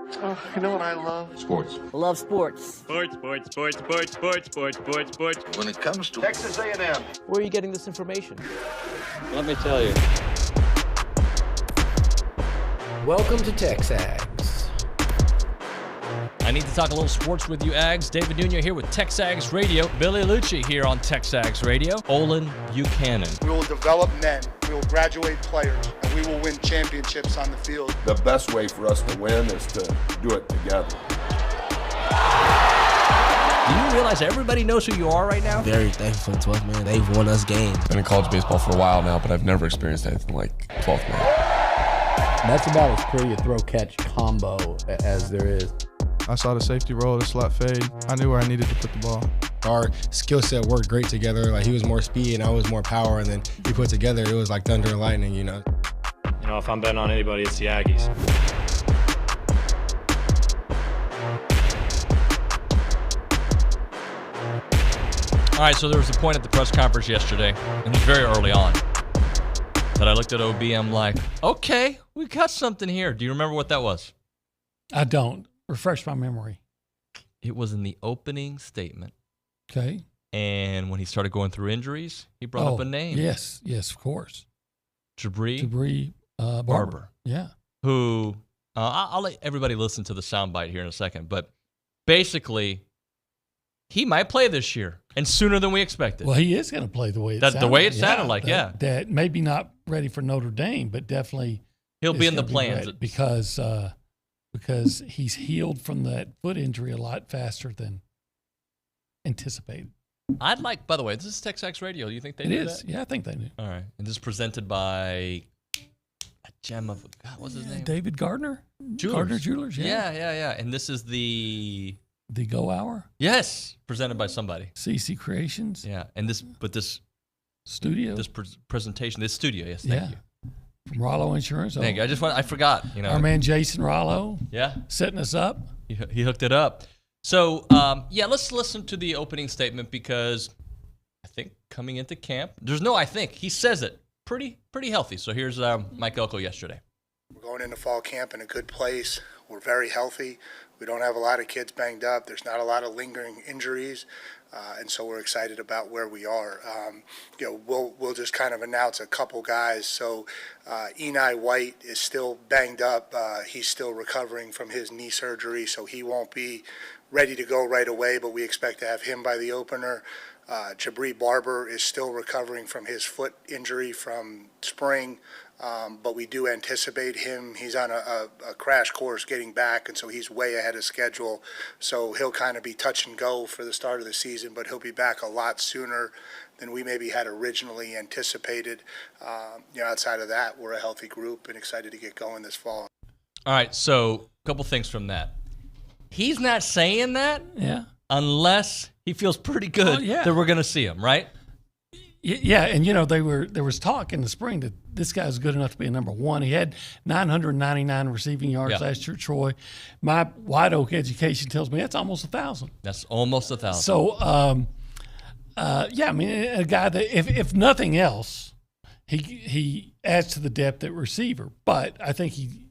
Oh, you know what I love? Sports. Love sports. Sports. When it comes to Texas A&M. Where are you getting this information? Let me tell you. Welcome to TexAgs. I need to talk a little sports with you, Ags. David Nuño here with TexAgs Radio. Billy Lucci here on TexAgs Radio. Olin Buchanan. We will develop men. We will graduate players. And we will win championships on the field. The best way for us to win is to do it together. Do you realize everybody knows who you are right now? Very thankful for 12th man. They've won us games. Been in college baseball for a while now, but I've never experienced anything like 12th man. That's about as pretty a throw-catch combo as there is. I saw the safety roll, the slot fade. I knew where I needed to put the ball. Our skill set worked great together. Like, he was more speed and I was more power, and then we put together, it was like thunder and lightning, you know. You know, if I'm betting on anybody, it's the Aggies. All right, so there was a point at the press conference yesterday, and it was very early on, that I looked at OB, I'm like, okay, we got something here. Do you remember what that was? I don't. Refresh my memory. It was in the opening statement. Okay. And when he started going through injuries, he brought up a name. Yes, of course. Jabri Barber. Yeah. Who, I'll let everybody listen to the soundbite here in a second, but basically, he might play this year, and sooner than we expected. Well, he is going to play the way it sounded. The way it sounded like, yeah. That maybe not ready for Notre Dame, but definitely he'll be in the plans. Because he's healed from that foot injury a lot faster than anticipated. I'd like, by the way, this is TexAgs Radio. Do you think they knew that? Yeah, I think they knew. All right. And this is presented by a gem of, God, what's his name? David Gardner? Jewelers. Gardner Jewelers, yeah. Yeah. And this is the Go Hour? Yes. Presented by somebody. CC Creations? Yeah. And this studio? This presentation, this studio, yes, thank you. From Rollo Insurance. Thank you. I forgot. You know, our man Jason Rollo. Yeah. Setting us up. He hooked it up. So, let's listen to the opening statement, because I think coming into camp, he says it pretty healthy. So here's Mike Elko yesterday. We're going into fall camp in a good place. We're very healthy. We don't have a lot of kids banged up. There's not a lot of lingering injuries. And so we're excited about where we are. We'll just kind of announce a couple guys. So Eni White is still banged up. He's still recovering from his knee surgery, so he won't be ready to go right away, but we expect to have him by the opener. Jabri Barber is still recovering from his foot injury from spring. But we do anticipate him. He's on a crash course getting back, and so he's way ahead of schedule. So he'll kind of be touch and go for the start of the season, but he'll be back a lot sooner than we maybe had originally anticipated. Outside of that, we're a healthy group and excited to get going this fall. All right, so a couple things from that. He's not saying that unless he feels pretty good that we're going to see him, right? Yeah, and there was talk in the spring that this guy's good enough to be a number one. He had 999 receiving yards last year at Troy. My White Oak education tells me that's almost 1,000. That's almost 1,000. So, I mean, a guy that if nothing else, he adds to the depth at receiver. But I think he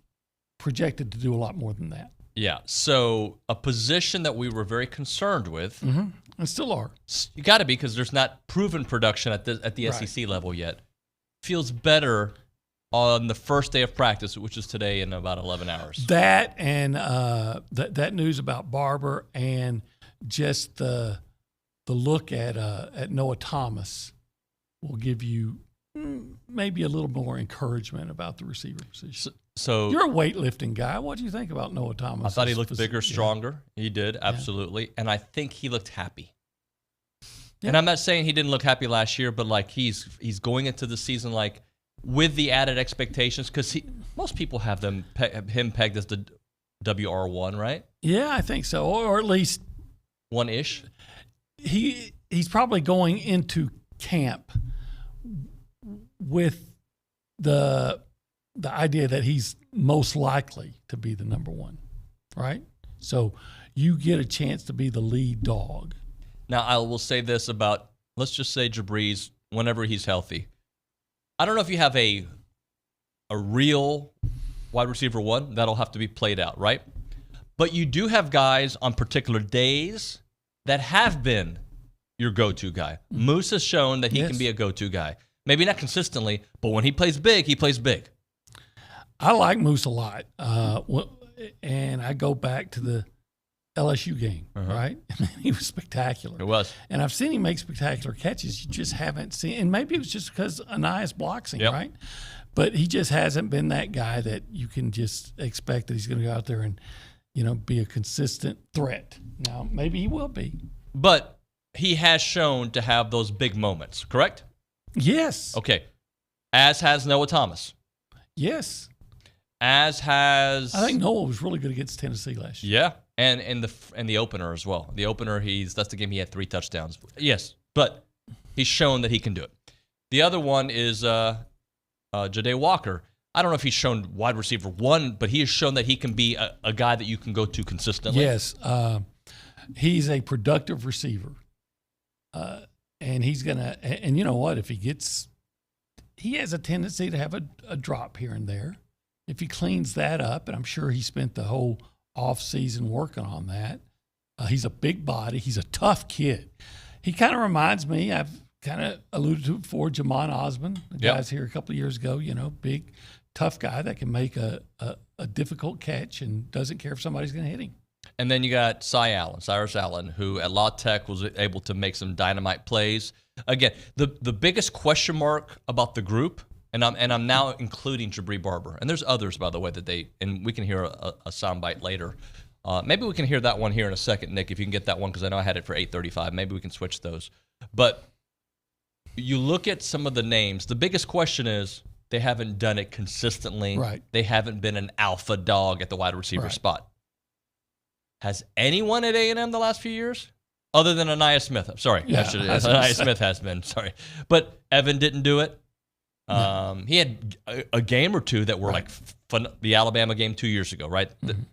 projected to do a lot more than that. Yeah. So a position that we were very concerned with. Mm-hmm. And still are. You got to be, because there's not proven production at the SEC level yet. Feels better on the first day of practice, which is today in about 11 hours. That and that news about Barber and just the look at Noah Thomas will give you maybe a little more encouragement about the receiver position. So you're a weightlifting guy. What do you think about Noah Thomas? I thought he looked bigger, stronger. He did, absolutely. And I think he looked happy. Yeah. And I'm not saying he didn't look happy last year, but like he's going into the season like with the added expectations, because most people have him pegged as the WR1, right? Yeah, I think so, or at least one-ish. He's probably going into camp with the idea that he's most likely to be the number one, right? So you get a chance to be the lead dog. Now, I will say this about, let's just say Jabri's, whenever he's healthy. I don't know if you have a real wide receiver one. That'll have to be played out, right? But you do have guys on particular days that have been your go-to guy. Moose has shown that he can be a go-to guy. Maybe not consistently, but when he plays big, he plays big. I like Moose a lot. And I go back to the LSU game, right? He was spectacular. It was. And I've seen him make spectacular catches. You just haven't seen, and maybe it was just because Anias blocks him, right? But he just hasn't been that guy that you can just expect that he's going to go out there and, be a consistent threat. Now, maybe he will be. But he has shown to have those big moments, correct? Yes. Okay. As has Noah Thomas. Yes. As has... I think Noah was really good against Tennessee last year. Yeah. And the opener as well. The opener, that's the game he had 3 touchdowns. Yes, but he's shown that he can do it. The other one is Ja'Day Walker. I don't know if he's shown wide receiver 1, but he has shown that he can be a guy that you can go to consistently. Yes, he's a productive receiver, and he's gonna. And you know what? If he has a tendency to have a drop here and there. If he cleans that up, and I'm sure he spent the whole off season working on that. He's a big body. He's a tough kid. He kind of reminds me, I've kind of alluded to it before, Jamon Osmond, the guys here a couple of years ago, big, tough guy that can make a difficult catch and doesn't care if somebody's going to hit him. And then you got Cyrus Allen, who at La Tech was able to make some dynamite plays. Again, the biggest question mark about the group, and I'm now including Jabri Barber. And there's others, by the way, and we can hear a soundbite later. Maybe we can hear that one here in a second, Nick, if you can get that one, because I know I had it for 8:35. Maybe we can switch those. But you look at some of the names. The biggest question is they haven't done it consistently. Right. They haven't been an alpha dog at the wide receiver spot. Has anyone at A&M the last few years? Other than Anias Smith. I'm sorry. Yeah, Anias Smith has been. Sorry. But Evan didn't do it. No. He had a game or two that were like the Alabama game 2 years ago, right? Mm-hmm.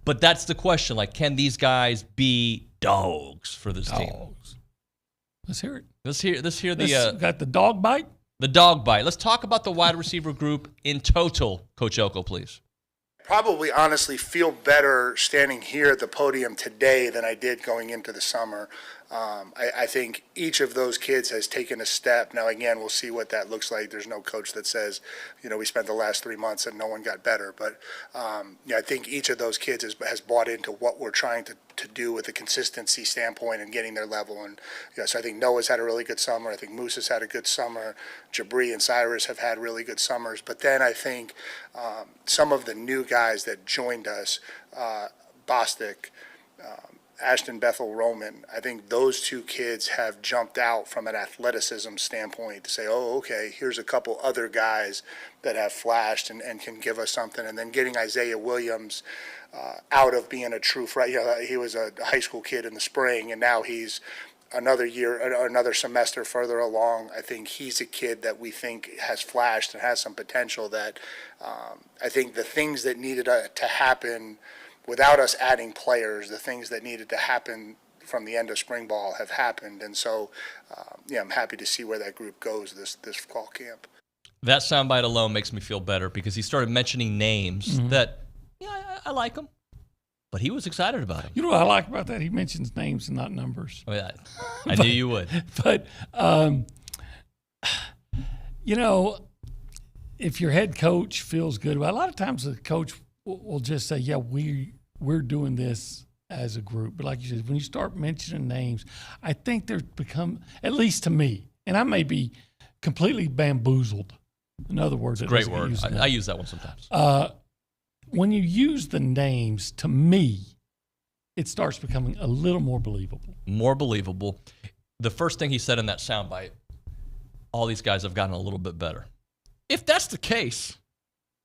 But that's the question. Like, can these guys be dogs for this team? Let's hear it. Let's hear the... got the dog bite? The dog bite. Let's talk about the wide receiver group in total, Coach Elko, please. Probably honestly feel better standing here at the podium today than I did going into the summer. I think each of those kids has taken a step. Now, again, we'll see what that looks like. There's no coach that says, we spent the last 3 months and no one got better. But I think each of those kids has bought into what we're trying to do with a consistency standpoint and getting their level. And so I think Noah's had a really good summer. I think Moose has had a good summer. Jabri and Cyrus have had really good summers. But then I think some of the new guys that joined us, Bostic, Ashton Bethel Roman, I think those 2 kids have jumped out from an athleticism standpoint to say, oh, okay, here's a couple other guys that have flashed and can give us something. And then getting Isaiah Williams out of being a true freshman. He was a high school kid in the spring, and now he's another year, another semester further along. I think he's a kid that we think has flashed and has some potential that I think the things that needed to happen without us adding players, the things that needed to happen from the end of spring ball have happened. And so, I'm happy to see where that group goes this fall camp. That soundbite alone makes me feel better because he started mentioning names that, I like them. But he was excited about them. You know what I like about that? He mentions names and not numbers. Oh, yeah. I knew you would. But, if your head coach feels good, a lot of times the coach will just say, yeah, we're doing this as a group. But like you said, when you start mentioning names, I think there's become, at least to me, and I may be completely bamboozled. In other words, great word. I use that one sometimes. When you use the names, to me, it starts becoming a little more believable. More believable. The first thing he said in that soundbite, all these guys have gotten a little bit better. If that's the case,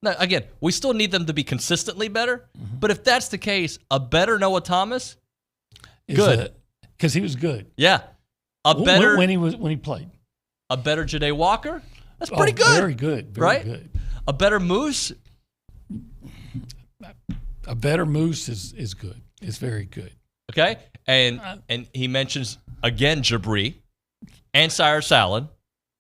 now, again, we still need them to be consistently better, but if that's the case, a better Noah Thomas, good. Because he was good. Yeah. Better when he played. A better Ja'Day Walker, that's pretty good. Very good. Very good. A better Moose. A better Moose is good. It's very good. Okay? And he mentions, again, Jabri and Cyrus Allen.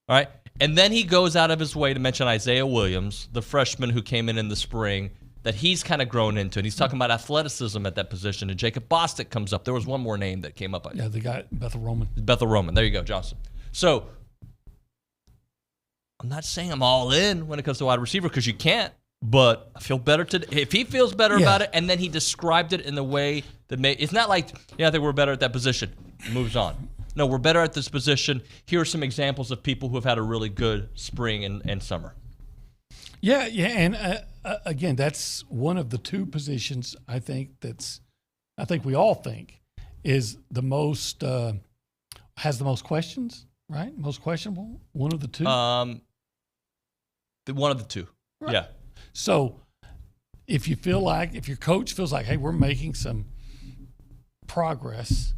All right? And then he goes out of his way to mention Isaiah Williams, the freshman who came in the spring. that he's kind of grown into. And he's talking about athleticism at that position. And Jacob Bostic comes up. There was one more name that came up. Yeah, the guy, Bethel Roman. Bethel Roman. There you go, Johnson. So I'm not saying I'm all in when it comes to wide receiver because you can't. But I feel better today. If he feels better about it, and then he described it in the way that it's not like, I think we're better at that position. Moves on. No, we're better at this position. Here are some examples of people who have had a really good spring and summer. Yeah, and again, that's one of the two positions I think we all think is the most has the most questions, right? Most questionable. One of the two. One of the two. Right. Yeah. So if your coach feels like, hey, we're making some progress,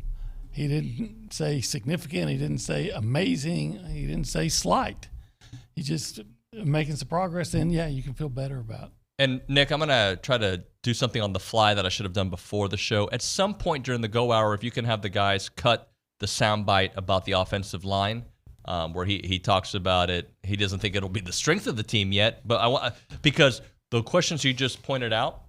he didn't say significant, he didn't say amazing, he didn't say slight. He just making some progress, then you can feel better about it. And Nick, I'm going to try to do something on the fly that I should have done before the show. At some point during the go hour, if you can have the guys cut the soundbite about the offensive line, where he talks about it. He doesn't think it'll be the strength of the team yet, but because the questions you just pointed out,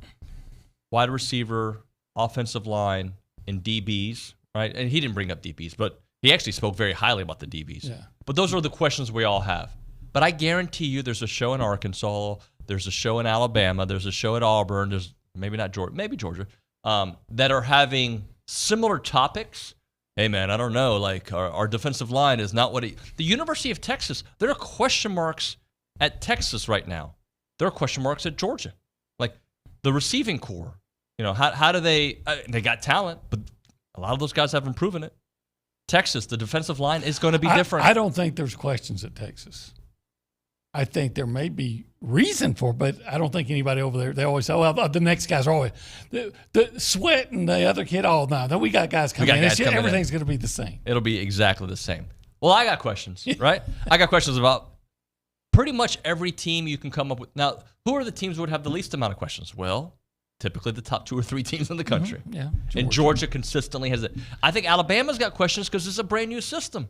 wide receiver, offensive line, and DBs, right? And he didn't bring up DBs, but he actually spoke very highly about the DBs. Yeah. But those are the questions we all have. But I guarantee you there's a show in Arkansas, there's a show in Alabama, there's a show at Auburn, there's maybe not Georgia, maybe Georgia, that are having similar topics. Hey, man, I don't know. Like, our defensive line is not what the University of Texas, there are question marks at Texas right now. There are question marks at Georgia. Like, the receiving core, how do they got talent, but a lot of those guys haven't proven it. Texas, the defensive line is going to be different. I don't think there's questions at Texas. I think there may be reason for it, but I don't think anybody over there, they always say, well, the next guys are always, the Sweat and the other kid, we got guys coming in. Everything's going to be the same. It'll be exactly the same. Well, I got questions, right? I got questions about pretty much every team you can come up with. Now, who are the teams that would have the least amount of questions? Well, typically the top 2 or 3 teams in the country. Mm-hmm. Yeah, and Georgia consistently has it. I think Alabama's got questions because it's a brand new system.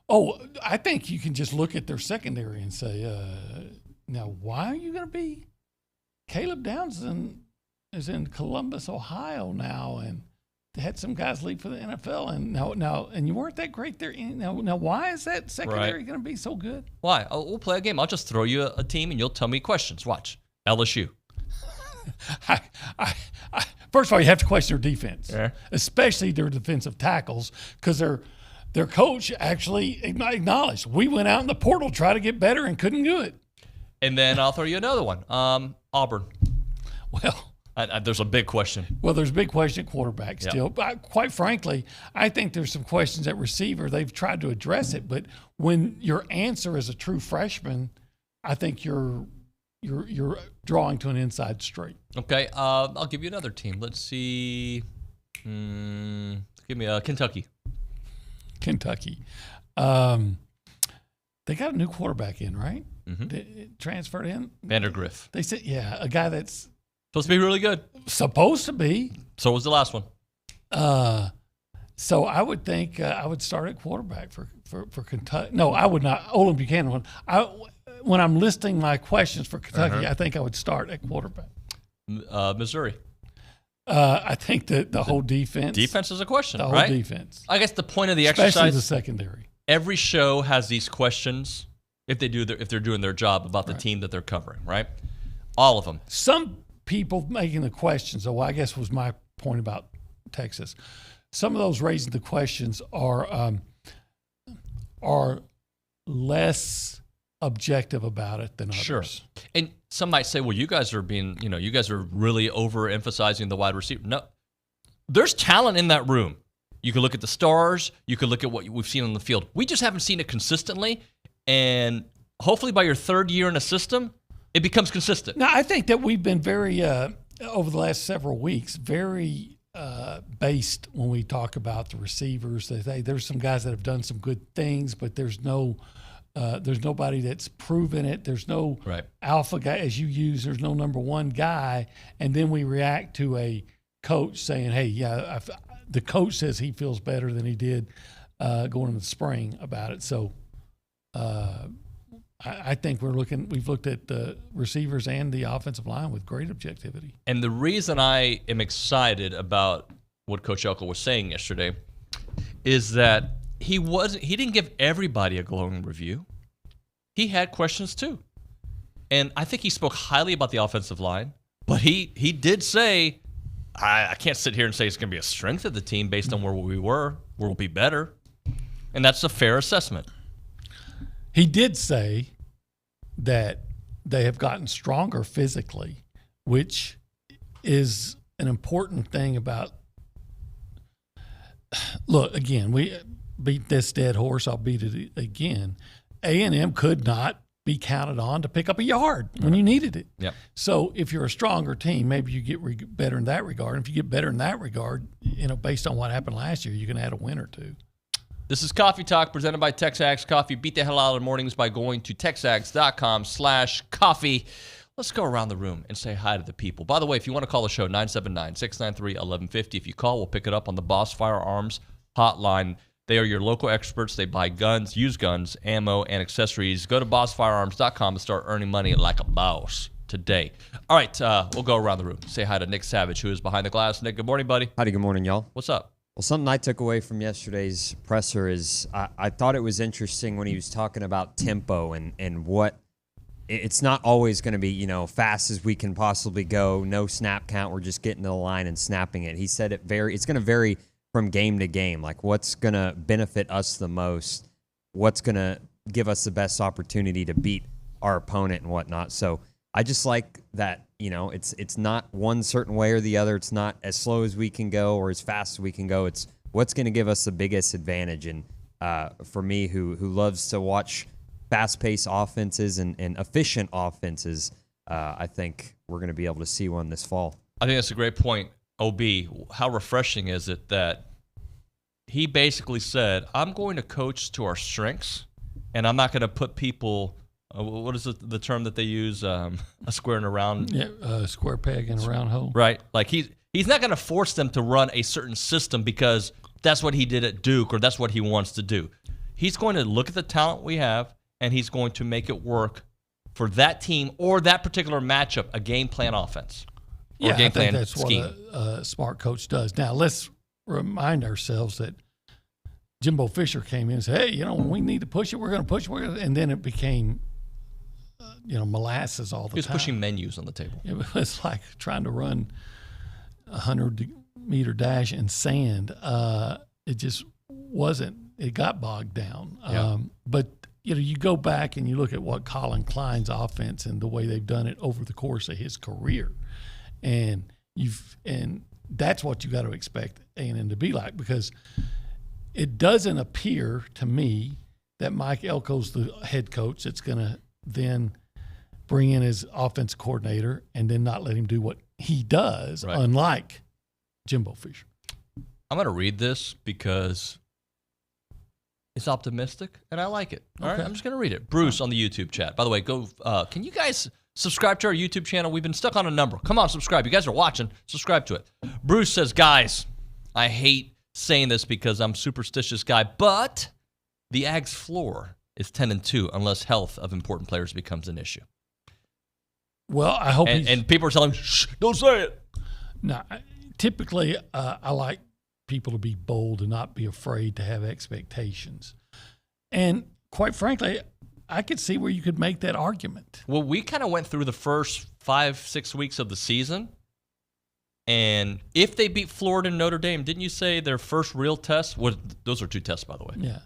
Oh, I think you can just look at their secondary and say, now, why are you going to be? Caleb Downs is in Columbus, Ohio now, and they had some guys leave for the NFL, and now, and you weren't that great there. Now, why is that secondary going to be so good? Why? We'll play a game. I'll just throw you a team, and you'll tell me questions. Watch. LSU. First of all, you have to question their defense, especially their defensive tackles, because their coach actually acknowledged, we went out in the portal, tried to get better, and couldn't do it. And then I'll throw you another one. Auburn. Well, there's a big question. Well, there's a big question at quarterback still. But quite frankly, I think there's some questions at receiver. They've tried to address it, but when your answer is a true freshman, I think you're drawing to an inside straight. Okay, I'll give you another team. Let's see. Give me Kentucky. Kentucky. They got a new quarterback in, right? Mm-hmm. They transferred in. Vandergriff. They said, a guy that's supposed to be really good. Supposed to be. So was the last one. So I would think I would start at quarterback for Kentucky. No, I would not. Olin Buchanan. When I'm listing my questions for Kentucky, I think I would start at quarterback. Missouri. I think that the whole defense. Defense is a question, right? The whole defense. I guess the point of the especially exercise. The secondary. Every show has these questions if they're doing their job about the team that they're covering, right? All of them. Some people making the questions, I guess was my point about Texas. Some of those raising the questions are less objective about it than others. Sure. And some might say, well, you guys are really overemphasizing the wide receiver. No, there's talent in that room. You can look at the stars. You can look at what we've seen on the field. We just haven't seen it consistently. And hopefully by your 3rd year in a system, it becomes consistent. Now, I think that we've been very, over the last several weeks, very based when we talk about the receivers. There's some guys that have done some good things, but there's nobody that's proven it. There's no alpha guy, as you use. There's no number one guy. And then we react to a coach saying, hey, the coach says he feels better than he did going into the spring about it. So I think we've looked at the receivers and the offensive line with great objectivity. And the reason I am excited about what Coach Elko was saying yesterday is that he didn't give everybody a glowing review. He had questions too. And I think he spoke highly about the offensive line, but he did say, I can't sit here and say it's going to be a strength of the team based on where we were. We'll be better. And that's a fair assessment. He did say that they have gotten stronger physically, which is an important thing about. Look, again, we beat this dead horse. I'll beat it again. A&M could not be counted on to pick up a yard when you needed it. Yep. So if you're a stronger team, maybe you get better in that regard. And if you get better in that regard, based on what happened last year, you can add a win or two. This is Coffee Talk presented by TexAgs Coffee. Beat the hell out of the mornings by going to texags.com/coffee. Let's go around the room and say hi to the people. By the way, if you want to call the show, 979-693-1150. If you call, we'll pick it up on the Boss Firearms hotline. They are your local experts. They buy guns, used guns, ammo, and accessories. Go to bossfirearms.com and start earning money like a boss today. All right, we'll go around the room. Say hi to Nick Savage, who is behind the glass. Nick, good morning, buddy. Howdy, good morning, y'all. What's up? Well, something I took away from yesterday's presser is I thought it was interesting when he was talking about tempo and what it's not always going to be, fast as we can possibly go, no snap count, we're just getting to the line and snapping it. He said it's going to vary from game to game, like what's going to benefit us the most, what's going to give us the best opportunity to beat our opponent and whatnot. So I just like that, it's not one certain way or the other. It's not as slow as we can go or as fast as we can go. It's what's going to give us the biggest advantage. And for me, who loves to watch fast-paced offenses and efficient offenses, I think we're going to be able to see one this fall. I think that's a great point, OB. How refreshing is it that he basically said, I'm going to coach to our strengths, and I'm not going to put people what is the term that they use? A square and a round? Yeah, a square peg and a round hole. Right. Like he's not going to force them to run a certain system because that's what he did at Duke or that's what he wants to do. He's going to look at the talent we have, and he's going to make it work for that team or that particular matchup, a game plan offense. Or Yeah, game I think plan that's scheme. what a smart coach does. Now, let's remind ourselves that Jimbo Fisher came in and said, hey, when we need to push it, we're going to push it. And then it became, molasses all the time. He was pushing menus on the table. It was like trying to run a 100-meter dash in sand. It just wasn't. It got bogged down. Yeah. But you go back and you look at what Colin Klein's offense and the way they've done it over the course of his career, and that's what you got to expect A&M to be like, because it doesn't appear to me that Mike Elko's the head coach that's going to then bring in his offense coordinator and then not let him do what he does, right, unlike Jimbo Fisher. I'm going to read this because it's optimistic, and I like it. All right, I'm just going to read it. Bruce on the YouTube chat. By the way, go. Can you guys subscribe to our YouTube channel? We've been stuck on a number. Come on, subscribe. You guys are watching. Subscribe to it. Bruce says, guys, I hate saying this because I'm a superstitious guy, but the Ags floor is 10-2 unless health of important players becomes an issue. Well, I hope and people are telling him, shh, don't say it. No, typically I like people to be bold and not be afraid to have expectations. And quite frankly, I could see where you could make that argument. Well, we kind of went through the first 5-6 weeks of the season, and if they beat Florida and Notre Dame, didn't you say their first real test? Those are 2 tests, by the way. Yeah.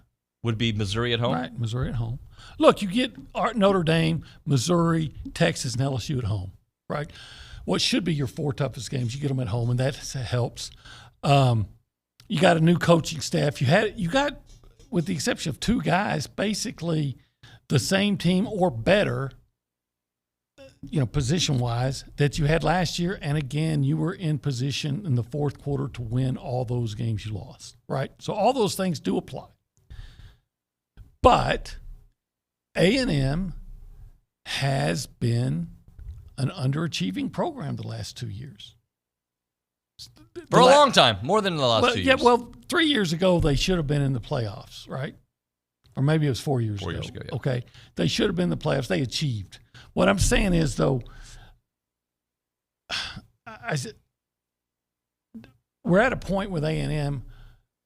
Would be Missouri at home? Right, Missouri at home. Look, you get Notre Dame, Missouri, Texas, and LSU at home, right? What should be your 4 toughest games, you get them at home, and that helps. You got a new coaching staff. You got, with the exception of 2 guys, basically the same team or better, position-wise, that you had last year. And again, you were in position in the fourth quarter to win all those games you lost, right? So all those things do apply. But A&M has been an underachieving program the last 2 years. For a long time, more than the last 2 years. Yeah, well, 3 years ago, they should have been in the playoffs, right? or maybe it was 4 years ago. 4 years ago, yeah. Okay. They should have been in the playoffs. They achieved. What I'm saying is, though, we're at a point with A&M,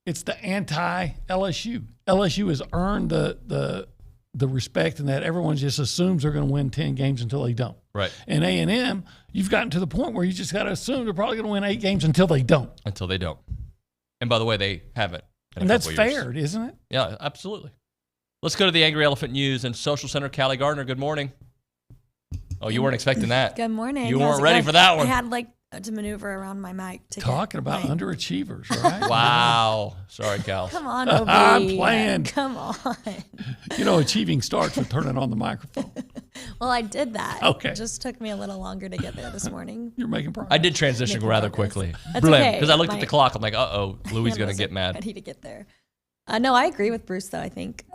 it's the anti-LSU. LSU has earned the respect in that everyone just assumes they're going to win 10 games until they don't. Right. And A&M, you've gotten to the point where you just got to assume they're probably going to win 8 games until they don't. Until they don't. And by the way, they haven't. And that's fair, isn't it? Yeah, absolutely. Let's go to the Angry Elephant News and Social Center. Callie Gardner, good morning. Oh, you weren't expecting that. Good morning. You weren't ready for that one. I had to maneuver around my mic to Talking about underachievers, right? Wow. Sorry, Cal. Come on, OB. I'm playing. Come on. Achieving starts with turning on the microphone. Well, I did that. Okay. It just took me a little longer to get there this morning. You're making progress. I did transition rather quickly. That's okay. Because I looked at the clock. I'm like, uh-oh, Louis going to get mad. Ready to get there. No, I agree with Bruce, though. I think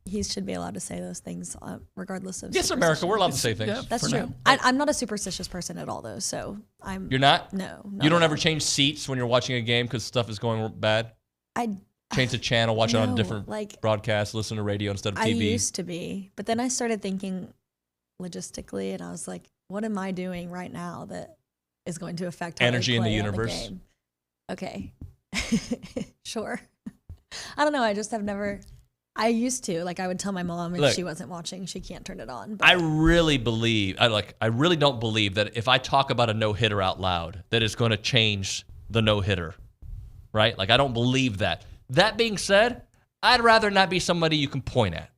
he should be allowed to say those things regardless of Yes, America, we're allowed to say things. Yeah, That's true. I'm not a superstitious person at all, though, so I'm... You're not? No. You don't ever change seats when you're watching a game because stuff is going bad? Change the channel, watch it on a different broadcast, listen to radio instead of TV? I used to be, but then I started thinking logistically, and I was like, what am I doing right now that is going to affect how energy I in the play universe? on the game? Okay. Sure. I don't know. I just have never... I used to. I would tell my mom if she wasn't watching, she can't turn it on. But I really don't believe that if I talk about a no-hitter out loud, that it's going to change the no-hitter, right? I don't believe that. That being said, I'd rather not be somebody you can point at.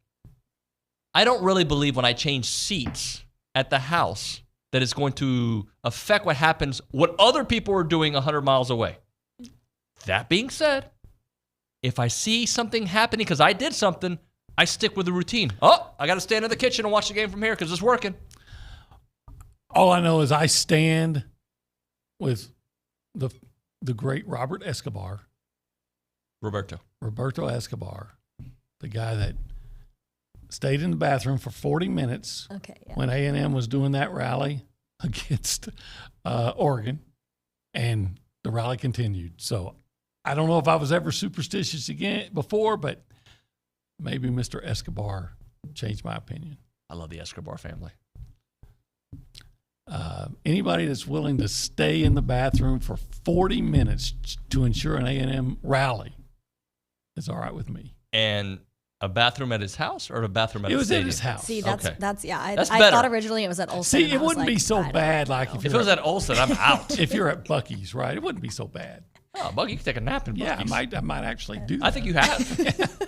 I don't really believe when I change seats at the house that it's going to affect what other people are doing 100 miles away. That being said, if I see something happening because I did something, I stick with the routine. Oh, I got to stand in the kitchen and watch the game from here because it's working. All I know is I stand with the great Roberto Escobar, the guy that stayed in the bathroom for 40 minutes when A&M was doing that rally against Oregon, and the rally continued. So I don't know if I was ever superstitious before, but maybe Mr. Escobar changed my opinion. I love the Escobar family. Anybody that's willing to stay in the bathroom for 40 minutes to ensure an A&M rally is all right with me. And a bathroom at his house or a bathroom at the stadium? It was at his house. See, that's I better. thought originally it was at Olsen. See, it wouldn't be so bad if it was at Olsen, I'm out. If you're at Buc-ee's, right? It wouldn't be so bad. Oh, Bucky, you can take a nap in Buc-ee's. Yeah, I might actually do that. I think you have.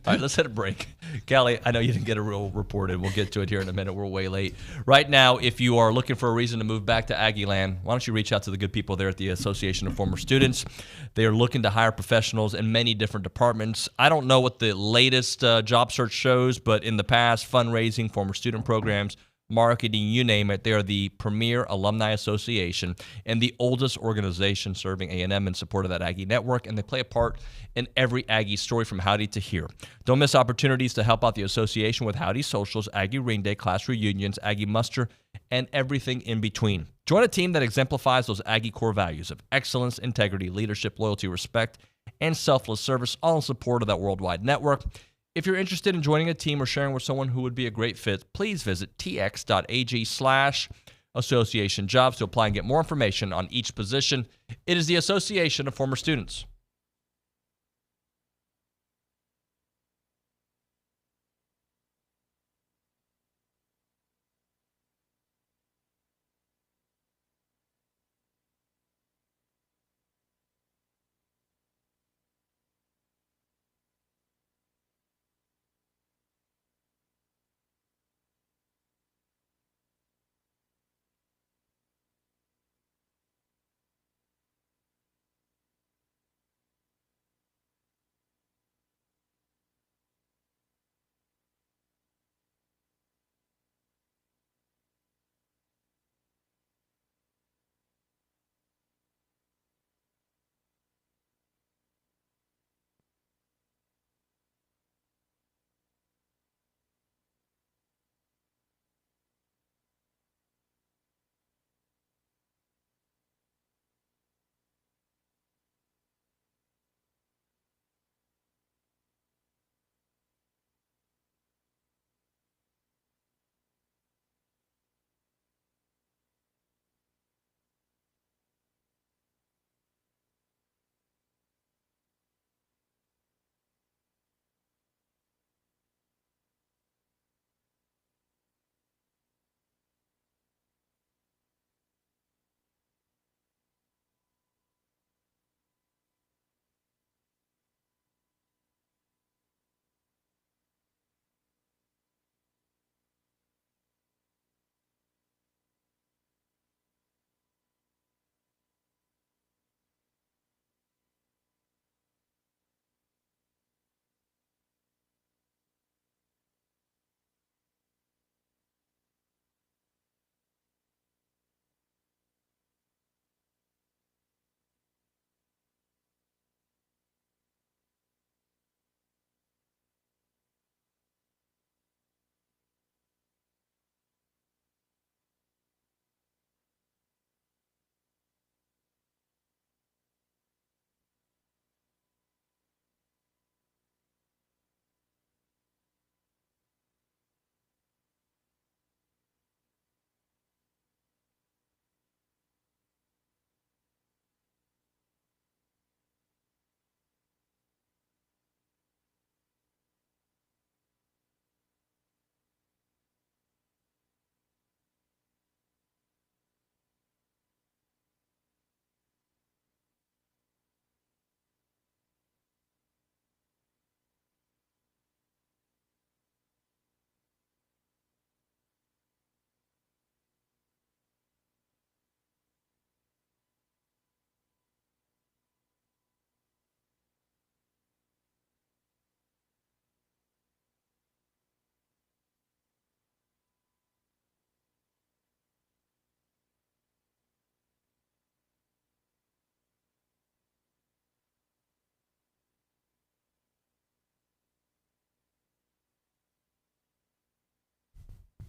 All right, let's hit a break. Callie, I know you didn't get a real report, and we'll get to it here in a minute. We're way late. Right now, if you are looking for a reason to move back to Aggie Land, why don't you reach out to the good people there at the Association of Former Students. They are looking to hire professionals in many different departments. I don't know what the latest job search shows, but in the past, fundraising, former student programs, marketing, you name it, they are the premier alumni association and the oldest organization serving A&M in support of that Aggie network, and they play a part in every Aggie story from Howdy to here. Don't miss opportunities to help out the association with Howdy Socials, Aggie Ring Day, class reunions, Aggie Muster, and everything in between. Join a team that exemplifies those Aggie core values of excellence, integrity, leadership, loyalty, respect, and selfless service, all in support of that worldwide network. If you're interested in joining a team or sharing with someone who would be a great fit, please visit tx.ag/association jobs to apply and get more information on each position. It is the Association of Former Students.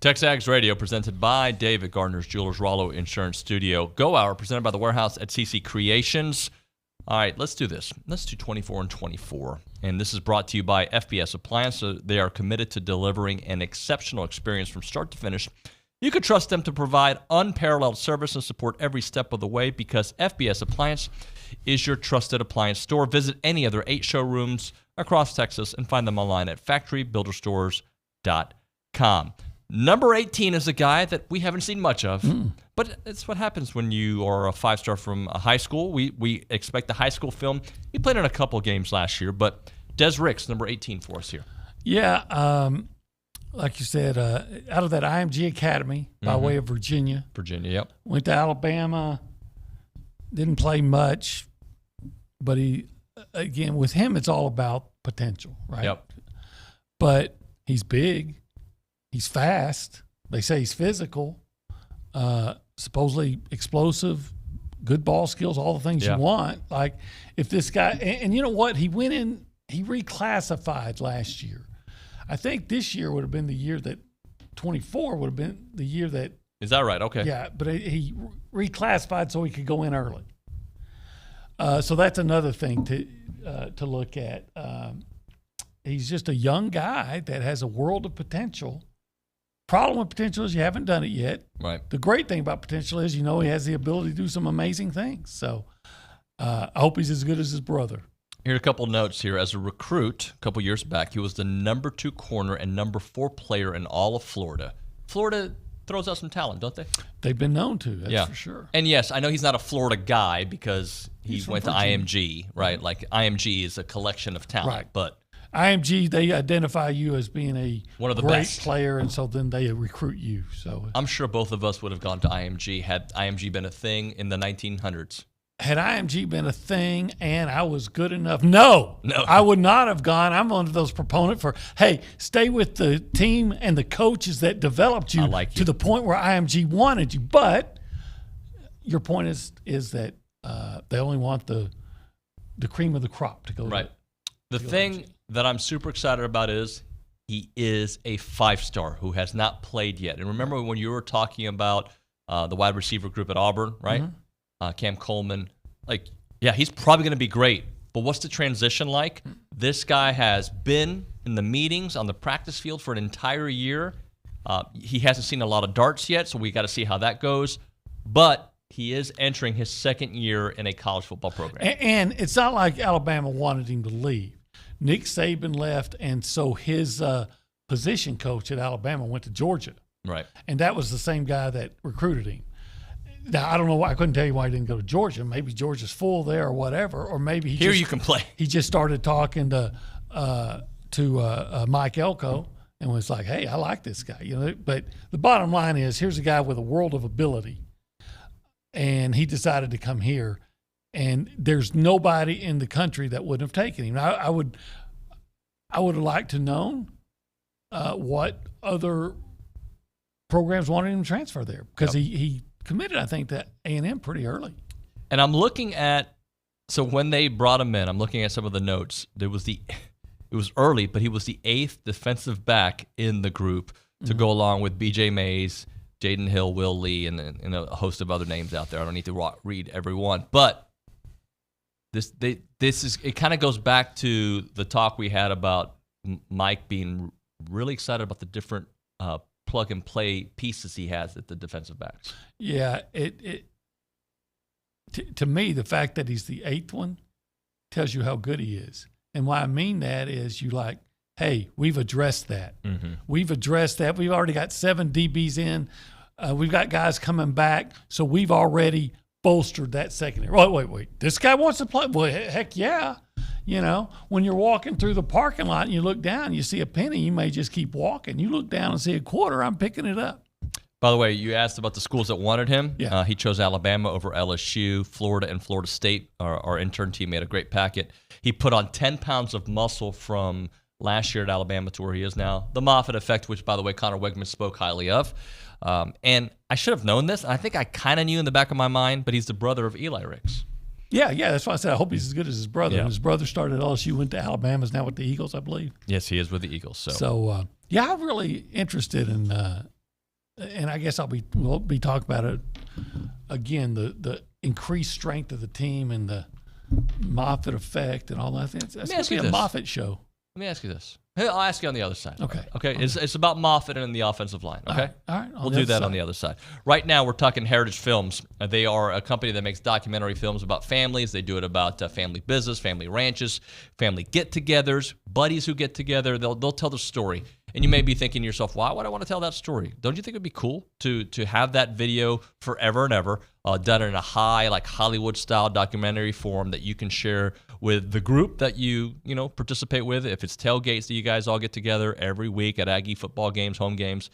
TexAgs Radio presented by David Gardner's Jewelers Rollo Insurance Studio. Go Hour presented by the Warehouse at CC Creations. All right, let's do this. Let's do 24 and 24. And this is brought to you by FBS Appliances. They are committed to delivering an exceptional experience from start to finish. You can trust them to provide unparalleled service and support every step of the way because FBS Appliance is your trusted appliance store. Visit any of their 8 showrooms across Texas and find them online at factorybuilderstores.com. Number 18 is a guy that we haven't seen much of, but it's what happens when you are a 5-star from a high school. We expect the high school film. He played in a couple games last year, but Des Ricks, number 18 for us here. Yeah, like you said, out of that IMG Academy by way of Virginia. Virginia, yep. Went to Alabama, didn't play much, but he, again, with him, it's all about potential, right? Yep. But he's big. He's fast. They say he's physical, supposedly explosive, good ball skills, all the things you want. Like if this guy, and you know what? He went in, he reclassified last year. I think this year would have been the year that 24 would have been the year that. Is that right? Okay. Yeah, but he reclassified so he could go in early. So that's another thing to look at. He's just a young guy that has a world of potential. Problem with potential is you haven't done it yet. Right. The great thing about potential is he has the ability to do some amazing things. So I hope he's as good as his brother. Here are a couple notes here. As a recruit, a couple years back, he was the number 2 corner and number 4 player in all of Florida. Florida throws out some talent, don't they? They've been known to, that's for sure. And yes, I know he's not a Florida guy because he went to IMG, right? Like IMG is a collection of talent, right. But IMG, they identify you as being one of the great best player, and so then they recruit you. So I'm sure both of us would have gone to IMG had IMG been a thing in the 1900s. Had IMG been a thing and I was good enough, no, I would not have gone. I'm one of those proponents for, hey, stay with the team and the coaches that developed you, to the point where IMG wanted you. But your point is that they only want the cream of the crop to go right. The thing that I'm super excited about is he is a 5-star who has not played yet. And remember when you were talking about the wide receiver group at Auburn, right? Cam Coleman, he's probably going to be great. But what's the transition like? This guy has been in the meetings on the practice field for an entire year. He hasn't seen a lot of darts yet, so we got to see how that goes. But he is entering his 2nd year in a college football program. And it's not like Alabama wanted him to leave. Nick Saban left, and so his position coach at Alabama went to Georgia. Right. And that was the same guy that recruited him. Now, I don't know why. I couldn't tell you why he didn't go to Georgia. Maybe Georgia's full there or whatever. Or maybe you can play. He just started talking to Mike Elko and was like, hey, I like this guy. But the bottom line is, here's a guy with a world of ability. And he decided to come here. And there's nobody in the country that wouldn't have taken him. Now, I would have liked to know what other programs wanted him to transfer there, because he committed, I think, to A&M pretty early. And I'm looking at, so when they brought him in, I'm looking at some of the notes. It was early, but he was the 8th defensive back in the group to go along with B.J. Mays, Jaden Hill, Will Lee, and a host of other names out there. I don't need to read every one, but it kind of goes back to the talk we had about Mike being really excited about the different plug and play pieces he has at the defensive backs. Yeah, to me, the fact that he's the 8th one tells you how good he is. And why I mean that is hey, we've addressed that. Mm-hmm. We've addressed that. We've already got 7 DBs in. We've got guys coming back, so we've already bolstered that secondary. Wait. This guy wants to play? Well, heck yeah. When you're walking through the parking lot and you look down, you see a penny, you may just keep walking. You look down and see a quarter, I'm picking it up. By the way, you asked about the schools that wanted him. Yeah. He chose Alabama over LSU, Florida, and Florida State. Our intern team made a great packet. He put on 10 pounds of muscle from last year at Alabama to where he is now. The Moffitt effect, which, by the way, Connor Wegman spoke highly of. And I should have known this. I think I kind of knew in the back of my mind, but he's the brother of Eli Ricks. Yeah, that's why I said I hope he's as good as his brother. Yeah. His brother started at LSU, went to Alabama, is now with the Eagles, I believe. Yes, he is with the Eagles. So I'm really interested in and I guess we'll be talking about it again, the increased strength of the team and the Moffitt effect and all that. That's going to be a Moffitt show. Let me ask you this. Hey, I'll ask you on the other side. Okay. It's about Moffitt and the offensive line. Okay. All right. We'll do that on the other side. Right now, we're talking Heritage Films. They are a company that makes documentary films about families. They do it about family business, family ranches, family get-togethers, buddies who get together. They'll tell the story. And you may be thinking to yourself, why would I want to tell that story? Don't you think it would be cool to have that video forever and ever done in a high, like Hollywood-style documentary form that you can share with the group that you participate with? If it's tailgates that you guys all get together every week at Aggie football games, home games,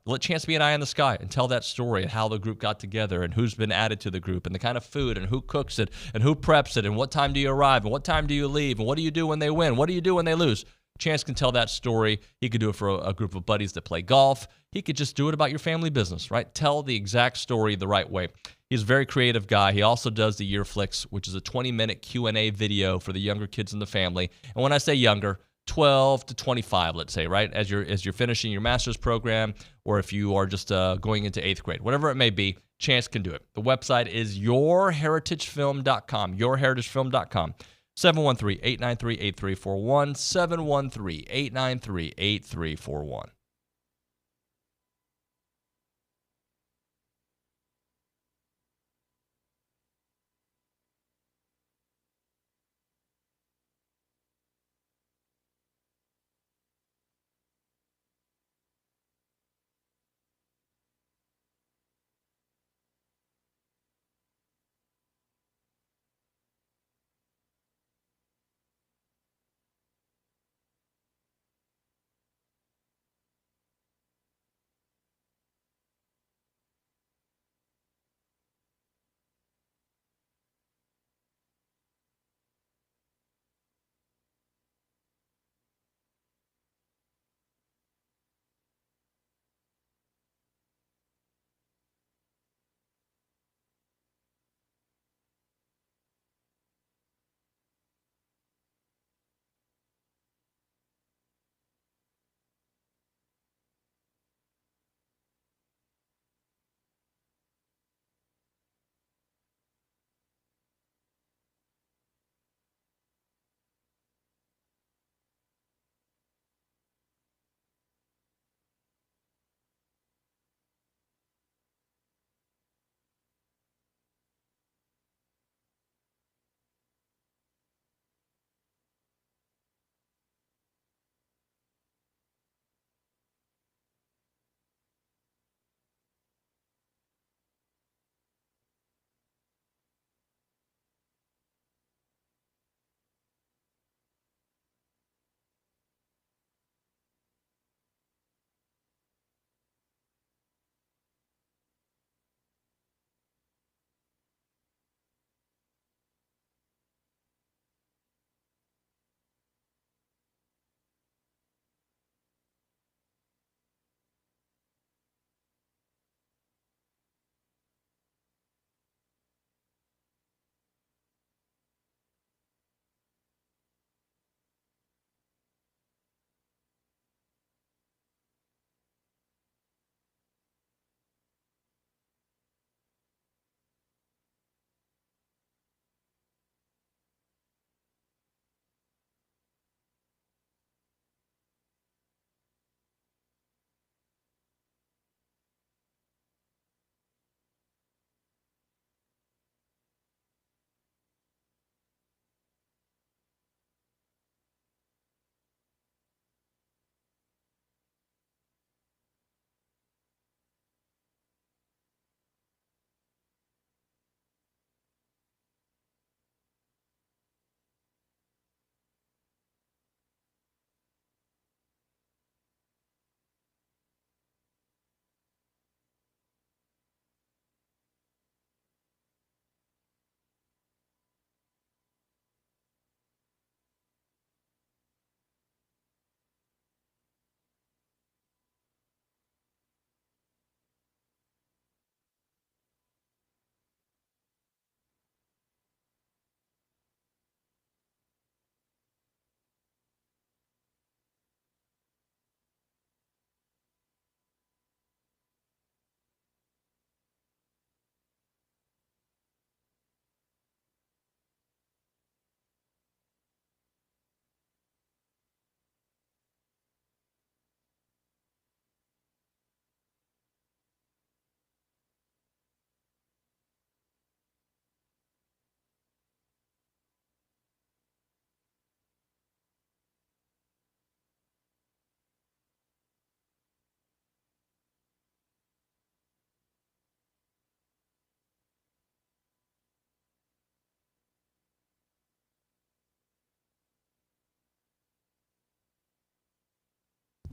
let Chance be an eye in the sky and tell that story and how the group got together and who's been added to the group and the kind of food and who cooks it and who preps it and what time do you arrive and what time do you leave and what do you do when they win? What do you do when they lose? Chance can tell that story. He could do it for a group of buddies that play golf. He could just do it about your family business, right? Tell the exact story the right way. He's a very creative guy. He also does the Year Flicks, which is a 20-minute Q&A video for the younger kids in the family. And when I say younger, 12 to 25, let's say, right? As you're finishing your master's program, or if you are just going into 8th grade, whatever it may be, Chance can do it. The website is yourheritagefilm.com, yourheritagefilm.com. 713-893-8341, 713-893-8341.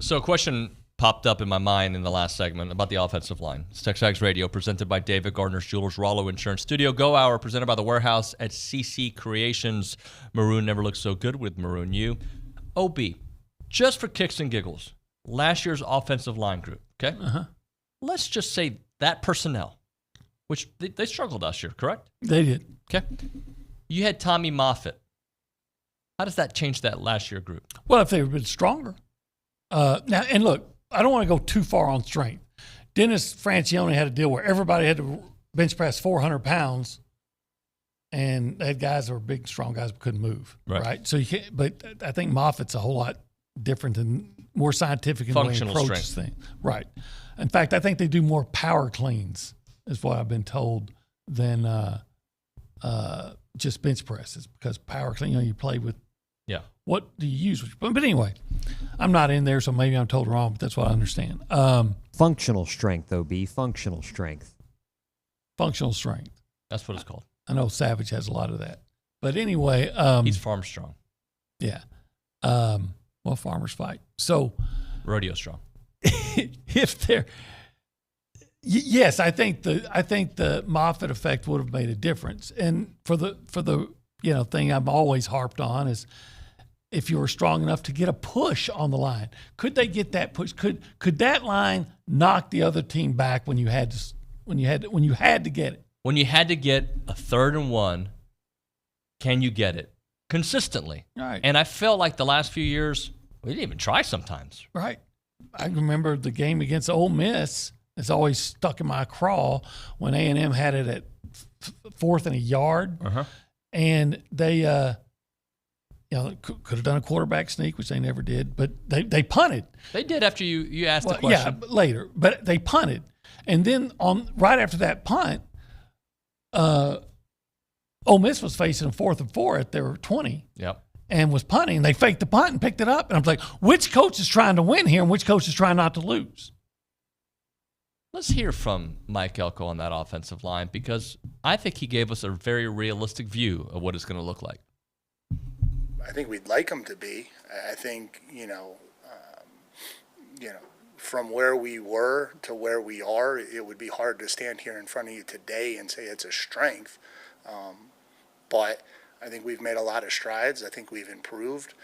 So a question popped up in my mind in the last segment about the offensive line. It's TexAgs Radio, presented by David Gardner's Jewelers, Rollo Insurance Studio. Go Hour, presented by The Warehouse at CC Creations. Maroon never looks so good with Maroon U. OB, just for kicks and giggles, last year's offensive line group, okay? Let's just say that personnel, which they struggled last year, correct? They did. Okay. You had Tommy Moffitt. How does that change that last year group? Well, if they had been stronger. Now, and look, I don't want to go too far on strength. Dennis Francione had a deal where everybody had to bench press 400 pounds, and they had guys that were big, strong guys but couldn't move. Right? So you can't. But I think Moffitt's a whole lot different and more scientific in the way he approaches things. Right. In fact, I think they do more power cleans, is what I've been told, than just bench presses, because power clean, you play with. Yeah. What do you use? But anyway, I'm not in there, so maybe I'm told wrong, but that's what I understand. Functional strength, OB. Functional strength. Functional strength. That's what it's called. I know Savage has a lot of that. But anyway. He's farm strong. Yeah. Well, farmers fight. So. Rodeo strong. If they're. Yes, I think the Moffitt effect would have made a difference. And for the thing I'm always harped on is, if you were strong enough to get a push on the line, could they get that push? Could that line knock the other team back when you had to get it? When you had to get a 3rd and 1, can you get it consistently? Right. And I felt like the last few years we didn't even try sometimes. Right. I remember the game against Ole Miss. It's always stuck in my craw when A&M had it at 4th and a yard, and they. Could have done a quarterback sneak, which they never did, but they punted. They did after you asked the question. Yeah, later. But they punted. And then right after that punt, Ole Miss was facing a 4th and 4 at their 20. Yep. And was punting. And they faked the punt and picked it up. And I'm like, which coach is trying to win here and which coach is trying not to lose? Let's hear from Mike Elko on that offensive line, because I think he gave us a very realistic view of what it's going to look like. I think we'd like them to be. I think, from where we were to where we are, it would be hard to stand here in front of you today and say it's a strength. But I think we've made a lot of strides. I think we've improved.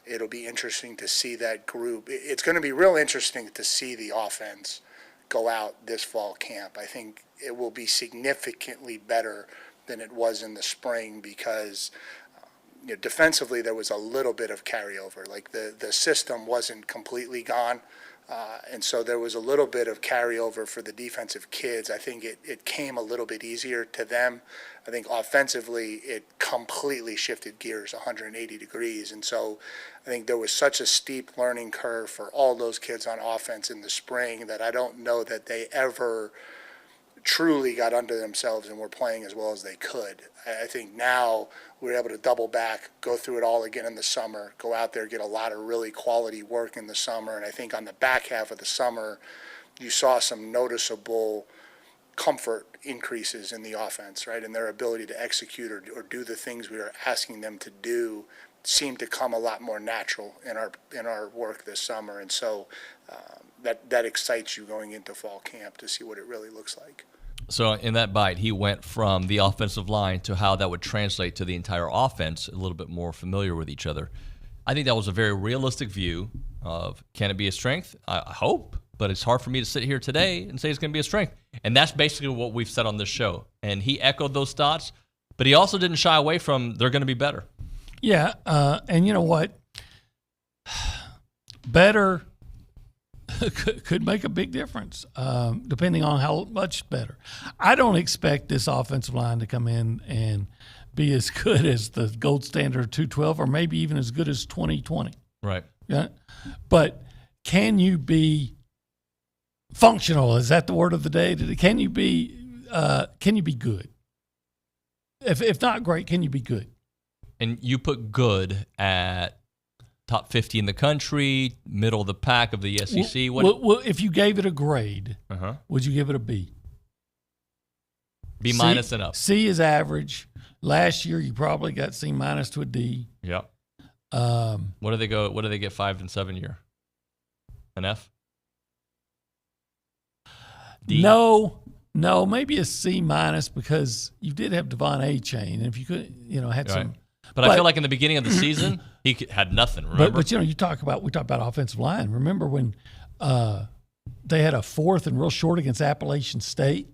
It'll be interesting to see that group. It's going to be real interesting to see the offense go out this fall camp. I think it will be significantly better than it was in the spring, because defensively, there was a little bit of carryover. Like the system wasn't completely gone, and so there was a little bit of carryover for the defensive kids. I think it came a little bit easier to them. I think offensively, it completely shifted gears 180 degrees, and so I think there was such a steep learning curve for all those kids on offense in the spring that I don't know that they ever truly got under themselves and were playing as well as they could. I think now we're able to double back, go through it all again in the summer, go out there, get a lot of really quality work in the summer. And I think on the back half of the summer, you saw some noticeable comfort increases in the offense, right? And their ability to execute or do the things we were asking them to do seemed to come a lot more natural in our work this summer. And so that excites you going into fall camp to see what it really looks like. So in that bite, he went from the offensive line to how that would translate to the entire offense, a little bit more familiar with each other. I think that was a very realistic view of, can it be a strength? I hope, but it's hard for me to sit here today and say it's going to be a strength. And that's basically what we've said on this show. And he echoed those thoughts, but he also didn't shy away from they're going to be better. Yeah, and you know what? Better could make a big difference, depending on how much better. I don't expect this offensive line to come in and be as good as the gold standard 212, or maybe even as good as 2020. Right. Yeah. But can you be functional? Is that the word of the day? Can you be good? If not great, can you be good? And you put good at top 50 in the country, middle of the pack of the SEC. Well, if you gave it a grade, would you give it a B? B minus and up. C is average. Last year, you probably got C minus to a D. Yep. What do they get 5 and 7 year? An F? D? No, maybe a C- because you did have Devon Achane, and if you could, had some. But I feel like in the beginning of the season, he had nothing. Remember? But we talk about offensive line. Remember when they had a fourth and real short against Appalachian State,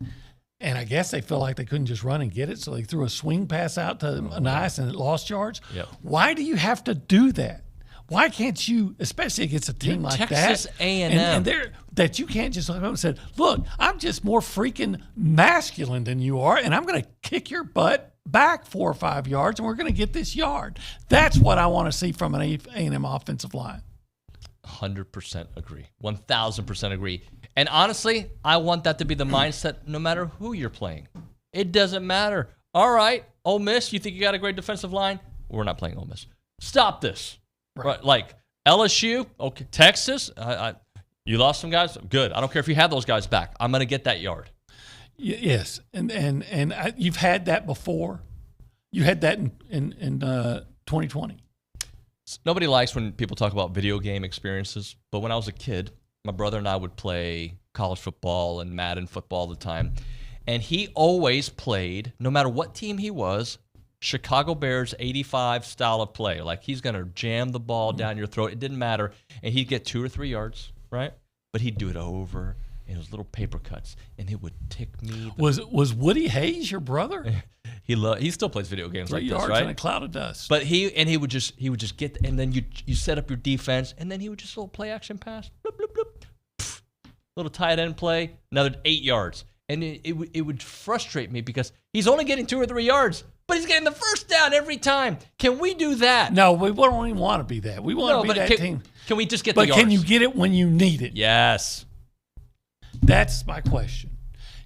and I guess they felt like they couldn't just run and get it, so they threw a swing pass out to Nice and it lost yards. Yep. Why do you have to do that? Why can't you, especially against a team like Texas that, A&M, and that you can't just look up and say, "Look, I'm just more freaking masculine than you are, and I'm going to kick your butt back 4 or 5 yards, and we're going to get this yard." That's what I want to see from an A&M offensive line. 100% agree. 1,000% agree. And honestly, I want that to be the mindset no matter who you're playing. It doesn't matter. All right, Ole Miss, you think you got a great defensive line? We're not playing Ole Miss. Stop this. Right. Like LSU, okay, Texas, you lost some guys? Good. I don't care if you have those guys back. I'm going to get that yard. Yes, and you've had that before. You had that in 2020. Nobody likes when people talk about video game experiences, but when I was a kid, my brother and I would play college football and Madden football all the time, and he always played, no matter what team he was, Chicago Bears 85 style of play. Like he's going to jam the ball down your throat. It didn't matter, and he'd get 2 or 3 yards, right? But he'd do it over in his little paper cuts, and it would tick me. Was Woody Hayes your brother? He still plays video games like this, right? 3 yards in a cloud of dust. But he would just get, and then you set up your defense, and then he would just little play action pass, bloop, bloop, bloop, pff, little tight end play, another 8 yards, and it would frustrate me because he's only getting 2 or 3 yards, but he's getting the first down every time. Can we do that? No, we don't even want to be that. We want to be that team. Can we just get the yards? But can you get it when you need it? Yes. That's my question.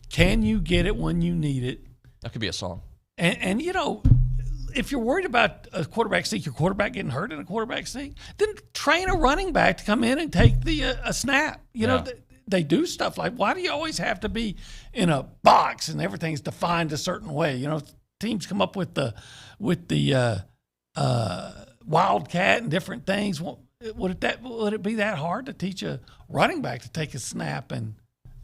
Can you get it when you need it? That could be a song. And if you're worried about a quarterback sneak, your quarterback getting hurt in a quarterback sneak, then train a running back to come in and take a snap. You know, they do stuff like, why do you always have to be in a box and everything's defined a certain way? You know, teams come up with the wildcat and different things. Would it be that hard to teach a running back to take a snap and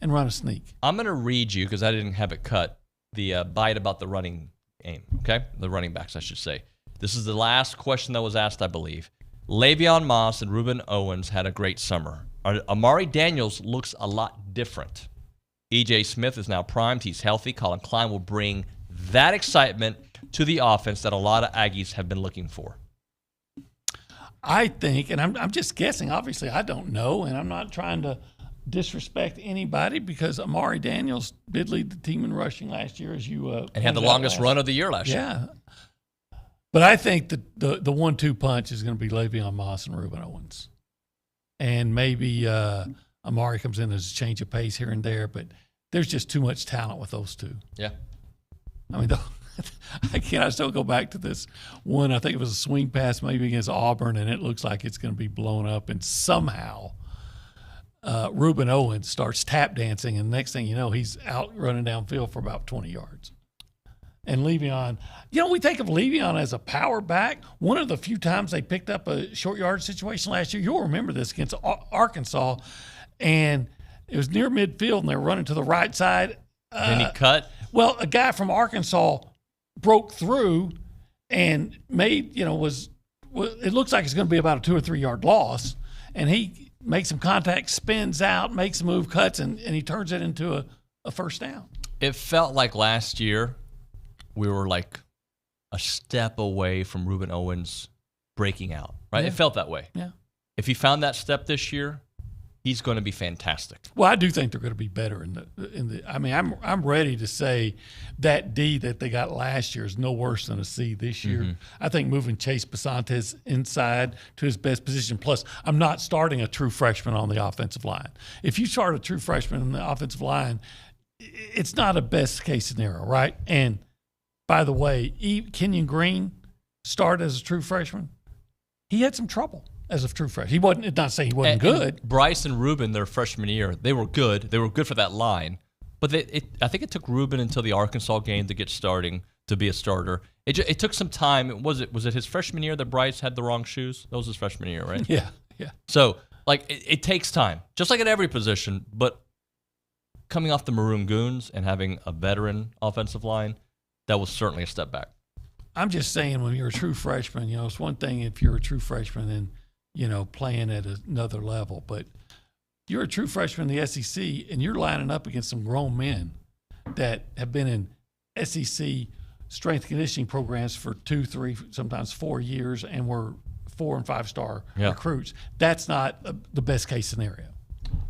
run a sneak? I'm going to read you, because I didn't have it cut, the bite about the running game, okay? The running backs, I should say. This is the last question that was asked, I believe. Le'Veon Moss and Ruben Owens had a great summer. Amari Daniels looks a lot different. E.J. Smith is now primed. He's healthy. Colin Klein will bring that excitement to the offense that a lot of Aggies have been looking for. I think, and I'm just guessing, obviously I don't know, and I'm not trying to disrespect anybody, because Amari Daniels did lead the team in rushing last year, as you and had the longest run of the year last year. Yeah. But I think the 1-2 punch is going to be Le'Veon Moss and Ruben Owens. And maybe Amari comes in as a change of pace here and there, but there's just too much talent with those two. Yeah. I mean, I still go back to this one. I think it was a swing pass maybe against Auburn, and it looks like it's going to be blown up. And somehow Ruben Owens starts tap dancing, and the next thing you know, he's out running downfield for about 20 yards. And Le'Veon, we think of Le'Veon as a power back. One of the few times they picked up a short yard situation last year, you'll remember this, against Arkansas, and it was near midfield, and they were running to the right side. Then he cut? Well, a guy from Arkansas broke through and made, it looks like it's going to be about a 2 or 3 yard loss, and he makes some contact, spins out, makes a move, cuts, and he turns it into a first down. It felt like last year we were like a step away from Ruben Owens breaking out, right? Yeah. It felt that way. Yeah. If he found that step this year, he's going to be fantastic. Well, I do think they're going to be better in the. I mean, I'm ready to say that D that they got last year is no worse than a C this year. Mm-hmm. I think moving Chase Basantes inside to his best position. Plus, I'm not starting a true freshman on the offensive line. If you start a true freshman on the offensive line, it's not a best case scenario, right? And by the way, Kenyon Green started as a true freshman. He had some trouble as a true freshman. He wasn't, not saying he wasn't good. And Bryce and Ruben, their freshman year, they were good. They were good for that line. But I think it took Ruben until the Arkansas game to get starting, to be a starter. It took some time. Was it his freshman year that Bryce had the wrong shoes? That was his freshman year, right? Yeah. So Like, it takes time, just like at every position. But coming off the Maroon Goons and having a veteran offensive line, that was certainly a step back. I'm just saying, when you're a true freshman, it's one thing if you're a true freshman and, playing at another level. But you're a true freshman in the SEC, and you're lining up against some grown men that have been in SEC strength conditioning programs for 2, 3, sometimes 4 years, and were 4- and 5-star recruits. That's not the best case scenario.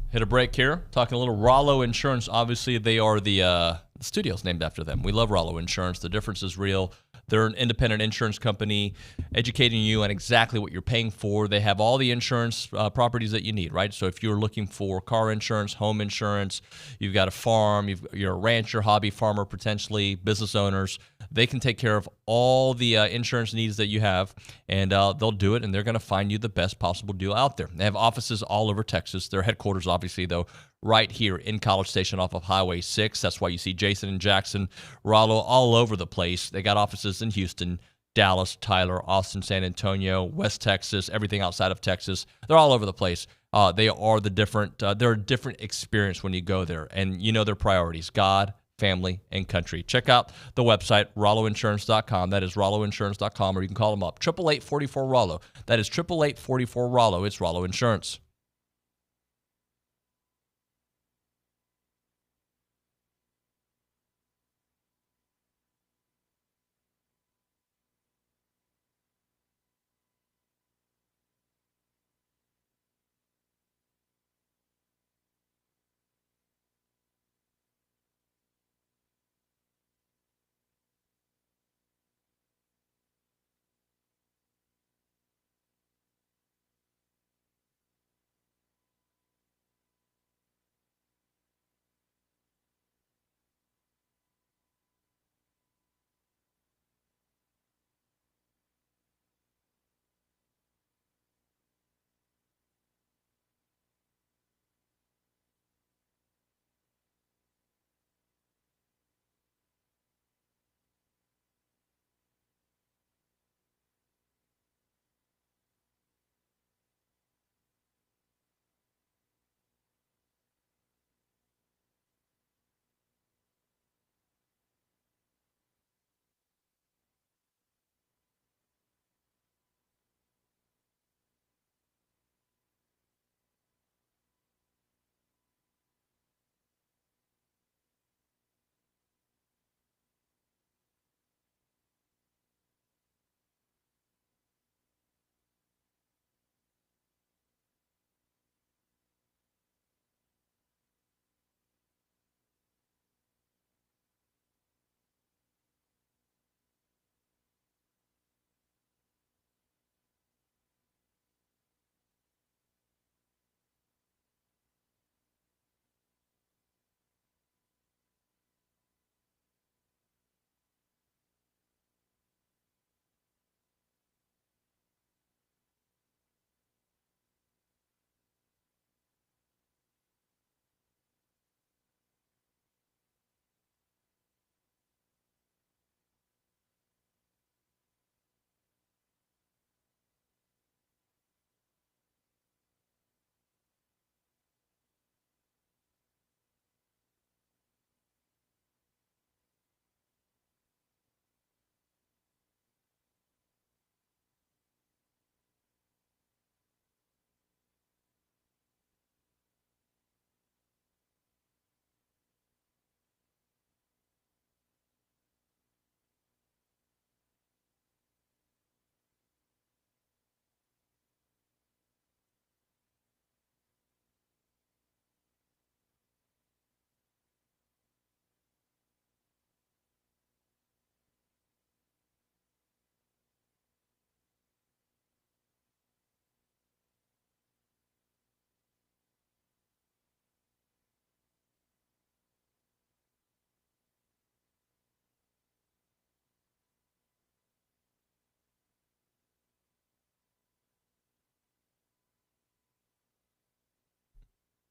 Hit a break here. Talking a little Rollo Insurance. Obviously, they are the studio's named after them. We love Rollo Insurance. The difference is real. They're an independent insurance company educating you on exactly what you're paying for. They have all the insurance properties that you need, right? So if you're looking for car insurance, home insurance, you've got a farm, you're a rancher, hobby farmer, potentially business owners, they can take care of all the insurance needs that you have, and they'll do it, and they're going to find you the best possible deal out there. They have offices all over Texas. Their headquarters, obviously, though, right here in College Station off of Highway 6. That's why you see Jason and Jackson, Rollo, all over the place. They got offices in Houston, Dallas, Tyler, Austin, San Antonio, West Texas, everything outside of Texas. They're all over the place. They are they're a different experience when you go there, and you know their priorities: God, family, and country. Check out the website, RolloInsurance.com. That is RolloInsurance.com, or you can call them up, 888-44-ROLLO. That is 888-44-ROLLO. It's Rollo Insurance.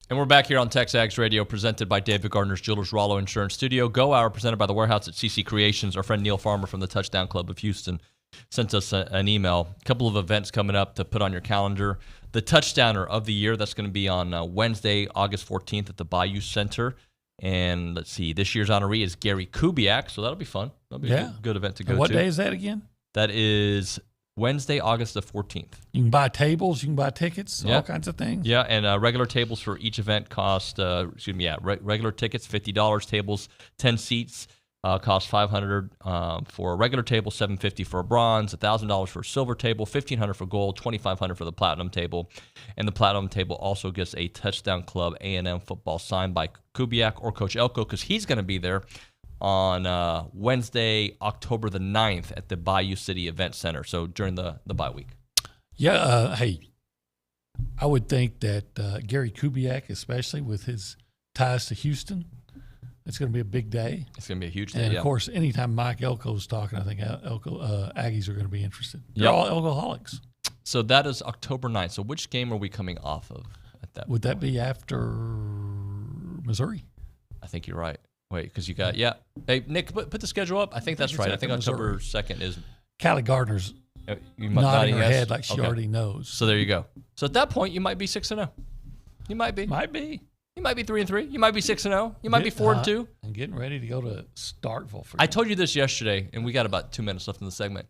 And we're back here on TexAgs Radio, presented by David Gardner's Jewelers Rollo Insurance Studio. Go Hour, presented by The Warehouse at CC Creations. Our friend Neil Farmer from the Touchdown Club of Houston sent us an email. A couple of events coming up to put on your calendar. The Touchdowner of the Year, that's going to be on Wednesday, August 14th at the Bayou Center. And let's see, this year's honoree is Gary Kubiak, so that'll be fun. That'll be a good event to go to. What day is that again? That is Wednesday, August the 14th. You can buy tables, you can buy tickets, all kinds of things. Yeah, and regular tables for each event cost, regular tickets, $50, tables, 10 seats, cost $500 for a regular table, $750 for a bronze, $1,000 for a silver table, $1,500 for gold, $2,500 for the platinum table. And the platinum table also gets a Touchdown Club A&M football signed by Kubiak or Coach Elko, because he's going to be there on Wednesday, October the 9th at the Bayou City Event Center, so during the bye week. Yeah, hey, I would think that Gary Kubiak, especially with his ties to Houston, it's going to be a big day. It's going to be a huge day, And, of course, anytime Mike Elko's talking, I think Aggies are going to be interested. They're Yep. all Elkoholics. So that is October 9th. So which game are we coming off of at that Would point? that be after Missouri? I think you're right. Wait, because you got, Hey, Nick, put the schedule up. I think that's right. I think October 2nd is. Callie Gardner's nodding her head like she already knows. So there you go. So at that point, you might be 6-0. You might be. Might be. You might be 3-3. You might be 6-0. You might be 4-2. And getting ready to go to Starkville. I told you this yesterday, and we got about 2 minutes left in the segment.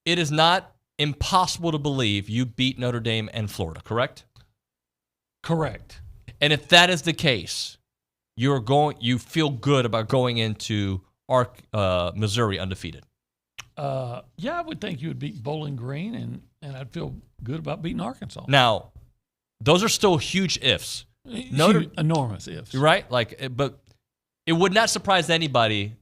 It is not impossible to believe you beat Notre Dame and Florida, correct? Correct. And if that is the case, you feel good about going into Missouri undefeated. Yeah, I would think you would beat Bowling Green, and I'd feel good about beating Arkansas. Now, those are still huge ifs. Enormous ifs. Right? But it would not surprise anybody,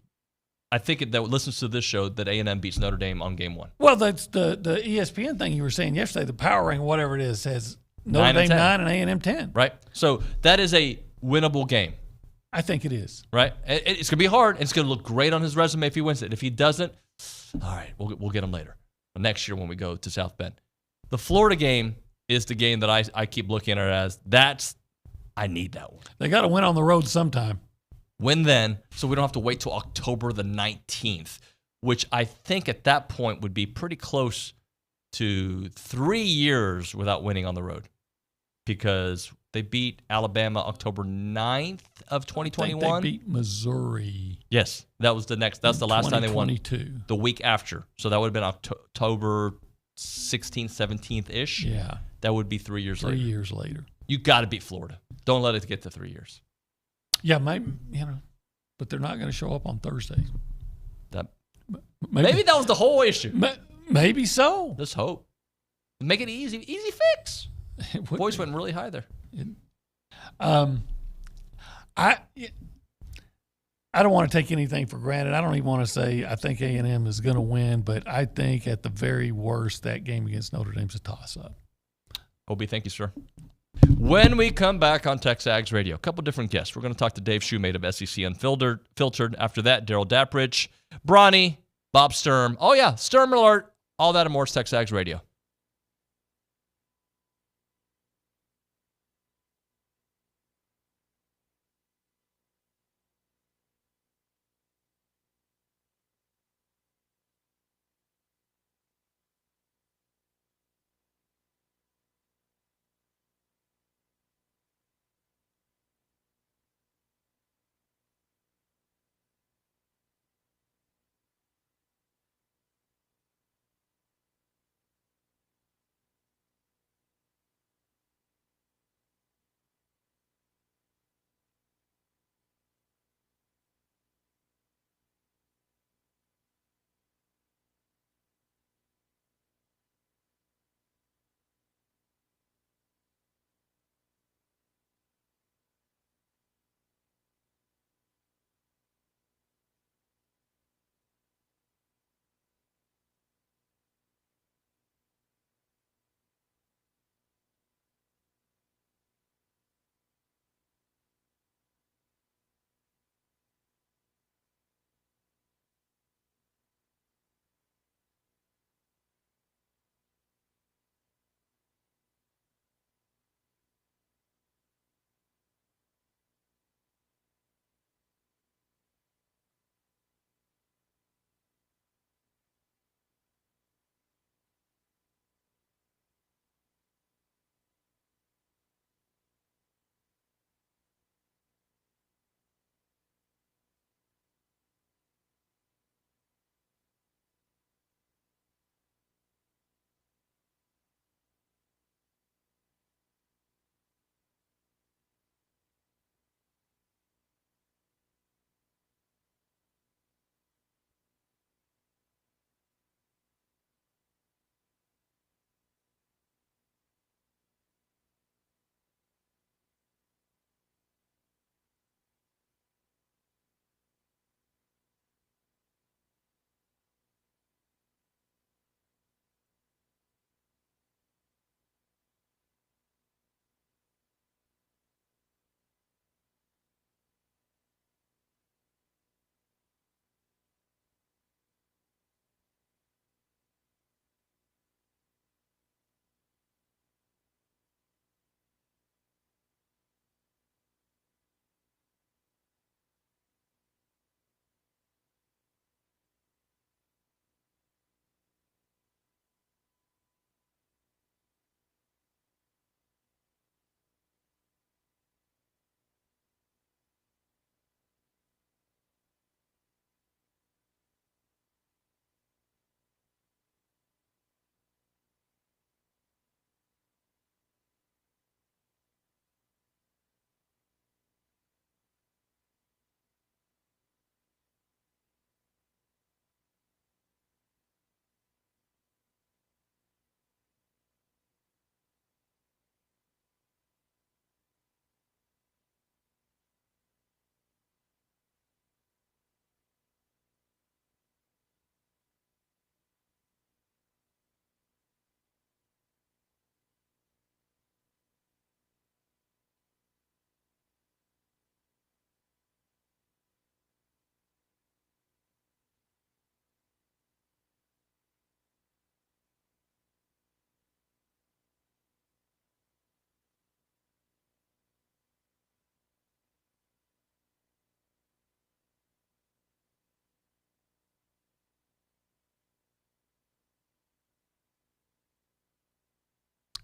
I think, that listens to this show, that A&M beats Notre Dame on game one. Well, that's the ESPN thing you were saying yesterday, the power ranking, whatever it is, says Notre Dame 9 and A&M 10. Right? So that is a winnable game. I think it is. Right? It's going to be hard, and it's going to look great on his resume if he wins it. If he doesn't, all right, we'll get him later. Next year when we go to South Bend. The Florida game is the game that I keep looking at as I need that one. They got to win on the road sometime. Win then, so we don't have to wait till October the 19th, which I think at that point would be pretty close to 3 years without winning on the road, because they beat Alabama October 9th of 2021. I think they beat Missouri. Yes, that's the last time they won. 2022. The week after. So that would have been October 16th, 17th-ish. Yeah. That would be 3 years later. 3 years later. You got to beat Florida. Don't let it get to 3 years. Yeah, maybe, but they're not going to show up on Thursday. Maybe that was the whole issue. Maybe so. Let's hope. Make it easy fix. Voice went really high there. I don't want to take anything for granted. I don't even want to say I think A&M is going to win, but I think at the very worst that game against Notre Dame's a toss-up. Obie, thank you, sir. When we come back on TexAgs Radio, a couple different guests. We're going to talk to Dave Shumate of SEC Unfiltered. After that, Darrell Dapprich, Bronny, Bob Sturm. Oh, yeah, Sturm alert. All that and more is TexAgs Radio.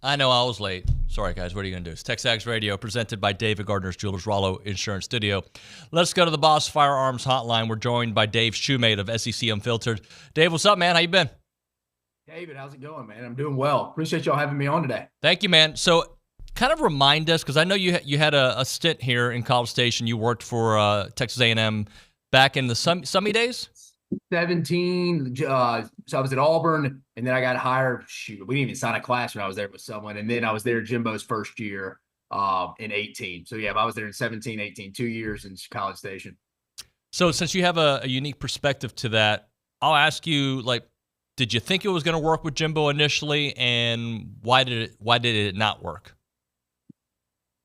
I know I was late. Sorry, guys. What are you going to do? It's TexAgs Radio, presented by David Gardner's Jewelers, Rollo Insurance Studio. Let's go to the Boss Firearms Hotline. We're joined by Dave Shumate of SEC Unfiltered. Dave, what's up, man? How you been? David, how's it going, man? I'm doing well. Appreciate y'all having me on today. Thank you, man. So kind of remind us, because I know you had a stint here in College Station. You worked for Texas A&M back in the Summy days? 17. So I was at Auburn, and then I got hired. Shoot, we didn't even sign a class when I was there with someone. And then I was there Jimbo's first year in 18. So, yeah, I was there in 17, 18, 2 years in College Station. So since you have a unique perspective to that, I'll ask you, like, did you think it was going to work with Jimbo initially, and why did it not work?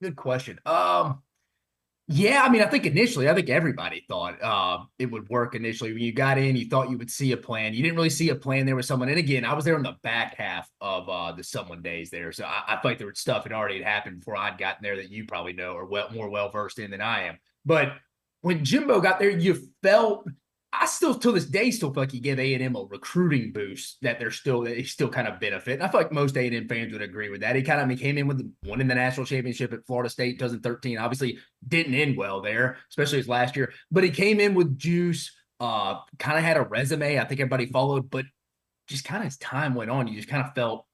Good question. Yeah, I mean, I think everybody thought it would work initially. When you got in, you thought you would see a plan. You didn't really see a plan there with someone. And again, I was there in the back half of the someone days there. So I feel like there was stuff that already had happened before I'd gotten there that you probably know or more well-versed in than I am. But when Jimbo got there, you felt – I still, to this day, feel like he gave A&M a recruiting boost that they still kind of benefit. And I feel like most A&M fans would agree with that. He kind of came in with winning the national championship at Florida State 2013. Obviously, didn't end well there, especially his last year. But he came in with juice, kind of had a resume I think everybody followed. But just kind of as time went on, you just kind of felt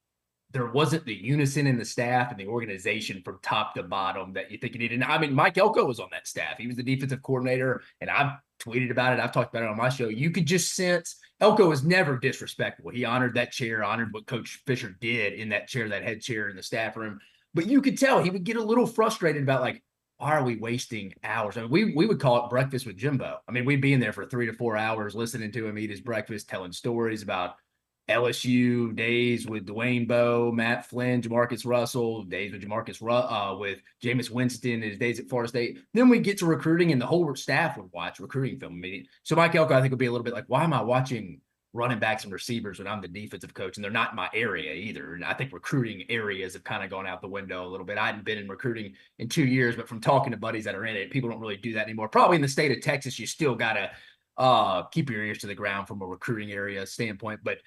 there wasn't the unison in the staff and the organization from top to bottom that you think you needed. I mean, Mike Elko was on that staff. He was the defensive coordinator, and I've tweeted about it. I've talked about it on my show. You could just sense Elko was never disrespectful. He honored that chair, honored what Coach Fisher did in that chair, that head chair in the staff room. But you could tell he would get a little frustrated about, like, why are we wasting hours? I mean, we would call it breakfast with Jimbo. I mean, we'd be in there for 3 to 4 hours listening to him eat his breakfast, telling stories about LSU days with Dwayne Bowe, Matt Flynn, Jamarcus Russell, days with with Jameis Winston, his days at Florida State. Then we get to recruiting, and the whole staff would watch recruiting film meeting. So Mike Elko, I think, would be a little bit like, why am I watching running backs and receivers when I'm the defensive coach and they're not in my area either? And I think recruiting areas have kind of gone out the window a little bit. I hadn't been in recruiting in 2 years, but from talking to buddies that are in it, people don't really do that anymore. Probably in the state of Texas, you still got to keep your ears to the ground from a recruiting area standpoint. But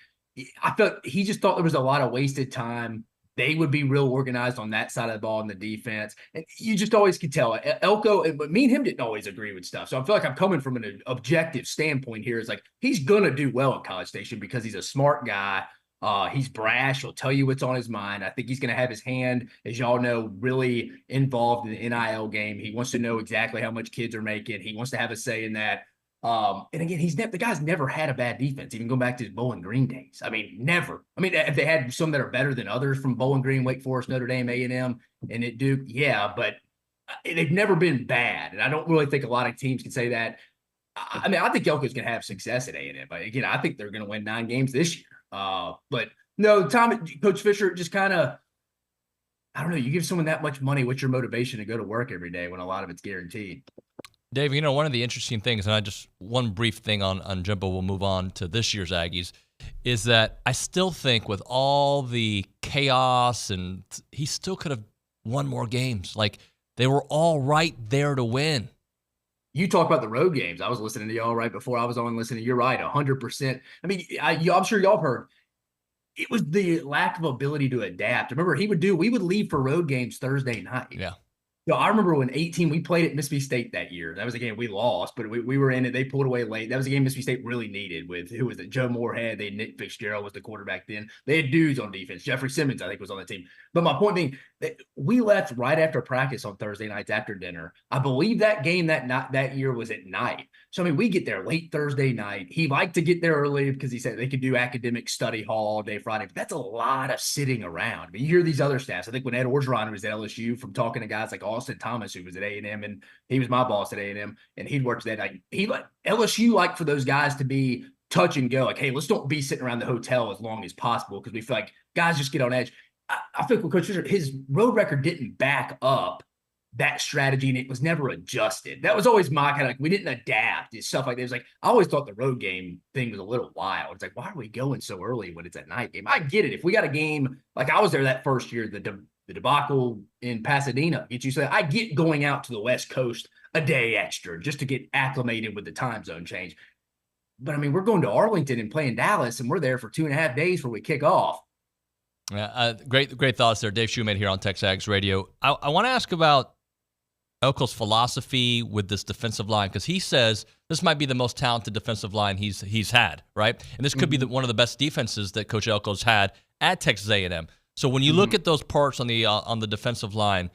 I felt he just thought there was a lot of wasted time. They would be real organized on that side of the ball in the defense. And you just always could tell. Elko, but me and him didn't always agree with stuff. So I feel like I'm coming from an objective standpoint here. It's like he's going to do well in College Station because he's a smart guy. He's brash. He'll tell you what's on his mind. I think he's going to have his hand, as y'all know, really involved in the NIL game. He wants to know exactly how much kids are making. He wants to have a say in that. And again, the guy's never had a bad defense, even going back to his Bowling Green days. I mean, never. I mean, if they had some that are better than others from Bowling Green, Wake Forest, Notre Dame, A&M, and at Duke, yeah, but they've never been bad. And I don't really think a lot of teams can say that. I mean, I think Elko's going to have success at A&M. But again, I think they're going to win 9 games this year. But no, Coach Fisher just kind of, I don't know, you give someone that much money, what's your motivation to go to work every day when a lot of it's guaranteed? Dave, you know, one of the interesting things, and one brief thing on Jimbo, we'll move on to this year's Aggies, is that I still think with all the chaos, and he still could have won more games. Like, they were all right there to win. You talk about the road games. I was listening to y'all right before I was on listening. You're right, 100%. I mean, I'm sure y'all heard. It was the lack of ability to adapt. Remember, we would leave for road games Thursday night. Yeah. So I remember when 18, we played at Mississippi State that year. That was a game we lost, but we were in it. They pulled away late. That was a game Mississippi State really needed with, who was it? Joe Moorhead. They had Nick Fitzgerald was the quarterback then. They had dudes on defense. Jeffrey Simmons, I think, was on the team. But my point being, that we left right after practice on Thursday nights after dinner. I believe that game that year was at night. So, I mean, we get there late Thursday night. He liked to get there early because he said they could do academic study hall all day Friday. But that's a lot of sitting around. I mean, you hear these other staffs. I think when Ed Orgeron was at LSU, from talking to guys like Austin Thomas, who was at A&M, and he was my boss at A&M, and he'd worked that night. LSU liked for those guys to be touch and go. Like, hey, let's don't be sitting around the hotel as long as possible because we feel like guys just get on edge. I think with Coach Fisher, his road record didn't back up that strategy, and it was never adjusted. That was always my kind of, we didn't adapt and stuff like that. It was like, I always thought the road game thing was a little wild. It's like, why are we going so early when it's a night game? I get it. If we got a game, like I was there that first year, the debacle in Pasadena, I get going out to the West Coast a day extra just to get acclimated with the time zone change. But I mean, we're going to Arlington and playing Dallas, and we're there for 2.5 days before we kick off. Great thoughts there. Dave Shumate here on TexAgs Radio. I want to ask about Elko's philosophy with this defensive line, because he says this might be the most talented defensive line he's had, right? And this could be one of the best defenses that Coach Elko's had at Texas A&M. So when you look at those parts on the defensive line,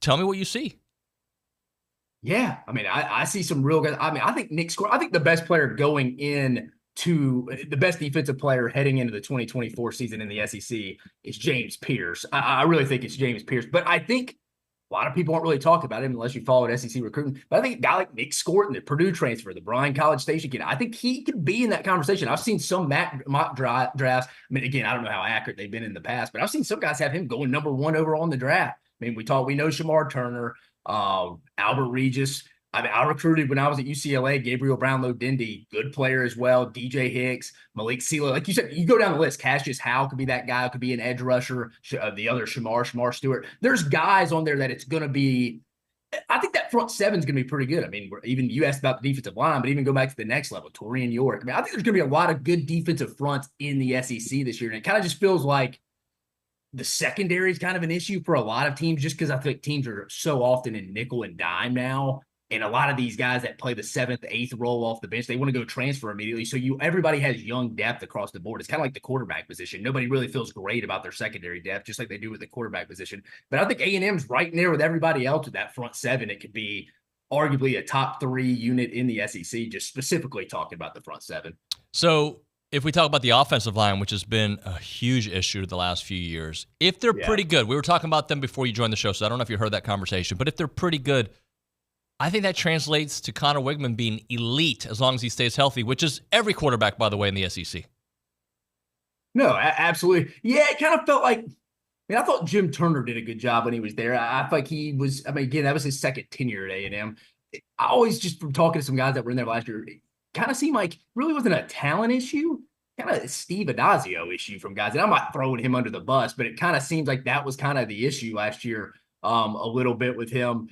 tell me what you see. Yeah, I mean, I see some real guys. I mean, I think I think the best player going in to the best defensive player heading into the 2024 season in the SEC is James Pierce. I really think it's James Pierce, but I think a lot of people aren't really talking about him unless you followed SEC recruiting. But I think a guy like Nick Scorton, the Purdue transfer, the Bryan College Station kid, I think he could be in that conversation. I've seen some mock drafts. I mean, again, I don't know how accurate they've been in the past, but I've seen some guys have him going number 1 overall in the draft. I mean, we know Shamar Turner, Albert Regis. I mean, I recruited when I was at UCLA, Gabriel Brownlow-Dindy, good player as well, DJ Hicks, Malik Sealer. Like you said, you go down the list. Cassius Howe could be that guy, could be an edge rusher. The other Shamar Stewart. There's guys on there that it's going to be – I think that front seven is going to be pretty good. I mean, even you asked about the defensive line, but even go back to the next level, Torian York. I mean, I think there's going to be a lot of good defensive fronts in the SEC this year, and it kind of just feels like the secondary is kind of an issue for a lot of teams just because I think teams are so often in nickel and dime now. And a lot of these guys that play the 7th, 8th role off the bench, they want to go transfer immediately. So everybody has young depth across the board. It's kind of like the quarterback position. Nobody really feels great about their secondary depth, just like they do with the quarterback position. But I think A&M's right in there with everybody else with that front seven. It could be arguably a top 3 unit in the SEC, just specifically talking about the front seven. So if we talk about the offensive line, which has been a huge issue the last few years, if they're pretty good, we were talking about them before you joined the show, so I don't know if you heard that conversation, but if they're pretty good, I think that translates to Connor Wigman being elite as long as he stays healthy, which is every quarterback, by the way, in the SEC. No, absolutely. Yeah, it kind of felt like, I thought Jim Turner did a good job when he was there. I felt like he was, again, that was his second tenure at A&M. I always, just from talking to some guys that were in there last year, it kind of seemed like really wasn't a talent issue, kind of a Steve Adazio issue from guys. And I'm not throwing him under the bus, but it kind of seems like that was kind of the issue last year a little bit with him.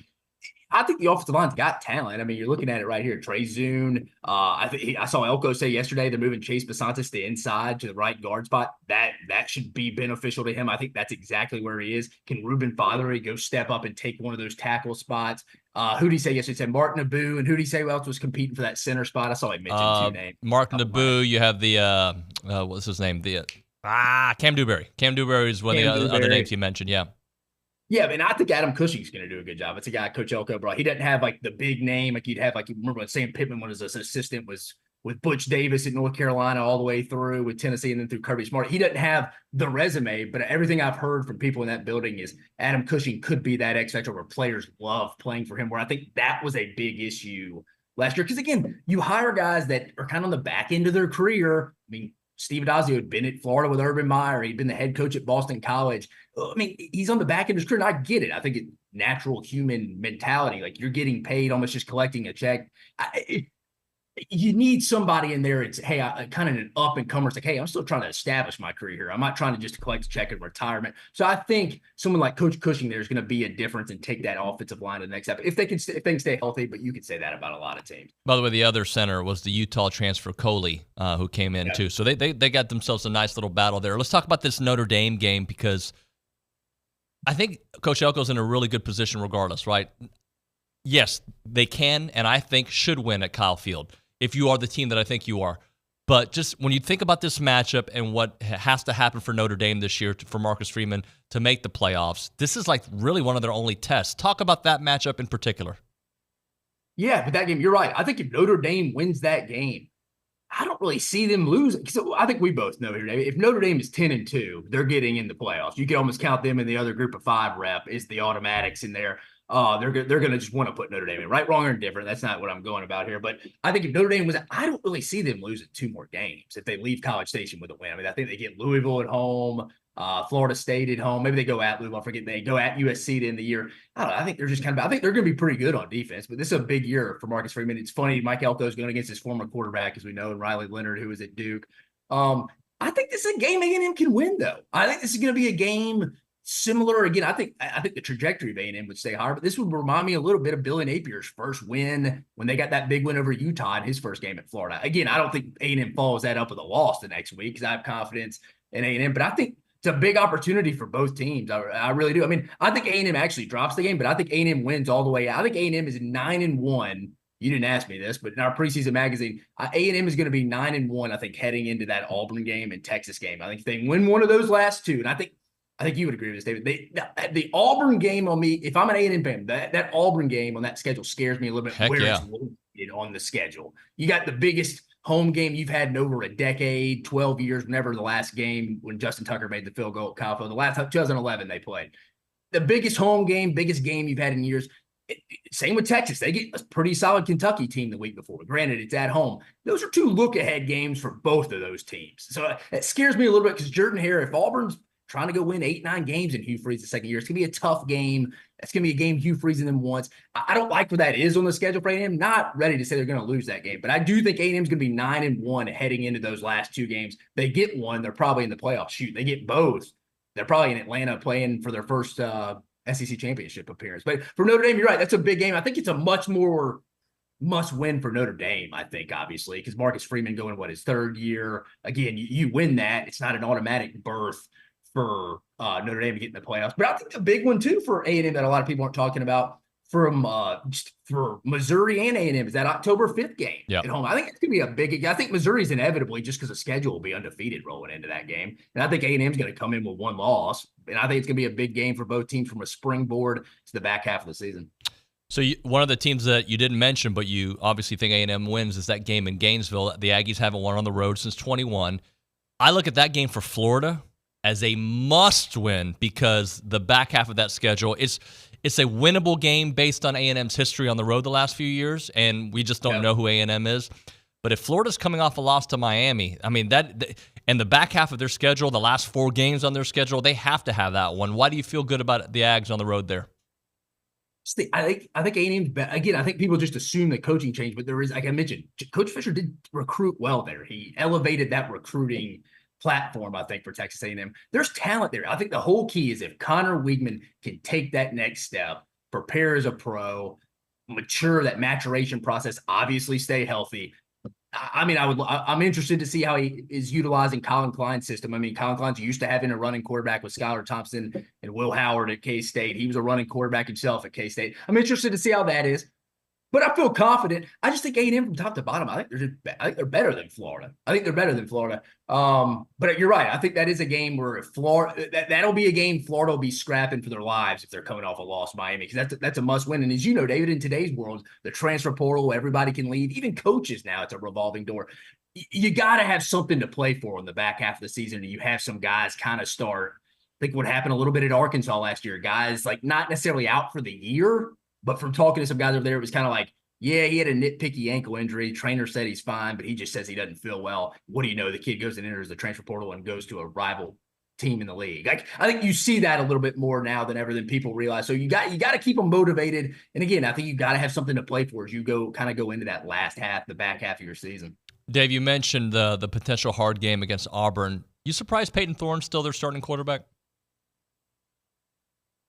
I think the offensive line's got talent. I mean, you're looking at it right here. Trey Zune. I saw Elko say yesterday they're moving Chase Basantis to inside to the right guard spot. That should be beneficial to him. I think that's exactly where he is. Can Ruben Fothery go step up and take one of those tackle spots? Who did he say yesterday? He said Mark Naboo. And who did he say who else was competing for that center spot? I saw he mentioned 2 names. Mark Naboo. You have the what's his name? Cam Dewberry. Cam Dewberry is one of the other names he mentioned. Yeah. Yeah, I mean, I think Adam Cushing's going to do a good job. It's a guy Coach Elko brought. He doesn't have like the big name like you'd have. Like you remember when Sam Pittman was his assistant was with Butch Davis at North Carolina all the way through with Tennessee and then through Kirby Smart. He doesn't have the resume, but everything I've heard from people in that building is Adam Cushing could be that X factor where players love playing for him. Where I think that was a big issue last year because again, you hire guys that are kind of on the back end of their career. I mean, Steve Adazio had been at Florida with Urban Meyer. He'd been the head coach at Boston College. I mean, he's on the back end of his career, and I get it. I think it's natural human mentality. Like, you're getting paid almost just collecting a check. You need somebody in there. It's, hey, kind of an up-and-comer. It's like, hey, I'm still trying to establish my career here. I'm not trying to just collect a check in retirement. So I think someone like Coach Cushing there is going to be a difference and take that offensive line to the next step. If they can stay healthy, but you could say that about a lot of teams. By the way, the other center was the Utah transfer Coley, who came in too. So they got themselves a nice little battle there. Let's talk about this Notre Dame game because I think Coach Elko's in a really good position regardless, right? Yes, they can and I think should win at Kyle Field if you are the team that I think you are. But just when you think about this matchup and what has to happen for Notre Dame this year for Marcus Freeman to make the playoffs, this is like really one of their only tests. Talk about that matchup in particular. Yeah, but that game, you're right. I think if Notre Dame wins that game, I don't really see them losing. So I think we both know here, Dave, if Notre Dame is 10-2, they're getting in the playoffs. You can almost count them in the other group of 5 rep is the automatics in there. They're going to just want to put Notre Dame in. Right, wrong, or indifferent. That's not what I'm going about here. But I think if Notre Dame was, I don't really see them losing 2 more games if they leave College Station with a win. I mean, I think they get Louisville at home, Florida State at home. Maybe they go at Louisville. I forget they go at USC to end the year. I don't know. I think they're just I think they're going to be pretty good on defense. But this is a big year for Marcus Freeman. It's funny. Mike Elko's going against his former quarterback, as we know, and Riley Leonard, who was at Duke. I think this is a game A&M can win, though. I think this is going to be a game similar. Again, I think the trajectory of A&M would stay higher, but this would remind me a little bit of Billy Napier's first win when they got that big win over Utah in his first game at Florida. Again, I don't think A&M follows that up with a loss the next week because I have confidence in A&M, but I think a big opportunity for both teams. I really do. I mean, I think A&M actually drops the game, but I think A&M wins all the way out. I think A&M is 9-1. You didn't ask me this, but in our preseason magazine, A&M is going to be 9-1, I think, heading into that Auburn game and Texas game. I think if they win one of those last two, and I think you would agree with this, David. The Auburn game on me, if I'm an A&M fan, that Auburn game on that schedule scares me a little bit. Heck yeah. It's located on the schedule. You got the biggest home game you've had in over a decade, 12 years, whenever the last game when Justin Tucker made the field goal at Kyle Field. The last 2011 they played. The biggest home game, biggest game you've had in years. Same with Texas. They get a pretty solid Kentucky team the week before. Granted, it's at home. Those are two look-ahead games for both of those teams. So it scares me a little bit because Jordan-Hare, if Auburn's trying to go win 8-9 games in Hugh Freeze the second year, it's going to be a tough game. It's going to be a game Hugh Freeze and them once. I don't like where that is on the schedule for A&M. Not ready to say they're going to lose that game, but I do think A&M is going to be 9-1 heading into those last two games. They get one, they're probably in the playoffs. Shoot, they get both. They're probably in Atlanta playing for their first SEC championship appearance. But for Notre Dame, you're right. That's a big game. I think it's a much more must-win for Notre Dame, I think, obviously, because Marcus Freeman going, his third year. Again, you win that. It's not an automatic berth for Notre Dame to get in the playoffs. But I think the big one, too, for A&M that a lot of people aren't talking about for Missouri and A&M is that October 5th game at home. I think it's going to be a big – I think Missouri's inevitably, just because of schedule, will be undefeated rolling into that game. And I think A&M's going to come in with one loss. And I think it's going to be a big game for both teams from a springboard to the back half of the season. So one of the teams that you didn't mention, but you obviously think A&M wins, is that game in Gainesville. The Aggies haven't won on the road since 21. I look at that game for Florida as a must-win because the back half of that schedule, it's a winnable game based on A&M's history on the road the last few years, and we just don't know who A&M is. But if Florida's coming off a loss to Miami, I mean, and the back half of their schedule, the last 4 games on their schedule, they have to have that one. Why do you feel good about the Ags on the road there? I think A&M, again, I think people just assume the coaching change, but there is, like I mentioned, Coach Fisher did recruit well there. He elevated that recruiting platform, I think, for Texas A&M. There's talent there. I think the whole key is if Connor Weigman can take that next step, prepare as a pro, mature, that maturation process, obviously stay healthy. I mean, I'm interested to see how he is utilizing Colin Klein's system. I mean, Colin Klein's used to having a running quarterback with Skylar Thompson and Will Howard at K-State. He was a running quarterback himself at K-State. I'm interested to see how that is. But I feel confident. I just think A&M from top to bottom, I think they're better than Florida. But you're right. I think that is a game where if Florida, that'll be a game Florida will be scrapping for their lives if they're coming off a loss to Miami, because that's a must win. And as you know, David, in today's world, the transfer portal, everybody can leave, even coaches now, it's a revolving door. You got to have something to play for in the back half of the season, and you have some guys kind of start. I think what happened a little bit at Arkansas last year, guys like not necessarily out for the year, but from talking to some guys over there, it was kind of like, yeah, he had a nitpicky ankle injury. Trainer said he's fine, but he just says he doesn't feel well. What do you know? The kid goes and enters the transfer portal and goes to a rival team in the league. Like, I think you see that a little bit more now than ever than people realize. So you got to keep them motivated. And again, I think you got to have something to play for as you go into that last half, the back half of your season. Dave, you mentioned the potential hard game against Auburn. You surprised Peyton Thorne's still their starting quarterback?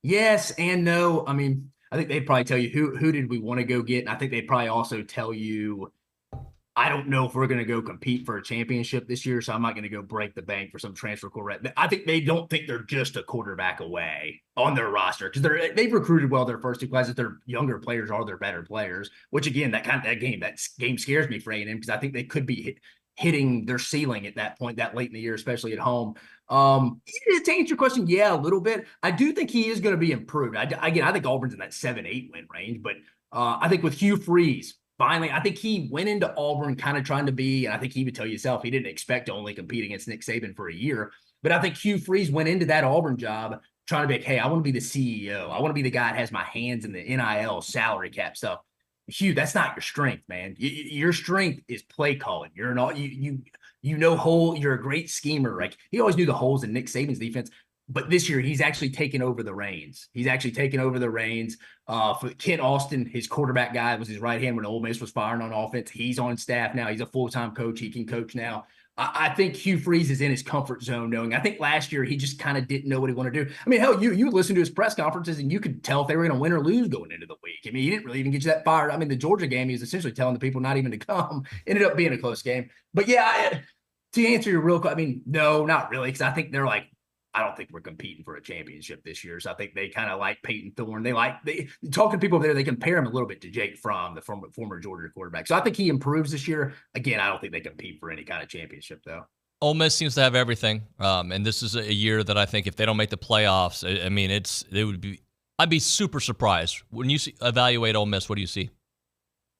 Yes and no. I mean, I think they'd probably tell you who did we want to go get. And I think they'd probably also tell you, I don't know if we're going to go compete for a championship this year, so I'm not going to go break the bank for some transfer quarterback. I think they don't think they're just a quarterback away on their roster because they've recruited well their first 2 classes. Their younger players are their better players, which again, that game scares me for A&M because I think they could be hitting their ceiling at that point that late in the year, especially at home. To answer your question, yeah, a little bit. I do think he is going to be improved. I think Auburn's in that 7-8 win range, but I think with Hugh Freeze, finally, I think he went into Auburn kind of trying to be, and I think he would tell you himself, he didn't expect to only compete against Nick Saban for a year. But I think Hugh Freeze went into that Auburn job trying to be like, hey, I want to be the CEO. I want to be the guy that has my hands in the NIL salary cap stuff. Hugh, that's not your strength, man. Your strength is play calling. You're a great schemer. Like he always knew the holes in Nick Saban's defense. But this year, he's actually taken over the reins. For Kent Austin, his quarterback guy, was his right hand when Ole Miss was firing on offense. He's on staff now. He's a full-time coach. He can coach now. I think Hugh Freeze is in his comfort zone knowing. I think last year he just kind of didn't know what he wanted to do. I mean, hell, you would listen to his press conferences and you could tell if they were going to win or lose going into the week. I mean, he didn't really even get you that fired. I mean, the Georgia game, he was essentially telling the people not even to come. Ended up being a close game. But yeah, to answer your real question, I mean, no, not really, because I think they're like I don't think we're competing for a championship this year. So I think they kind of like Peyton Thorne. They talking to people there, they compare him a little bit to Jake Fromm, the former Georgia quarterback. So I think he improves this year. Again, I don't think they compete for any kind of championship, though. Ole Miss seems to have everything, and this is a year that I think if they don't make the playoffs, I mean, I'd be super surprised when you evaluate Ole Miss. What do you see?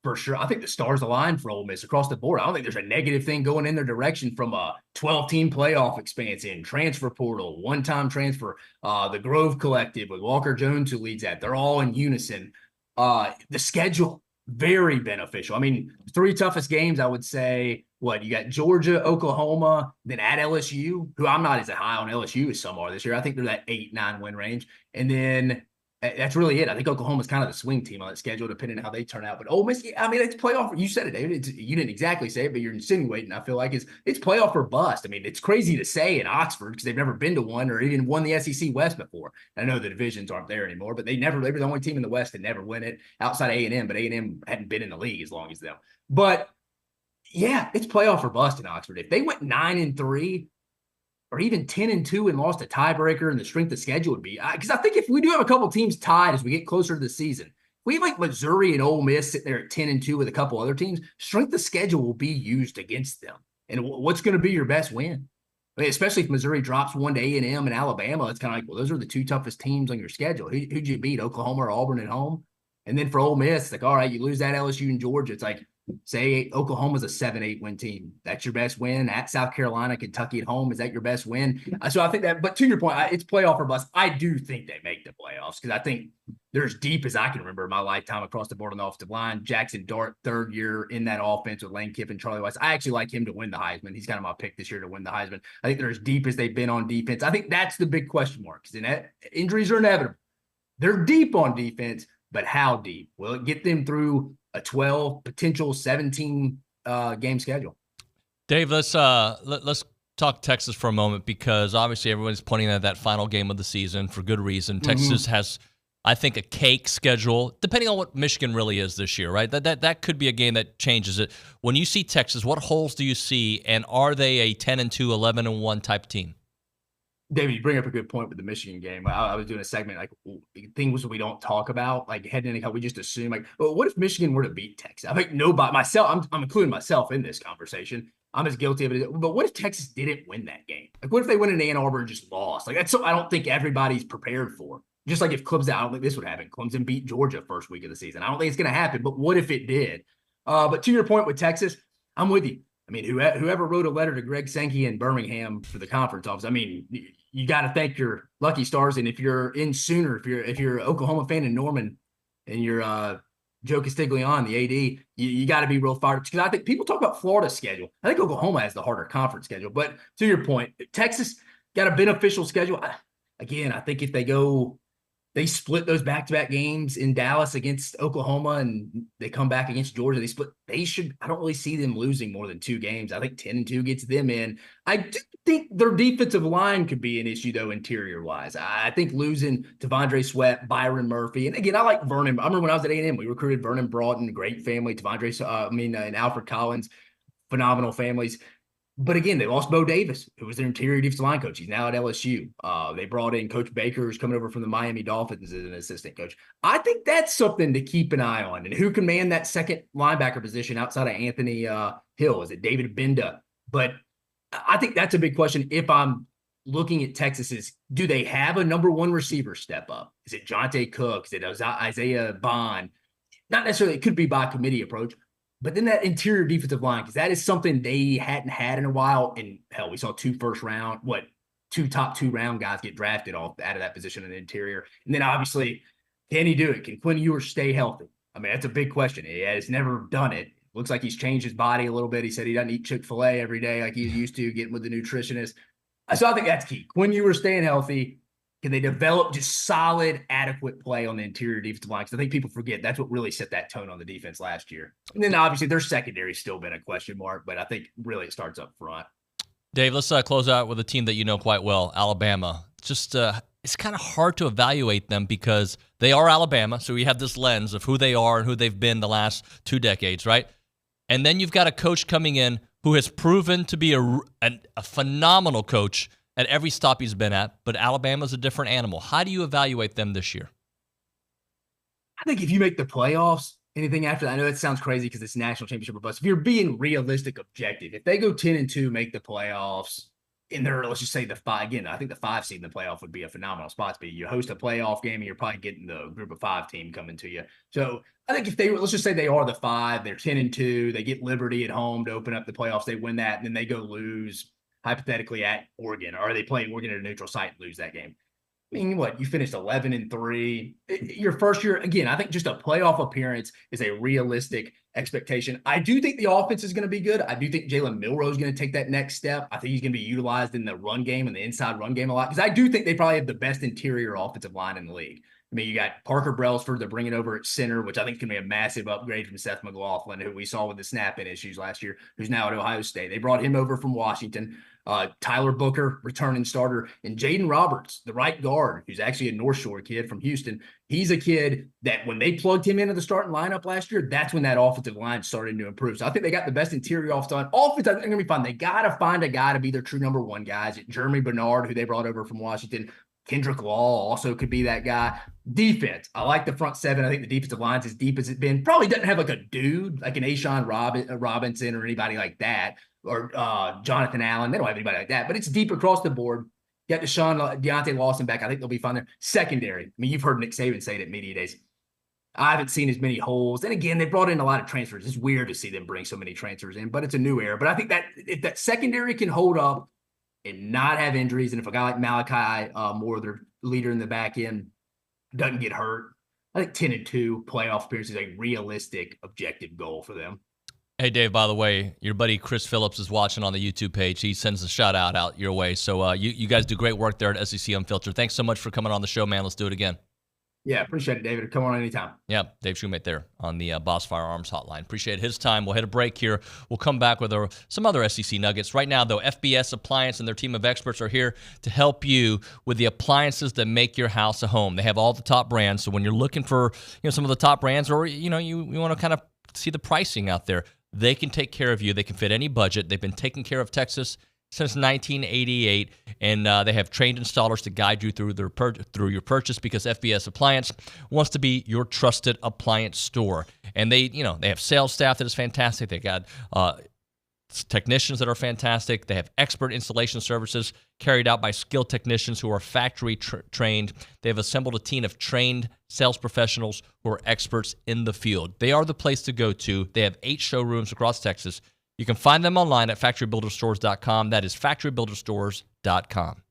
For sure. I think the stars align for Ole Miss across the board. I don't think there's a negative thing going in their direction from a 12-team playoff expansion, transfer portal, one-time transfer, the Grove Collective with Walker Jones, who leads that. They're all in unison. The schedule, very beneficial. I mean, 3 toughest games, I would say, you got Georgia, Oklahoma, then at LSU, who I'm not as high on LSU as some are this year. I think they're that 8-9 win range. And then that's really it. I think Oklahoma's kind of the swing team on that schedule, depending on how they turn out. But Ole Miss, I mean, it's playoff. You said it, David. You didn't exactly say it, but you're insinuating. I feel like it's playoff or bust. I mean, it's crazy to say in Oxford because they've never been to one or even won the SEC West before. I know the divisions aren't there anymore, but they were the only team in the West that never win it outside A&M. But A&M hadn't been in the league as long as them. But yeah, it's playoff or bust in Oxford. If they went 9-3. Or even 10-2 and lost a tiebreaker, and the strength of schedule would be, because I think if we do have a couple teams tied as we get closer to the season, if we have like Missouri and Ole Miss sitting there at 10-2 with a couple other teams, strength of schedule will be used against them. And what's going to be your best win? I mean, especially if Missouri drops one to A&M and Alabama, it's kind of like, well, those are the 2 toughest teams on your schedule. Who'd you beat, Oklahoma or Auburn at home? And then for Ole Miss, it's like, all right, you lose that LSU and Georgia. It's like, say Oklahoma's a 7-8 win team. That's your best win. At South Carolina, Kentucky at home, is that your best win? So I think that, but to your point, it's playoff or bust. I do think they make the playoffs because I think they're as deep as I can remember in my lifetime across the board on the offensive line. Jackson Dart, 3rd year in that offense with Lane Kiffin, Charlie Weiss. I actually like him to win the Heisman. He's kind of my pick this year to win the Heisman. I think they're as deep as they've been on defense. I think that's the big question mark because injuries are inevitable. They're deep on defense, but how deep? Will it get them through a 12, potential 17 game schedule? Dave, let's talk Texas for a moment because obviously everyone's pointing at that final game of the season for good reason. Texas has, I think, a cake schedule, depending on what Michigan really is this year, right? That could be a game that changes it. When you see Texas, what holes do you see, and are they a 10-2, 11-1 type team? David, you bring up a good point with the Michigan game. I was doing a segment like things we don't talk about, like heading into how we just assume, like, well, what if Michigan were to beat Texas? I think nobody, myself, I'm including myself in this conversation. I'm as guilty of it. But what if Texas didn't win that game? Like, what if they went into Ann Arbor and just lost? Like, that's something I don't think everybody's prepared for. Just like if Clemson, I don't think this would happen. Clemson beat Georgia first week of the season. I don't think it's going to happen. But what if it did? But to your point with Texas, I'm with you. I mean, whoever wrote a letter to Greg Sankey in Birmingham for the conference office, I mean, you got to thank your lucky stars. And if you're in Sooner, if you're an Oklahoma fan in Norman and you're Joe Castiglione, the AD, you got to be real fired up. Because I think people talk about Florida's schedule. I think Oklahoma has the harder conference schedule. But to your point, Texas got a beneficial schedule. Again, I think if they split those back-to-back games in Dallas against Oklahoma and they come back against Georgia, I don't really see them losing more than 2 games. I think 10-2 gets them in. I do think their defensive line could be an issue, though, interior-wise. I think losing T'Vondre Sweat, Byron Murphy, and again, I like Vernon. I remember when I was at A&M, we recruited Vernon Broughton, great family, and Alfred Collins, phenomenal families. But again, they lost Bo Davis, who was their interior defensive line coach. He's now at LSU. They brought in Coach Baker, who's coming over from the Miami Dolphins as an assistant coach. I think that's something to keep an eye on. And who can man that second linebacker position outside of Anthony Hill? Is it David Benda? But I think that's a big question. If I'm looking at Texas, is do they have a number 1 receiver step up? Is it Jonte Cook? Is it Isaiah Bond? Not necessarily. It could be by committee approach. But then that interior defensive line, because that is something they hadn't had in a while. And hell, we saw 2 top 2 round guys get drafted out of that position in the interior. And then obviously, can he do it? Can Quinn Ewers stay healthy? I mean, that's a big question. He has never done it. Looks like he's changed his body a little bit. He said he doesn't eat Chick-fil-A every day like he's used to, getting with the nutritionist. So I think that's key. Quinn Ewers staying healthy. Can they develop just solid, adequate play on the interior defensive line? Because I think people forget that's what really set that tone on the defense last year. And then obviously their secondary's still been a question mark, but I think really it starts up front. Dave, let's close out with a team that you know quite well, Alabama. Just it's kind of hard to evaluate them because they are Alabama, so we have this lens of who they are and who they've been the last 2 decades, right? And then you've got a coach coming in who has proven to be a phenomenal coach at every stop he's been at, but Alabama's a different animal. How do you evaluate them this year? I think if you make the playoffs, anything after that, I know that sounds crazy because it's national championship or bust. If you're being realistic, objective, if they go 10-2, make the playoffs, in there, let's just say the five, again, I think the 5 seed in the playoff would be a phenomenal spot to be. You host a playoff game and you're probably getting the group of 5 team coming to you. So I think if they, let's just say they are the 5, they're 10-2, they get Liberty at home to open up the playoffs, they win that, and then they go lose hypothetically at Oregon, or they play Oregon at a neutral site and lose that game. I mean, what, you finished 11-3. Your first year, again, I think just a playoff appearance is a realistic expectation. I do think the offense is going to be good. I do think Jalen Milroe is going to take that next step. I think he's going to be utilized in the run game and the inside run game a lot, because I do think they probably have the best interior offensive line in the league. I mean, you got Parker Brailsford, they're bringing over at center, which I think is going to be a massive upgrade from Seth McLaughlin, who we saw with the snap-in issues last year, who's now at Ohio State. They brought him over from Washington. Tyler Booker, returning starter, and Jaden Roberts, the right guard, who's actually a North Shore kid from Houston. He's a kid that when they plugged him into the starting lineup last year, that's when that offensive line started to improve. So I think they got the best interior offense. Offense, I think, going to be fun. They got to find a guy to be their true number 1 guys. Jeremy Bernard, who they brought over from Washington. Kendrick Law also could be that guy. Defense, I like the front 7. I think the defensive line's as deep as it's been. Probably doesn't have like a dude, like an Ashawn Robinson or anybody like that, or Jonathan Allen. They don't have anybody like that, but it's deep across the board. Got Deontay Lawson back. I think they'll be fine there. Secondary, I mean, you've heard Nick Saban say it at media days. I haven't seen as many holes. And again, they brought in a lot of transfers. It's weird to see them bring so many transfers in, but it's a new era. But I think that if that secondary can hold up and not have injuries, and if a guy like Malachi Moore, their leader in the back end, doesn't get hurt, I think 10-2 playoff appearance is a realistic, objective goal for them. Hey, Dave, by the way, your buddy Chris Phillips is watching on the YouTube page. He sends a shout-out out your way. So you guys do great work there at SEC Unfiltered. Thanks so much for coming on the show, man. Let's do it again. Yeah, appreciate it, David. Come on anytime. Yeah, Dave Shumate there on the Boss Firearms Hotline. Appreciate his time. We'll hit a break here. We'll come back with some other SEC nuggets. Right now, though, FBS Appliance and their team of experts are here to help you with the appliances that make your house a home. They have all the top brands. So when you're looking for some of the top brands, or you want to kind of see the pricing out there, they can take care of you. They can fit any budget. They've been taking care of Texas since 1988, and they have trained installers to guide you through your purchase, because FBS Appliance wants to be your trusted appliance store. And they have sales staff that is fantastic. They got technicians that are fantastic. They have expert installation services carried out by skilled technicians who are factory trained. They have assembled a team of trained sales professionals who are experts in the field. They are the place to go to. They have 8 showrooms across Texas. You can find them online at factorybuilderstores.com. That is factorybuilderstores.com.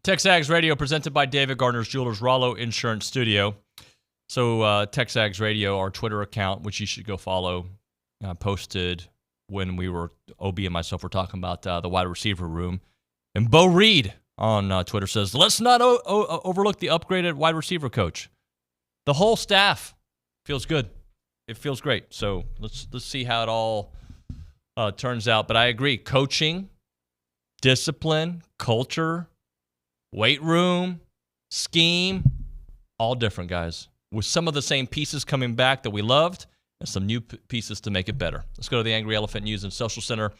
TexAgs Radio presented by David Gardner's Jewelers, Rollo Insurance Studio. So TexAgs Radio, our Twitter account, which you should go follow, posted when OB and myself were talking about the wide receiver room. And Bo Reed on Twitter says, let's not overlook the upgraded wide receiver coach. The whole staff feels good. It feels great. So let's see how it all turns out. But I agree. Coaching, discipline, culture, weight room, scheme, all different, guys. With some of the same pieces coming back that we loved and some new pieces to make it better. Let's go to the Angry Elephant News and Social Center.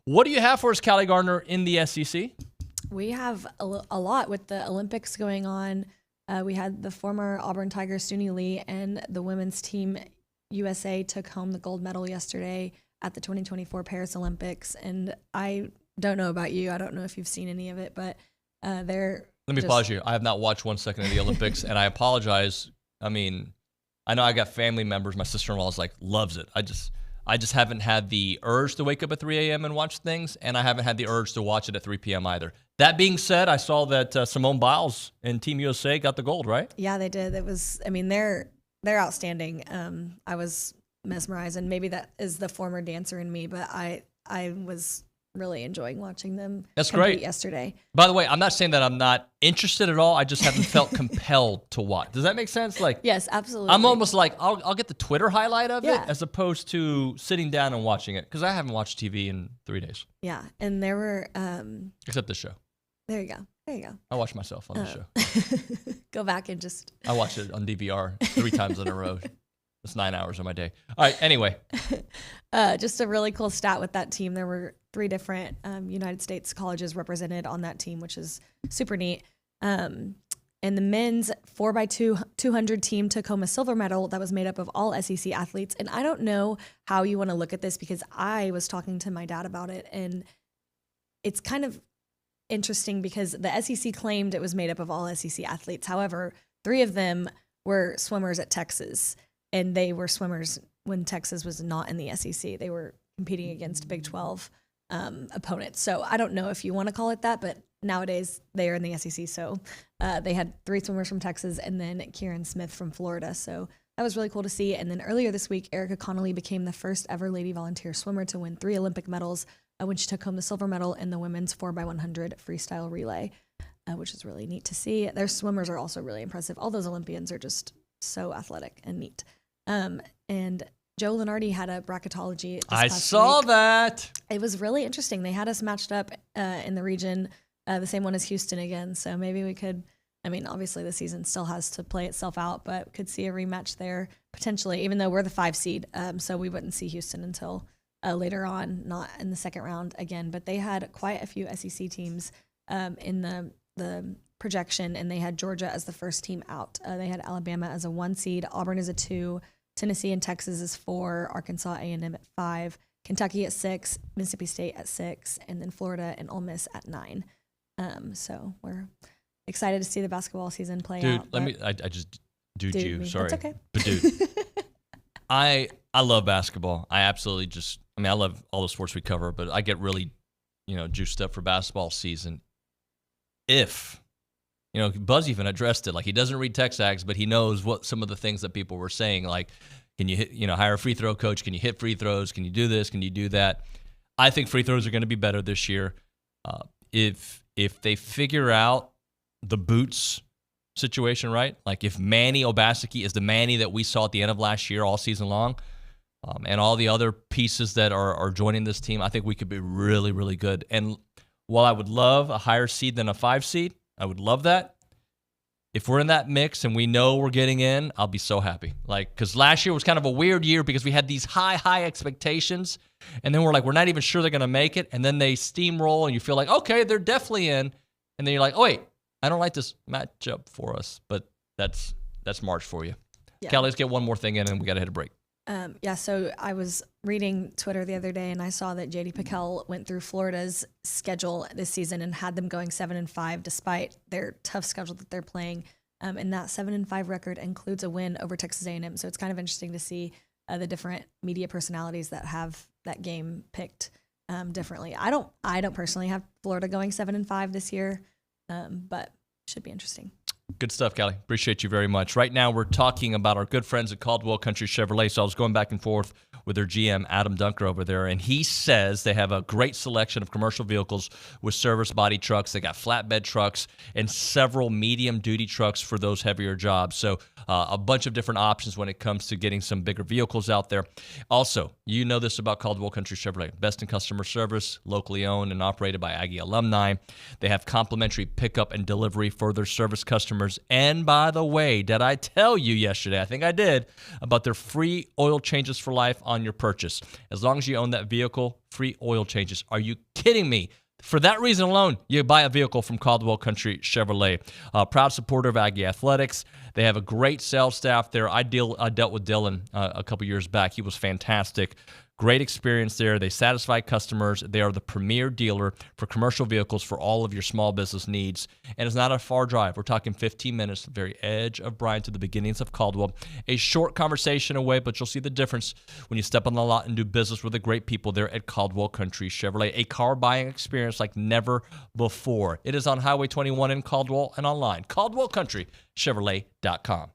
What do you have for us, Callie Gardner, in the SEC? We have a lot with the Olympics going on. We had the former Auburn Tigers, Suni Lee, and the women's team USA took home the gold medal yesterday at the 2024 Paris Olympics. And I don't know about you. I don't know if you've seen any of it, but they're Let me pause you. I have not watched 1 second of the Olympics, and I apologize. I mean, I know I got family members. My sister-in-law is loves it. I just haven't had the urge to wake up at 3 a.m. and watch things, and I haven't had the urge to watch it at 3 p.m. either. That being said, I saw that Simone Biles and Team USA got the gold, right? Yeah, they did. It was, I mean, they're outstanding. I was mesmerized, and maybe that is the former dancer in me, but I was really enjoying watching them. That's great. Yesterday. By the way, I'm not saying that I'm not interested at all. I just haven't felt compelled to watch. Does that make sense? Yes, absolutely. I'm almost like I'll get the Twitter highlight of Yeah. it as opposed to sitting down and watching it because I haven't watched TV in 3 days. Yeah, and there were Except this show. There you go. I watch myself on the show. Go back and just. I watch it on DVR 3 times in a row. It's 9 hours of my day. All right. Anyway, just a really cool stat with that team. There were 3 different United States colleges represented on that team, which is super neat. And the men's 4x200 team took home a silver medal that was made up of all SEC athletes. And I don't know how you want to look at this because I was talking to my dad about it, and it's kind of interesting because the SEC claimed it was made up of all SEC athletes. However, 3 of them were swimmers at Texas, and they were swimmers when Texas was not in the SEC. They were competing against Big 12 opponents. So I don't know if you want to call it that, but nowadays they are in the SEC. So they had 3 swimmers from Texas and then Kieran Smith from Florida. So that was really cool to see. And then earlier this week, Erica Connolly became the first ever lady volunteer swimmer to win 3 Olympic medals when she took home the silver medal in the women's 4x100 freestyle relay, which is really neat to see. Their swimmers are also really impressive. All those Olympians are just so athletic and neat. And Joe Lenardi had a bracketology. I saw that. It was really interesting. They had us matched up in the region, the same one as Houston again. So maybe we could, I mean, obviously the season still has to play itself out, but could see a rematch there potentially, even though we're the 5 seed. So we wouldn't see Houston until later on, not in the second round again. But they had quite a few SEC teams in the projection, and they had Georgia as the first team out. They had Alabama as a 1 seed, Auburn as a 2, Tennessee and Texas is 4, Arkansas A&M at 5, Kentucky at 6, Mississippi State at 6, and then Florida and Ole Miss at 9. So we're excited to see the basketball season play out. Dude, I just dude you. Sorry. That's okay. But dude, I love basketball. I love all the sports we cover, but I get really, juiced up for basketball season. If, Buzz even addressed it. Like, he doesn't read TexAgs, but he knows what some of the things that people were saying. Like, can you hit, hire a free throw coach? Can you hit free throws? Can you do this? Can you do that? I think free throws are going to be better this year. If they figure out the boots situation right, like if Manny Obaseki is the Manny that we saw at the end of last year all season long, and all the other pieces that are joining this team, I think we could be really, really good. And while I would love a higher seed than a 5 seed, I would love that. If we're in that mix and we know we're getting in, I'll be so happy. Like, because last year was kind of a weird year because we had these high expectations, and then we're not even sure they're going to make it, and then they steamroll, and you feel like, okay, they're definitely in, and then you're like, oh wait, I don't like this matchup for us, but that's March for you. Yeah. Callie, let's get one more thing in, and we got to hit a break. So I was reading Twitter the other day, and I saw that J.D. Pickell went through Florida's schedule this season and had them going 7-5 despite their tough schedule that they're playing. And that 7-5 record includes a win over Texas A&M. So it's kind of interesting to see the different media personalities that have that game picked differently. I don't personally have Florida going 7-5 this year. but should be interesting. Good stuff, Callie. Appreciate you very much. Right now, we're talking about our good friends at Caldwell Country Chevrolet. So I was going back and forth with their GM, Adam Dunker, over there, and he says they have a great selection of commercial vehicles with service body trucks. They got flatbed trucks and several medium-duty trucks for those heavier jobs. So a bunch of different options when it comes to getting some bigger vehicles out there. Also, you know this about Caldwell Country Chevrolet. Best in customer service, locally owned and operated by Aggie alumni. They have complimentary pickup and delivery for their service customers. And by the way, did I tell you yesterday, I think I did, about their free oil changes for life on your purchase? As long as you own that vehicle, free oil changes. Are you kidding me? For that reason alone, you buy a vehicle from Caldwell Country Chevrolet. Proud supporter of Aggie Athletics. They have a great sales staff there. I dealt with Dylan a couple years back. He was fantastic. Great experience there. They satisfy customers. They are the premier dealer for commercial vehicles for all of your small business needs. And it's not a far drive. We're talking 15 minutes, the very edge of Bryan to the beginnings of Caldwell. A short conversation away, but you'll see the difference when you step on the lot and do business with the great people there at Caldwell Country Chevrolet. A car buying experience like never before. It is on Highway 21 in Caldwell and online. CaldwellCountryChevrolet.com.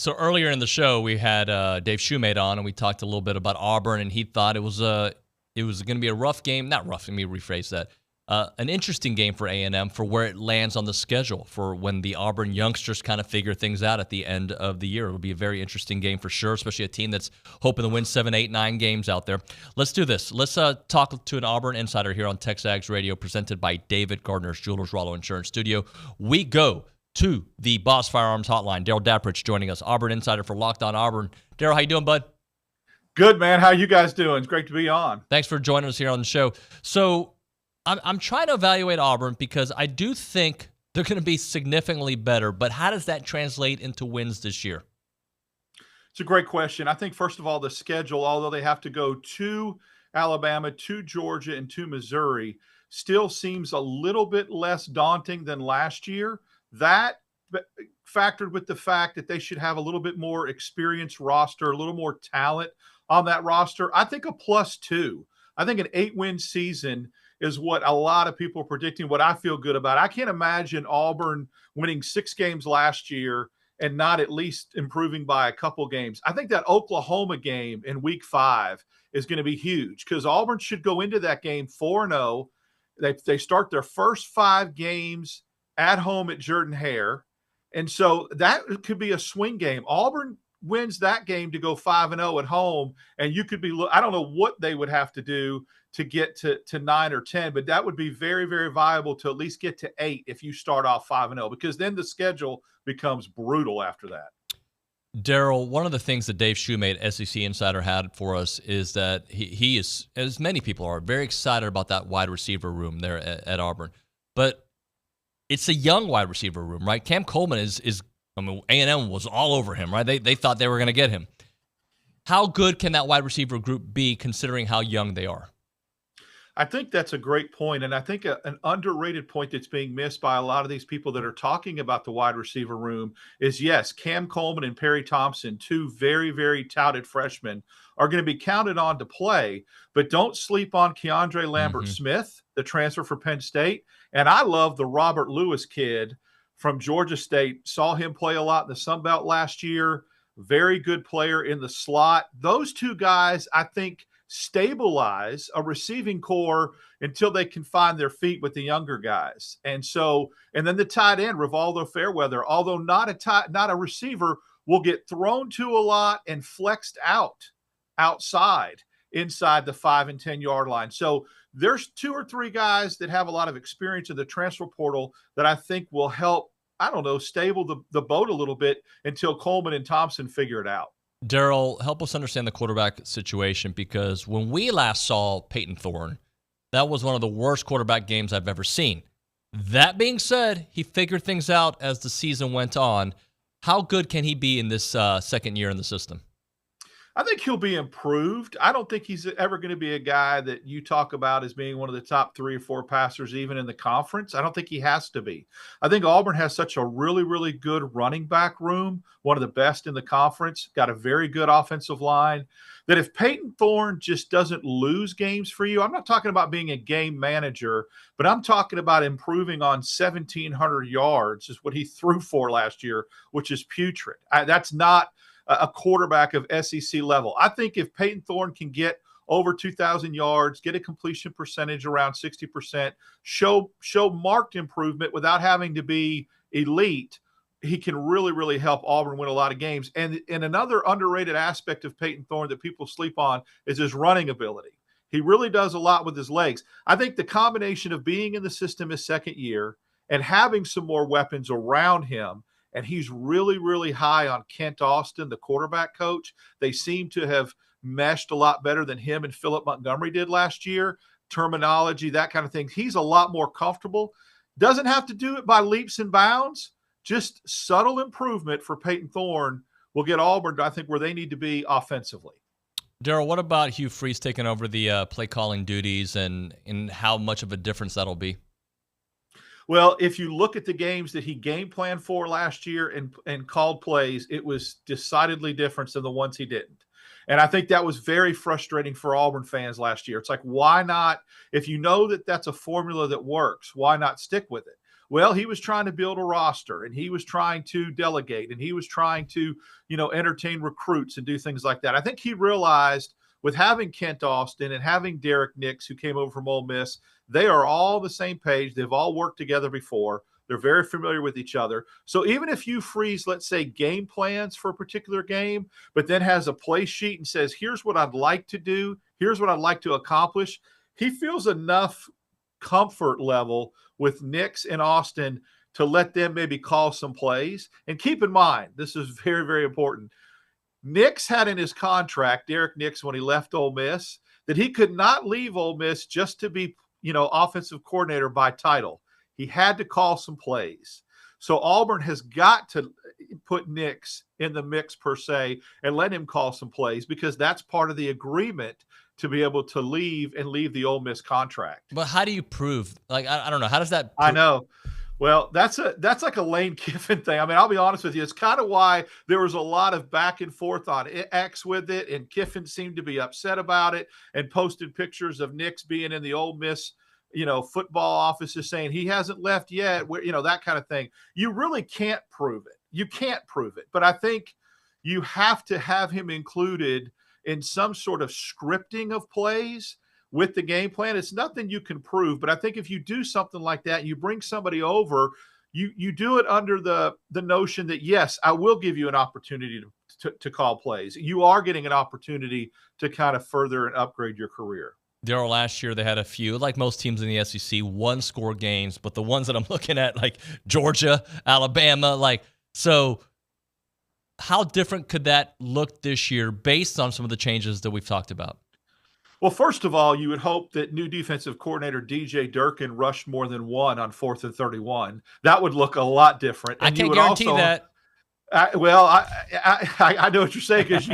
So earlier in the show, we had Dave Shumate on, and we talked a little bit about Auburn, and he thought it was going to be a rough game. Not rough, let me rephrase that. An interesting game for A&M for where it lands on the schedule for when the Auburn youngsters kind of figure things out at the end of the year. It'll be a very interesting game for sure, especially a team that's hoping to win 7, 8, 9 games out there. Let's do this. Let's talk to an Auburn insider here on TexAgs Radio, presented by David Gardner's Jewelers Rollo Insurance Studio. We go to the Boss Firearms Hotline. Darrell Dapprich joining us, Auburn insider for Locked On Auburn. Darrell, how you doing, bud? Good, man. How you guys doing? It's great to be on. Thanks for joining us here on the show. So I'm trying to evaluate Auburn because I do think they're going to be significantly better, but how does that translate into wins this year? It's a great question. I think, first of all, the schedule, although they have to go to Alabama, to Georgia, and to Missouri, still seems a little bit less daunting than last year. That factored with the fact that they should have a little bit more experienced roster, a little more talent on that roster. I think a +2. I think an 8-win season is what a lot of people are predicting, what I feel good about. I can't imagine Auburn winning 6 games last year and not at least improving by a couple games. I think that Oklahoma game in week 5 is going to be huge because Auburn should go into that game 4-0. They start their first 5 games at home at Jordan-Hare. And so that could be a swing game. Auburn wins that game to go 5-0 at home, and you could be – I don't know what they would have to do to get to 9 or 10, but that would be very, very viable to at least get to 8 if you start off 5-0, because then the schedule becomes brutal after that. Darrell, one of the things that Dave Shumate, SEC Insider, had for us is that he is, as many people are, very excited about that wide receiver room there at Auburn. But it's a young wide receiver room, right? Cam Coleman is I mean, A&M was all over him, right? They thought they were going to get him. How good can that wide receiver group be considering how young they are? I think that's a great point, and I think an underrated point that's being missed by a lot of these people that are talking about the wide receiver room is, yes, Cam Coleman and Perry Thompson, 2 very, very touted freshmen, are going to be counted on to play, but don't sleep on Keandre Lambert-Smith, the transfer for Penn State, and I love the Robert Lewis kid from Georgia State. Saw him play a lot in the Sun Belt last year, very good player in the slot. Those 2 guys, I think, stabilize a receiving core until they can find their feet with the younger guys. And then the tight end, Rivaldo Fairweather, although not a receiver, will get thrown to a lot and flexed outside inside the 5 and 10 yard line. So there's 2 or 3 guys that have a lot of experience in the transfer portal that I think will help, stable the boat a little bit until Coleman and Thompson figure it out. Darrell, help us understand the quarterback situation, because when we last saw Peyton Thorne, that was one of the worst quarterback games I've ever seen. That being said, he figured things out as the season went on. How good can he be in this second year in the system? I think he'll be improved. I don't think he's ever going to be a guy that you talk about as being one of the top 3 or 4 passers even in the conference. I don't think he has to be. I think Auburn has such a really, really good running back room, one of the best in the conference, got a very good offensive line, that if Peyton Thorne just doesn't lose games for you, I'm not talking about being a game manager, but I'm talking about improving on 1,700 yards is what he threw for last year, which is putrid. That's not a quarterback of SEC level. I think if Peyton Thorne can get over 2,000 yards, get a completion percentage around 60%, show marked improvement without having to be elite, he can really, really help Auburn win a lot of games. And another underrated aspect of Peyton Thorne that people sleep on is his running ability. He really does a lot with his legs. I think the combination of being in the system his second year and having some more weapons around him, and he's really, really high on Kent Austin, the quarterback coach. They seem to have meshed a lot better than him and Philip Montgomery did last year. Terminology, that kind of thing. He's a lot more comfortable. Doesn't have to do it by leaps and bounds. Just subtle improvement for Peyton Thorne will get Auburn, I think, where they need to be offensively. Darrell, what about Hugh Freeze taking over the play calling duties and how much of a difference that'll be? Well, if you look at the games that he game planned for last year and called plays, it was decidedly different than the ones he didn't. And I think that was very frustrating for Auburn fans last year. It's like, why not? If you know that that's a formula that works, why not stick with it? Well, he was trying to build a roster, and he was trying to delegate, and he was trying to, entertain recruits and do things like that. I think he realized with having Kent Austin and having Derek Nix, who came over from Ole Miss, they are all the same page. They've all worked together before. They're very familiar with each other. So even if you freeze, let's say, game plans for a particular game, but then has a play sheet and says, here's what I'd like to do, here's what I'd like to accomplish, he feels enough comfort level with Nix and Austin to let them maybe call some plays. And keep in mind, this is very, very important. Nix had in his contract, Derek Nix, when he left Ole Miss, that he could not leave Ole Miss just to be, offensive coordinator by title. He had to call some plays. So Auburn has got to put Nix in the mix per se and let him call some plays, because that's part of the agreement to be able to leave the Ole Miss contract. But how do you prove? Like, I don't know. How does that? I know. Well, that's like a Lane Kiffin thing. I mean, I'll be honest with you. It's kind of why there was a lot of back and forth on X with it, and Kiffin seemed to be upset about it and posted pictures of Nix being in the Ole Miss, football offices saying he hasn't left yet, that kind of thing. You really can't prove it. You can't prove it. But I think you have to have him included in some sort of scripting of plays with the game plan. It's nothing you can prove, but I think if you do something like that, you bring somebody over, you do it under the notion that, yes, I will give you an opportunity to call plays. You are getting an opportunity to kind of further and upgrade your career. Darrell, last year they had a few, like most teams in the SEC, one-score games, but the ones that I'm looking at, like Georgia, Alabama, so how different could that look this year based on some of the changes that we've talked about? Well, first of all, you would hope that new defensive coordinator DJ Durkin rushed more than one on 4th and 31. That would look a lot different. And I can't guarantee that. I know what you're saying, because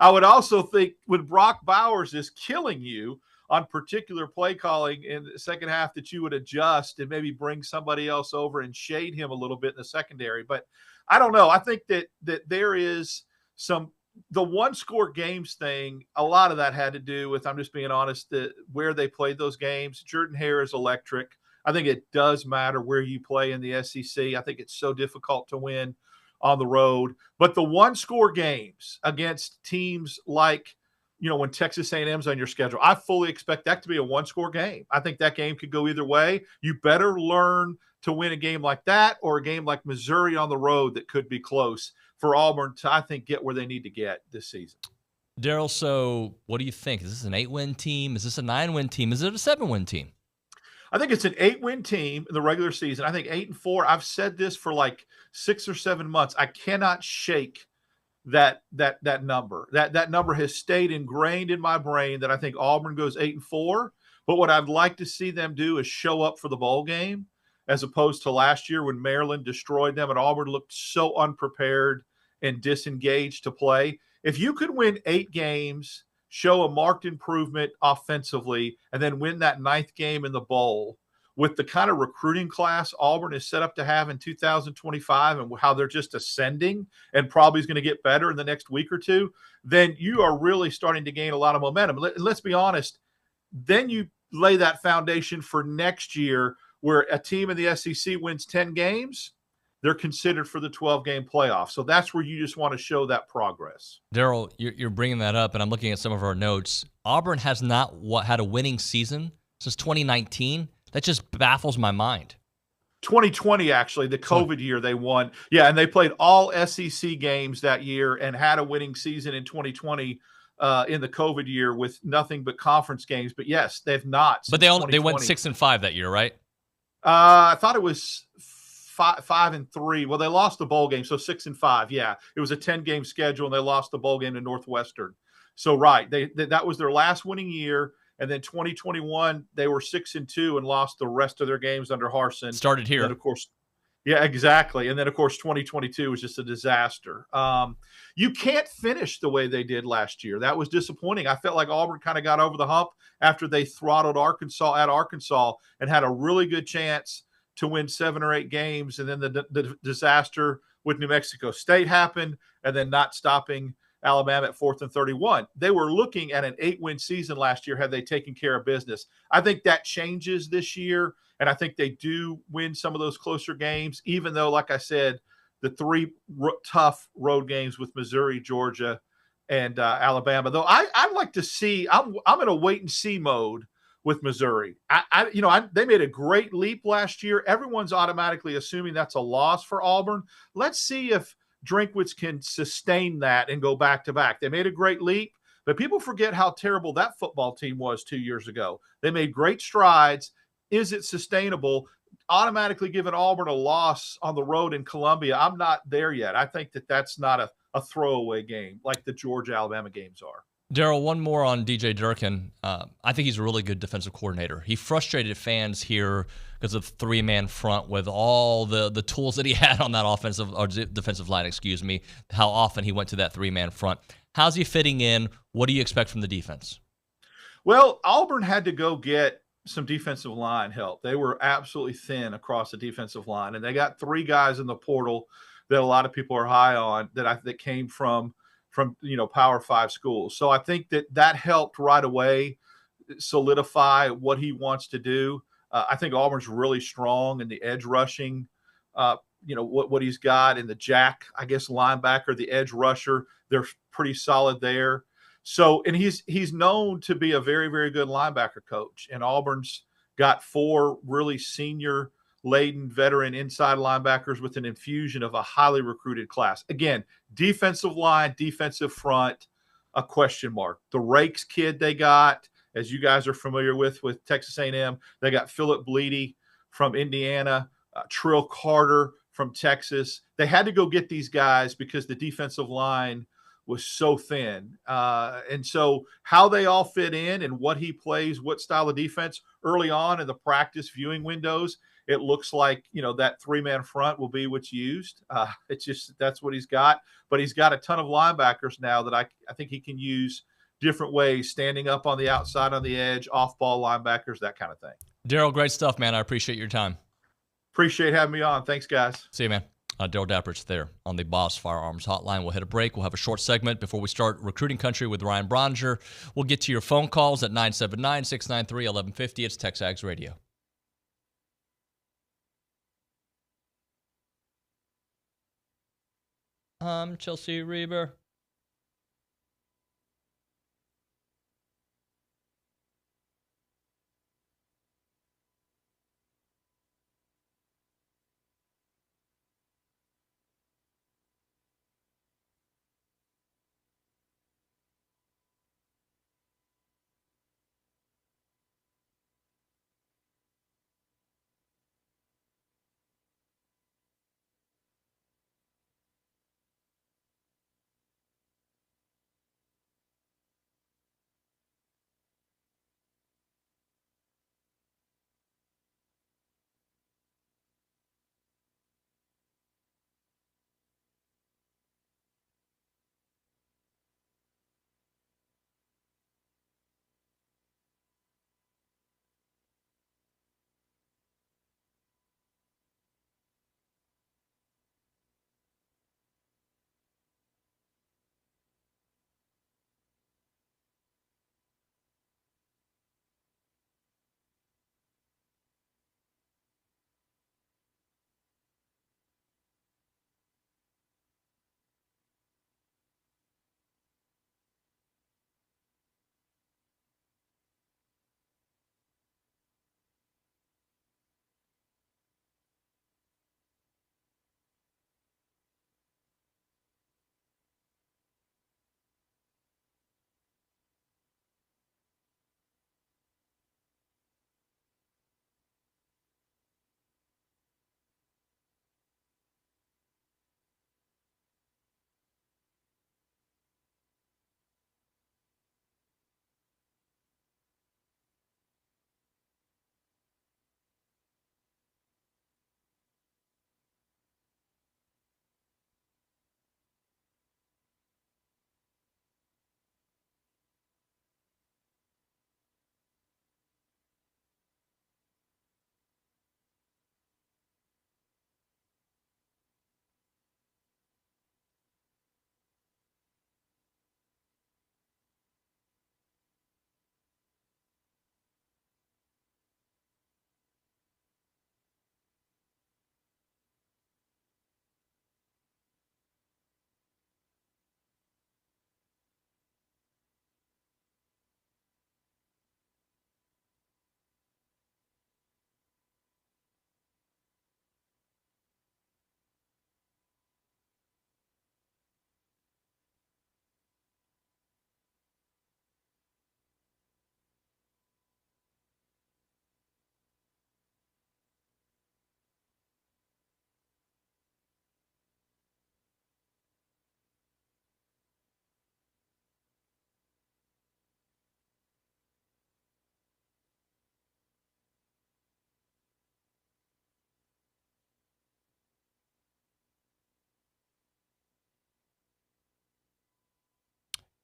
I would also think when Brock Bowers is killing you on particular play calling in the second half, that you would adjust and maybe bring somebody else over and shade him a little bit in the secondary. But I don't know. I think that there is the one-score games thing, a lot of that had to do with, I'm just being honest, where they played those games. Jordan-Hare is electric. I think it does matter where you play in the SEC. I think it's so difficult to win on the road. But the one-score games against teams like, when Texas A&M's on your schedule, I fully expect that to be a one-score game. I think that game could go either way. You better learn to win a game like that, or a game like Missouri on the road that could be close, for Auburn to, I think, get where they need to get this season. Darrell, so what do you think? Is this an 8-win team? Is this a 9-win team? Is it a 7-win team? I think it's an 8-win team in the regular season. I think 8-4. I've said this for like 6 or 7 months. I cannot shake that number. That number has stayed ingrained in my brain, that I think Auburn goes 8-4. But what I'd like to see them do is show up for the bowl game, as opposed to last year when Maryland destroyed them and Auburn looked so unprepared and disengaged to play. If you could win 8 games, show a marked improvement offensively, and then win that 9th game in the bowl with the kind of recruiting class Auburn is set up to have in 2025, and how they're just ascending and probably is going to get better in the next week or two, then you are really starting to gain a lot of momentum. Let's be honest. Then you lay that foundation for next year, where a team in the SEC wins 10 games, they're considered for the 12-game playoff. So that's where you just want to show that progress. Darrell, you're bringing that up, and I'm looking at some of our notes. Auburn has not had a winning season since 2019. That just baffles my mind. 2020, actually, the COVID year, they won. Yeah, and they played all SEC games that year and had a winning season in 2020 in the COVID year with nothing but conference games. But yes, they've not. But they went 6-5 that year, right? I thought it was 5-3. Well, they lost the bowl game, so 6-5. Yeah, it was a 10-game schedule, and they lost the bowl game to Northwestern. So right, that was their last winning year, and then 2021 they were 6-2 and lost the rest of their games under Harsin. Started here, and of course. Yeah, exactly. And then, of course, 2022 was just a disaster. You can't finish the way they did last year. That was disappointing. I felt like Auburn kind of got over the hump after they throttled Arkansas and had a really good chance to win 7 or 8 games. And then the disaster with New Mexico State happened, and then not stopping Alabama at 4th and 31. They were looking at an 8-win season last year had they taken care of business. I think that changes this year. And I think they do win some of those closer games, even though, like I said, the three tough road games with Missouri, Georgia, and Alabama. Though I'd like to see, I'm in a wait and see mode with Missouri. They made a great leap last year. Everyone's automatically assuming that's a loss for Auburn. Let's see if Drinkwitz can sustain that and go back to back. They made a great leap, but people forget how terrible that football team was 2 years ago. They made great strides. Is it sustainable? Automatically giving Auburn a loss on the road in Columbia, I'm not there yet. I think that's not a throwaway game like the Georgia-Alabama games are. Darrell, one more on DJ Durkin. I think he's a really good defensive coordinator. He frustrated fans here because of three-man front with all the tools that he had on that defensive line, how often he went to that three-man front. How's he fitting in? What do you expect from the defense? Well, Auburn had to go get some defensive line help. They were absolutely thin across the defensive line, and they got three guys in the portal that a lot of people are high on that came from Power 5 schools. So I think that helped right away solidify what he wants to do. I think Auburn's really strong in the edge rushing, what he's got in the jack, I guess, linebacker, the edge rusher. They're pretty solid there. So, and he's known to be a very, very good linebacker coach. And Auburn's got four really senior laden veteran inside linebackers with an infusion of a highly recruited class. Again, defensive line, defensive front, a question mark. The Rakes kid they got, as you guys are familiar with Texas A&M, they got Philip Bleedy from Indiana, Trill Carter from Texas. They had to go get these guys because the defensive line was so thin. And so how they all fit in and what he plays, what style of defense early on in the practice viewing windows, it looks like, that three-man front will be what's used. It's just that's what he's got. But he's got a ton of linebackers now that I think he can use different ways, standing up on the outside, on the edge, off-ball linebackers, that kind of thing. Darrell, great stuff, man. I appreciate your time. Appreciate having me on. Thanks, guys. See you, man. Darrell Dapprich there on the Boss Firearms Hotline. We'll hit a break. We'll have a short segment before we start Recruiting Country with Ryan Brauninger. We'll get to your phone calls at 979-693-1150. It's TexAgs Radio. Chelsea Reber.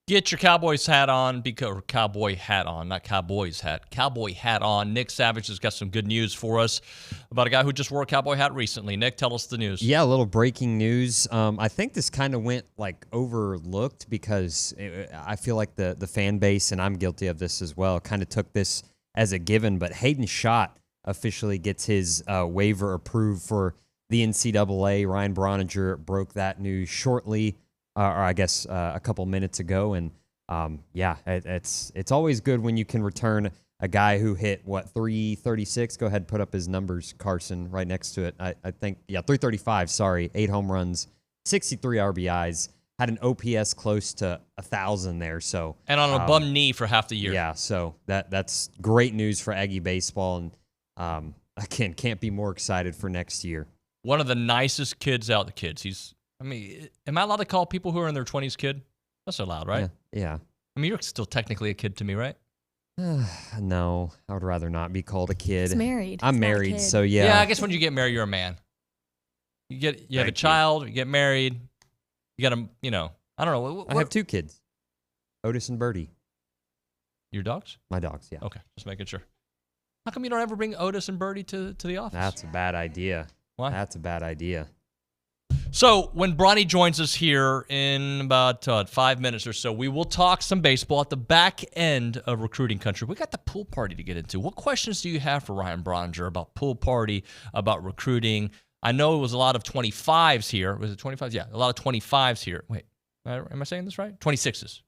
Get your Cowboys hat on, or cowboy hat on, not Cowboys hat. Cowboy hat on. Nick Savage has got some good news for us about a guy who just wore a cowboy hat recently. Nick, tell us the news. Yeah, a little breaking news. I think this kind of went overlooked because I feel like the fan base, and I'm guilty of this as well, kind of took this as a given. But Hayden Schott officially gets his waiver approved for the NCAA. Ryan Brauninger broke that news shortly. A couple minutes ago, and it's always good when you can return a guy who hit 336. Go ahead, put up his numbers, Carson, right next to it. I think 335. Sorry, 8 home runs, 63 RBIs, had an OPS close to 1,000 there. So and on a bum knee for half the year. Yeah, so that's great news for Aggie baseball, and again, can't be more excited for next year. One of the nicest kids out. The kids, am I allowed to call people who are in their 20s kid? That's allowed, right? Yeah. I mean, you're still technically a kid to me, right? No, I would rather not be called a kid. He's married. I'm married, so yeah. Yeah, I guess when you get married, you're a man. You have a child, you get married, you got I don't know. I have 2 kids, Otis and Birdie. Your dogs? My dogs, yeah. Okay, just making sure. How come you don't ever bring Otis and Birdie to the office? That's a bad idea. Why? That's a bad idea. So when Bronny joins us here in about 5 minutes or so, we will talk some baseball at the back end of recruiting country. We got the pool party to get into. What questions do you have for Ryan Brauninger about pool party, about recruiting? I know it was a lot of 25s here. Was it 25s? Yeah, a lot of 25s here. Wait, am I saying this right? 26s.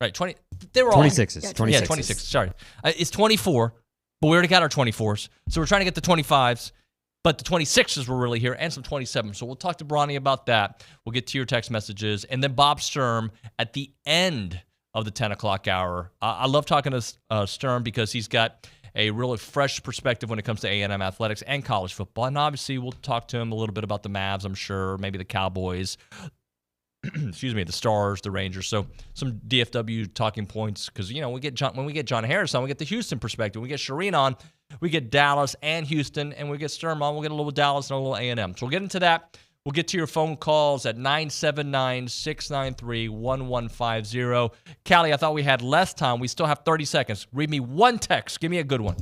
Right, 20. They were all 26s. 26s. Yeah, 26. Sorry. It's 24, but we already got our 24s. So we're trying to get the 25s. But the 26s were really here and some 27s. So we'll talk to Bronny about that. We'll get to your text messages. And then Bob Sturm at the end of the 10 o'clock hour. I love talking to Sturm because he's got a really fresh perspective when it comes to A&M athletics and college football. And obviously, we'll talk to him a little bit about the Mavs, I'm sure, maybe the Cowboys, excuse me, the Stars, the Rangers. So some DFW talking points because, when we get John Harris on, we get the Houston perspective. We get Shireen on. We get Dallas and Houston, and we get Sturm on. We'll get a little Dallas and a little A&M. So we'll get into that. We'll get to your phone calls at 979-693-1150. Callie, I thought we had less time. We still have 30 seconds. Read me one text. Give me a good one.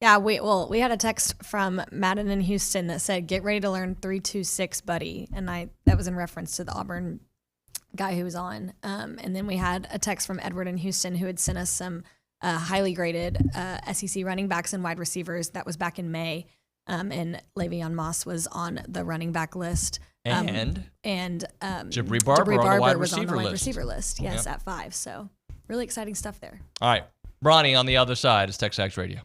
Yeah, we had a text from Madden in Houston that said, "Get ready to learn 326, buddy," and that was in reference to the Auburn guy who was on. And then we had a text from Edward in Houston who had sent us some highly graded SEC running backs and wide receivers. That was back in May, and Le'Veon Moss was on the running back list. And Jabri Barber on the wide was on the wide list. receiver list. Yes, at 5. So really exciting stuff there. All right. Bronny on the other side is TexAgs Radio.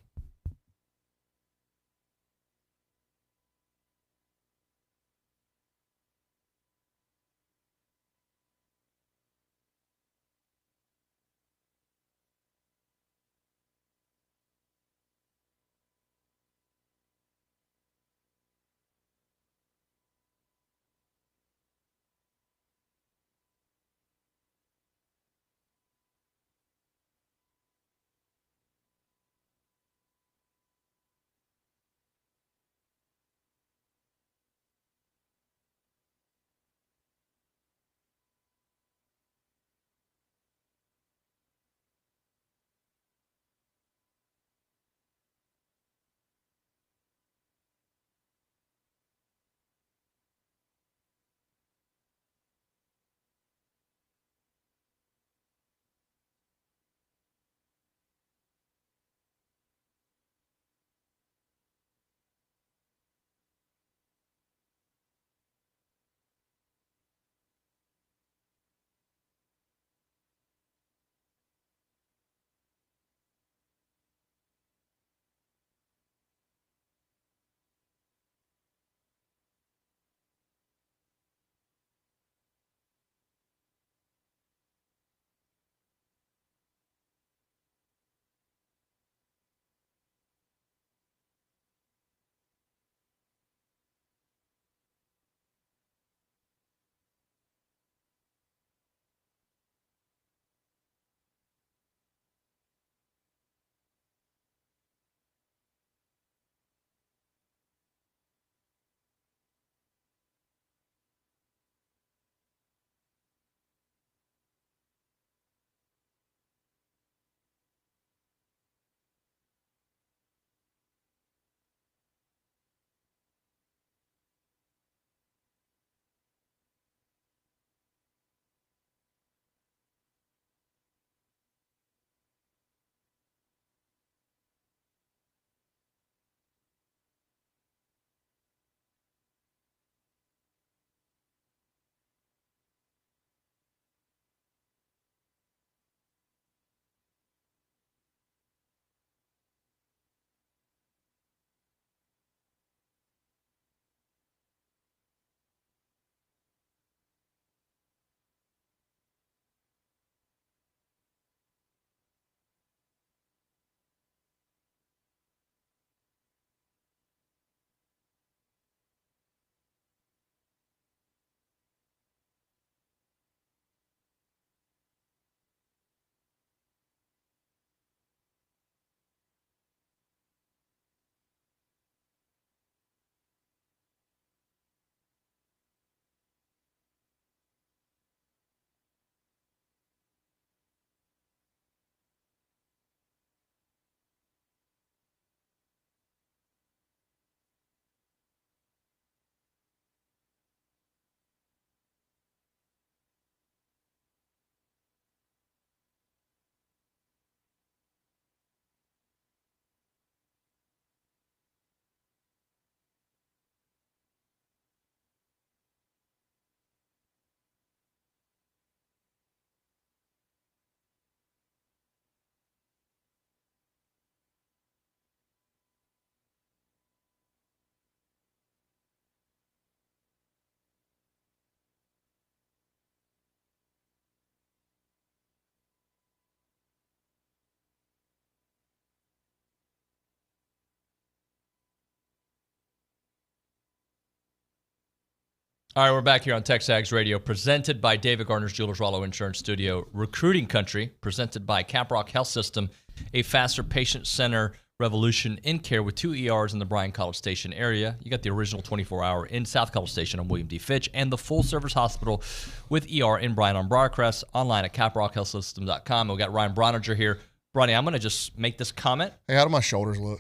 All right, we're back here on TexAgs Radio, presented by David Gardner's Jewelers Rollo Insurance Studio. Recruiting Country, presented by Caprock Health System, a faster patient center revolution in care with 2 ERs in the Bryan College Station area. You got the original 24-hour in South College Station on William D. Fitch, and the full-service hospital with ER in Bryan on Briarcrest, online at caprockhealthsystem.com. We've got Ryan Brauninger here. Bronny, I'm going to just make this comment. Hey, how do my shoulders look?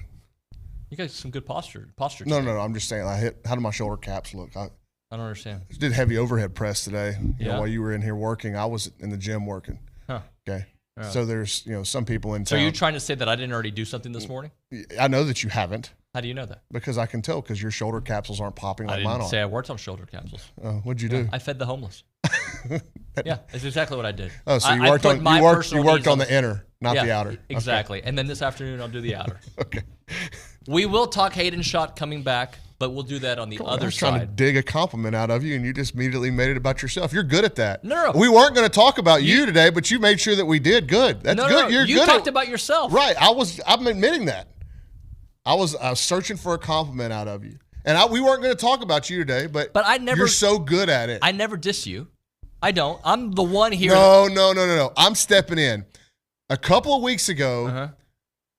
You got some good posture. No, I'm just saying. How do my shoulder caps look? I don't understand. I did heavy overhead press today. You know, Yeah. while you were in here working, I was in the gym working. Huh. Okay. All right. So there's some people in So town. you're trying to say that I didn't already do something this morning? I know that you haven't. How do you know that? Because I can tell, because your shoulder capsules aren't popping I like mine didn't are. say I worked on shoulder capsules. What'd you do? I fed the homeless. Yeah, that's exactly what I did. Oh, so you I worked put on my you worked personal you worked needs on the inner, not Yeah, the outer. Exactly. And then this afternoon I'll do the outer. Okay. We will talk Hayden Schott coming back, but we'll do that on the I other was trying to side. dig a compliment out of you, and you just immediately made it about yourself. You're good at that. No. We weren't going to talk about you today, but you made sure that we did. Good. That's No, good. no, You're you good. talked about yourself. Right. I'm admitting that. I was searching for a compliment out of you, and we weren't going to talk about you today, but I never. You're so good at it. I never diss you. I don't. I'm the one here. No. I'm stepping in. A couple of weeks ago,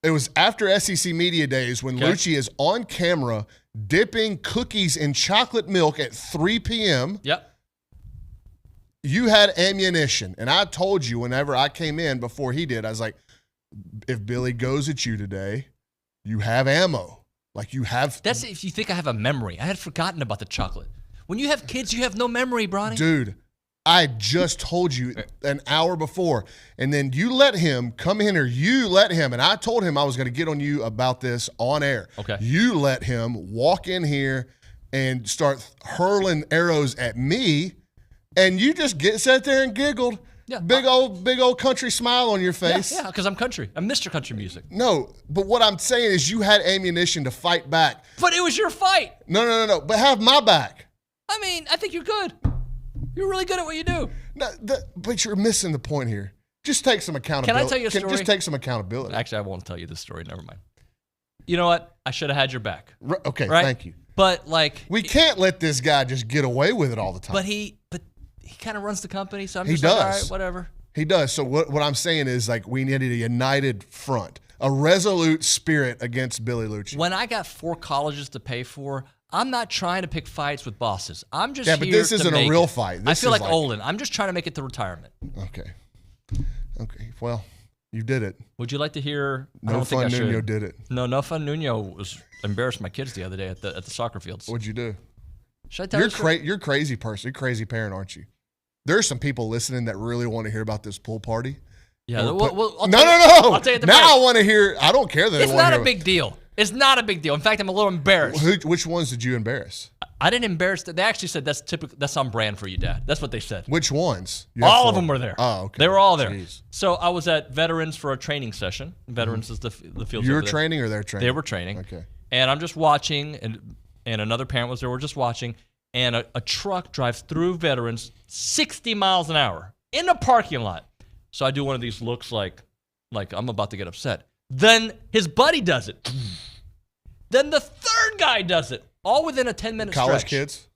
it was after SEC Media Days when Lucci is on camera dipping cookies in chocolate milk at 3 p.m. Yep. You had ammunition, and I told you whenever I came in before he did, I was like, if Billy goes at you today, you have ammo. Like you have. That's if you think I have a memory. I had forgotten about the chocolate. When you have kids, you have no memory, Bronny. Dude, I just told you an hour before, and then you let him come in here. You let him, and I told him I was going to get on you about this on air. Okay. You let him walk in here and start hurling arrows at me, and you just sat there and giggled. Yeah. Big old country smile on your face. Yeah, because I'm country. I'm Mr. Country Music. No, but what I'm saying is you had ammunition to fight back. But it was your fight. No. But have my back. I mean, I think you're good. You're really good at what you do. No, but you're missing the point here. Just take some accountability. Can I tell you a story? Just take some accountability. Actually, I won't tell you this story. Never mind. You know what? I should have had your back. Okay, right? Thank you. But like, we can't let this guy just get away with it all the time. But he kind of runs the company, so I'm He just does. like, all right, whatever. He does. So what I'm saying is like we needed a united front, a resolute spirit against Billy Lucci. When I got 4 colleges to pay for, I'm not trying to pick fights with bosses. I'm just but this isn't a real fight. I This feel is like Olin. I'm just trying to make it to retirement. Okay. Well, you did it. Would you like to hear? No Fun Nuño did it. No Fun Nuño was embarrassed my kids the other day at the soccer fields. What'd you do? Should I tell you? You're a crazy person. You're a crazy parent, aren't you? There's some people listening that really want to hear about this pool party. Yeah. No. I'll tell you Now I want to hear. I don't care that it's not a big deal. It's not a big deal. In fact, I'm a little embarrassed. Which ones did you embarrass? I didn't embarrass them. They actually said that's typical. That's on brand for you, Dad. That's what they said. Which ones? All of them were there. Oh, okay. They were all there. Jeez. So I was at Veterans for a training session. Veterans is the field. You were training or they're training? They were training. Okay. And I'm just watching, and another parent was there. We're just watching, and a truck drives through Veterans 60 miles an hour in a parking lot. So I do one of these looks like I'm about to get upset. Then his buddy does it. Then the third guy does it. All within a 10-minute stretch. College kids?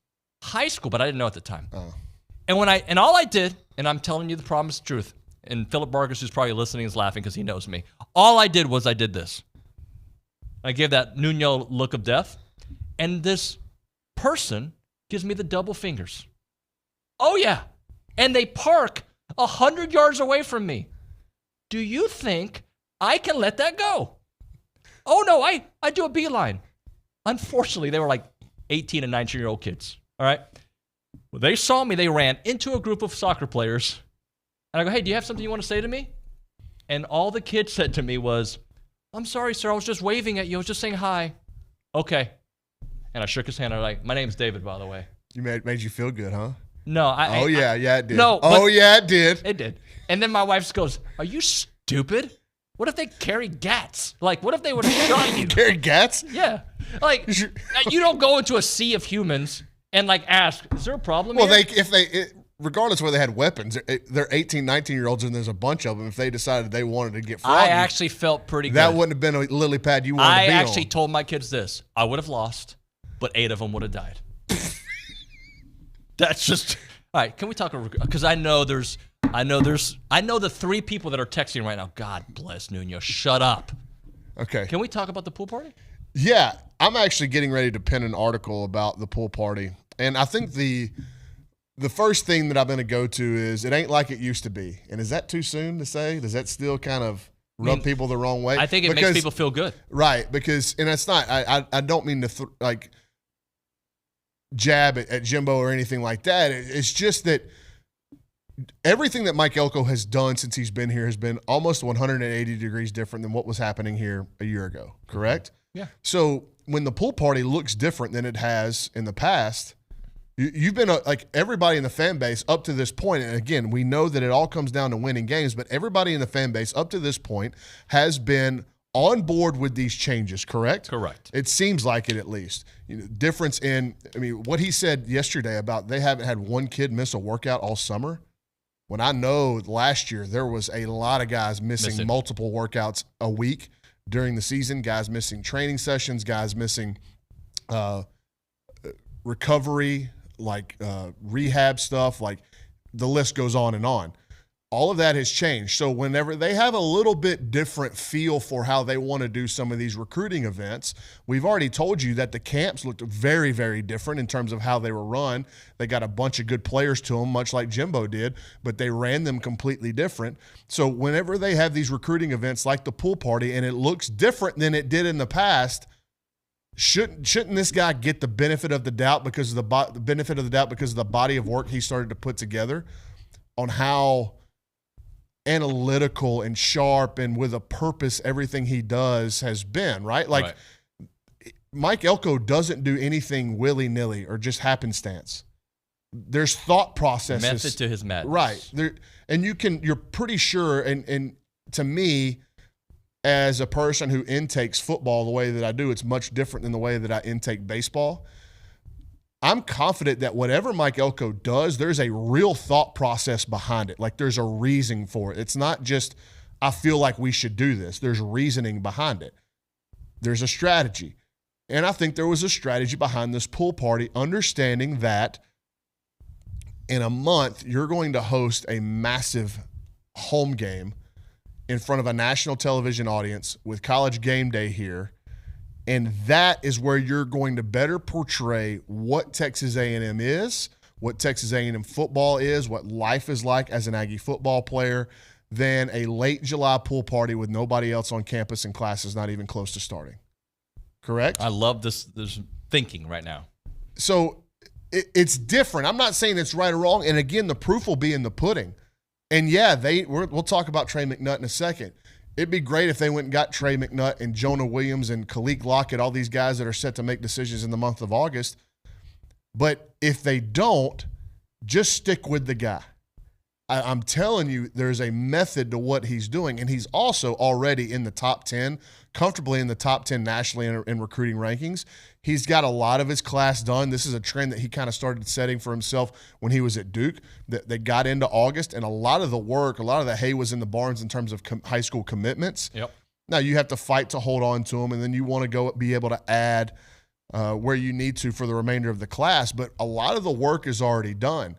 High school, but I didn't know at the time. Oh. And all I did, and I'm telling you the promise truth, and Philip Vargas, who's probably listening, is laughing because he knows me. All I did was I did this. I gave that Nuño look of death, and this person gives me the double fingers. Oh, yeah. And they park 100 yards away from me. Do you think I can let that go? Oh, no, I do a beeline. Unfortunately, they were like 18 and 19-year-old kids, all right? When they saw me, they ran into a group of soccer players, and I go, hey, do you have something you want to say to me? And all the kid said to me was, I'm sorry, sir, I was just waving at you. I was just saying hi. Okay. And I shook his hand. I was like, my name's David, by the way. You made you feel good, huh? No, yeah, it did. No. Yeah, it did. It did. And then my wife just goes, are you stupid? What if they carry gats? Like, what if they would have shot you? Carry gats? Yeah. Like, you don't go into a sea of humans and, like, ask, is there a problem Well, here? regardless of whether they had weapons, they're 18, 19-year-olds, and there's a bunch of them. If they decided they wanted to get froggy, I actually felt pretty good. That wouldn't have been a lily pad you wanted to be on. I actually told my kids this. I would have lost, but 8 of them would have died. That's just all right. Can we talk? Because I know the three people that are texting right now. God bless Nuño. Shut up. Okay. Can we talk about the pool party? Yeah, I'm actually getting ready to pen an article about the pool party, and I think the first thing that I'm going to go to is it ain't like it used to be. And is that too soon to say? Does that still kind of rub people the wrong way? I think it makes people feel good. Right, because, and it's not, I don't mean to jab at Jimbo or anything like that. It's just that everything that Mike Elko has done since he's been here has been almost 180 degrees different than what was happening here a year ago, correct? Yeah. So when the pool party looks different than it has in the past, you've been like everybody in the fan base up to this point, and again, we know that it all comes down to winning games, but everybody in the fan base up to this point has been on board with these changes, correct? Correct. It seems like it at least. Difference in, what he said yesterday about they haven't had one kid miss a workout all summer. When I know last year there was a lot of guys missing multiple workouts a week during the season, guys missing training sessions, guys missing recovery, rehab stuff, the list goes on and on. All of that has changed. So whenever they have a little bit different feel for how they want to do some of these recruiting events, we've already told you that the camps looked very, very different in terms of how they were run. They got a bunch of good players to them, much like Jimbo did, but they ran them completely different. So whenever they have these recruiting events like the pool party and it looks different than it did in the past, shouldn't this guy get the benefit of the doubt because of the body of work he started to put together on how analytical and sharp and with a purpose everything he does has been, right? Right. Mike Elko doesn't do anything willy-nilly or just happenstance. There's thought processes. Method to his madness. Right. And you're pretty sure, and to me, as a person who intakes football the way that I do, it's much different than the way that I intake baseball. I'm confident that whatever Mike Elko does, there's a real thought process behind it. There's a reason for it. It's not just, I feel like we should do this. There's reasoning behind it. There's a strategy. And I think there was a strategy behind this pool party, understanding that in a month, you're going to host a massive home game in front of a national television audience with College Game Day here. And that is where you're going to better portray what Texas A&M is, what Texas A&M football is, what life is like as an Aggie football player, than a late July pool party with nobody else on campus and classes not even close to starting. Correct? I love this thinking right now. So it's different. I'm not saying it's right or wrong. And again, the proof will be in the pudding. And yeah, we'll talk about Trey McNutt in a second. It'd be great if they went and got Trey McNutt and Jonah Williams and Kalik Lockett, all these guys that are set to make decisions in the month of August. But if they don't, just stick with the guy. I'm telling you, there's a method to what he's doing, and he's also already in the top 10, comfortably in the top 10 nationally in recruiting rankings. He's got a lot of his class done. This is a trend that he kind of started setting for himself when he was at Duke. They got into August, and a lot of the work, a lot of the hay was in the barns in terms of high school commitments. Yep. Now, you have to fight to hold on to them, and then you want to go be able to add where you need to for the remainder of the class. But a lot of the work is already done.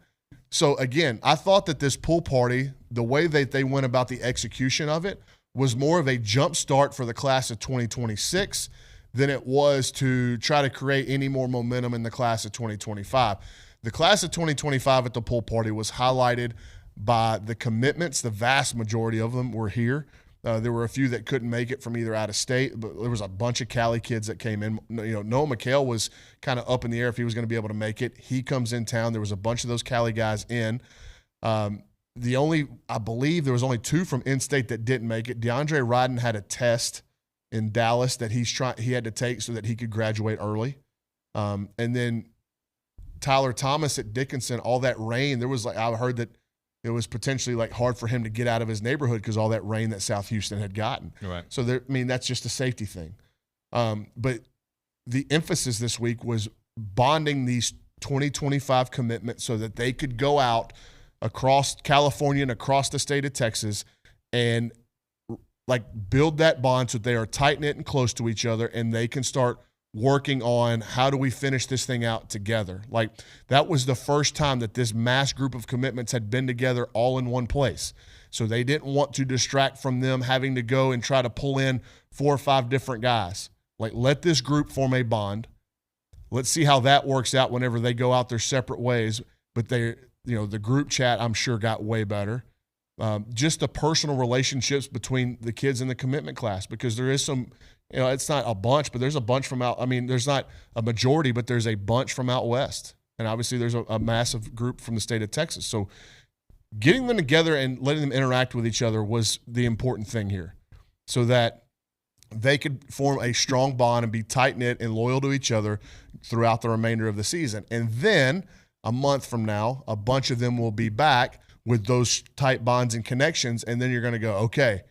So, again, I thought that this pool party, the way that they went about the execution of it, was more of a jump start for the class of 2026 than it was to try to create any more momentum in the class of 2025. The class of 2025 at the pool party was highlighted by the commitments. The vast majority of them were here. There were a few that couldn't make it from either out of state, but there was a bunch of Cali kids that came in. Noah McHale was kind of up in the air if he was going to be able to make it. He comes in town. There was a bunch of those Cali guys in. I believe there was only 2 from in-state that didn't make it. DeAndre Ryden had a test in Dallas that he had to take so that he could graduate early. And then Tyler Thomas at Dickinson, all that rain, I heard that it was potentially hard for him to get out of his neighborhood because all that rain that South Houston had gotten. Right. So that's just a safety thing. But the emphasis this week was bonding these 2025 commitments so that they could go out across California and across the state of Texas and build that bond so they are tight-knit and close to each other, and they can start working on how do we finish this thing out together. Like, that was the first time that this mass group of commitments had been together all in one place. So they didn't want to distract from them having to go and try to pull in 4 or 5 different guys. Like, let this group form a bond. Let's see how that works out whenever they go out their separate ways. But they, the group chat, I'm sure, got way better. Just the personal relationships between the kids in the commitment class, because there is some, it's not a bunch, but there's a bunch from out. I mean, there's not a majority, but there's a bunch from out west. And obviously there's a massive group from the state of Texas. So getting them together and letting them interact with each other was the important thing here, so that they could form a strong bond and be tight-knit and loyal to each other throughout the remainder of the season. And then a month from now, a bunch of them will be back with those tight bonds and connections, and then you're going to go, okay,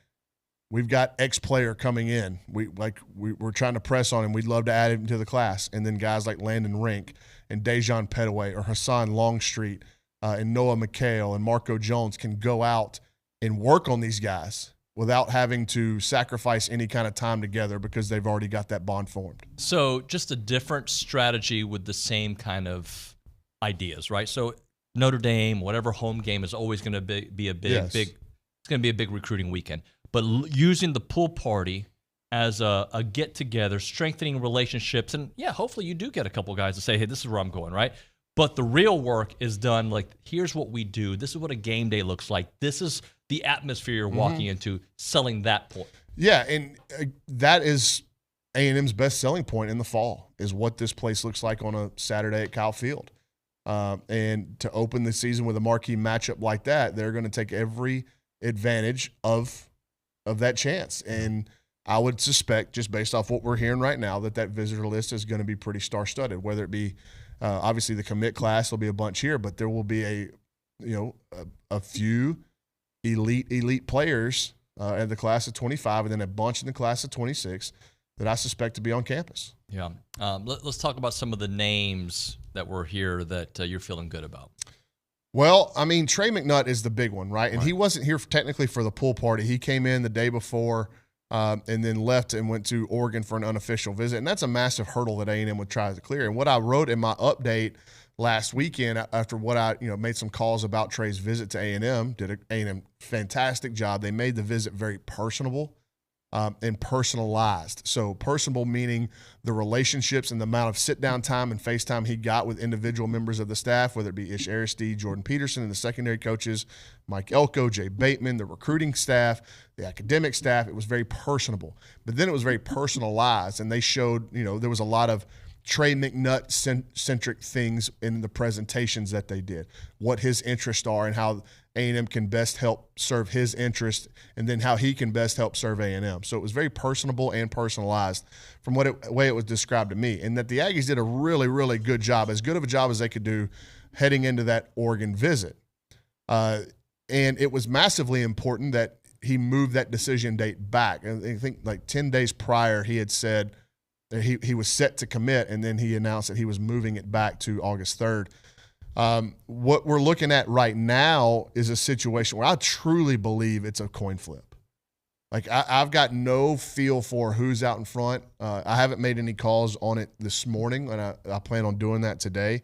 we've got X player coming in. We're trying to press on him. We'd love to add him to the class. And then guys like Landon Rink and Dejon Petaway or Hassan Longstreet and Noah McHale and Marco Jones can go out and work on these guys without having to sacrifice any kind of time together because they've already got that bond formed. So just a different strategy with the same kind of ideas, right? So Notre Dame, whatever home game, is always going to be a big, it's going to be a big recruiting weekend. But using the pool party as a get-together, strengthening relationships, and hopefully you do get a couple guys to say, hey, this is where I'm going, right? But the real work is done, like, here's what we do. This is what a game day looks like. This is the atmosphere you're walking into, selling that point. Yeah, and that is A&M's best selling point in the fall, is what this place looks like on a Saturday at Kyle Field. And to open the season with a marquee matchup like that, they're going to take every advantage of that chance. And I would suspect, just based off what we're hearing right now, that visitor list is going to be pretty star-studded, whether it be obviously the commit class. There'll be a bunch here, but there will be a few elite players in the class of 25, and then a bunch in the class of 26 that I suspect to be on campus. Yeah. Let's talk about some of the names that were here that you're feeling good about. Well, I mean, Trey McNutt is the big one, right? And he wasn't here technically for the pool party. He came in the day before and then left and went to Oregon for an unofficial visit. And that's a massive hurdle that A&M would try to clear. And what I wrote in my update last weekend, after what I made some calls about Trey's visit to A&M, did an A&M fantastic job. They made the visit very personable and personalized. So personable meaning the relationships and the amount of sit-down time and FaceTime he got with individual members of the staff, whether it be Ish Aristide, Jordan Peterson, and the secondary coaches, Mike Elko, Jay Bateman, the recruiting staff, the academic staff. It was very personable. But then it was very personalized, and they showed, there was a lot of Trey McNutt-centric things in the presentations that they did, what his interests are and how A&M can best help serve his interest, and then how he can best help serve A&M. So it was very personable and personalized from the way it was described to me, and that the Aggies did a really, really good job, as good of a job as they could do heading into that Oregon visit. And it was massively important that he moved that decision date back. And I think like 10 days prior he had said he was set to commit, and then he announced that he was moving it back to August 3rd. What we're looking at right now is a situation where I truly believe it's a coin flip. Like, I've got no feel for who's out in front. I haven't made any calls on it this morning, and I plan on doing that today.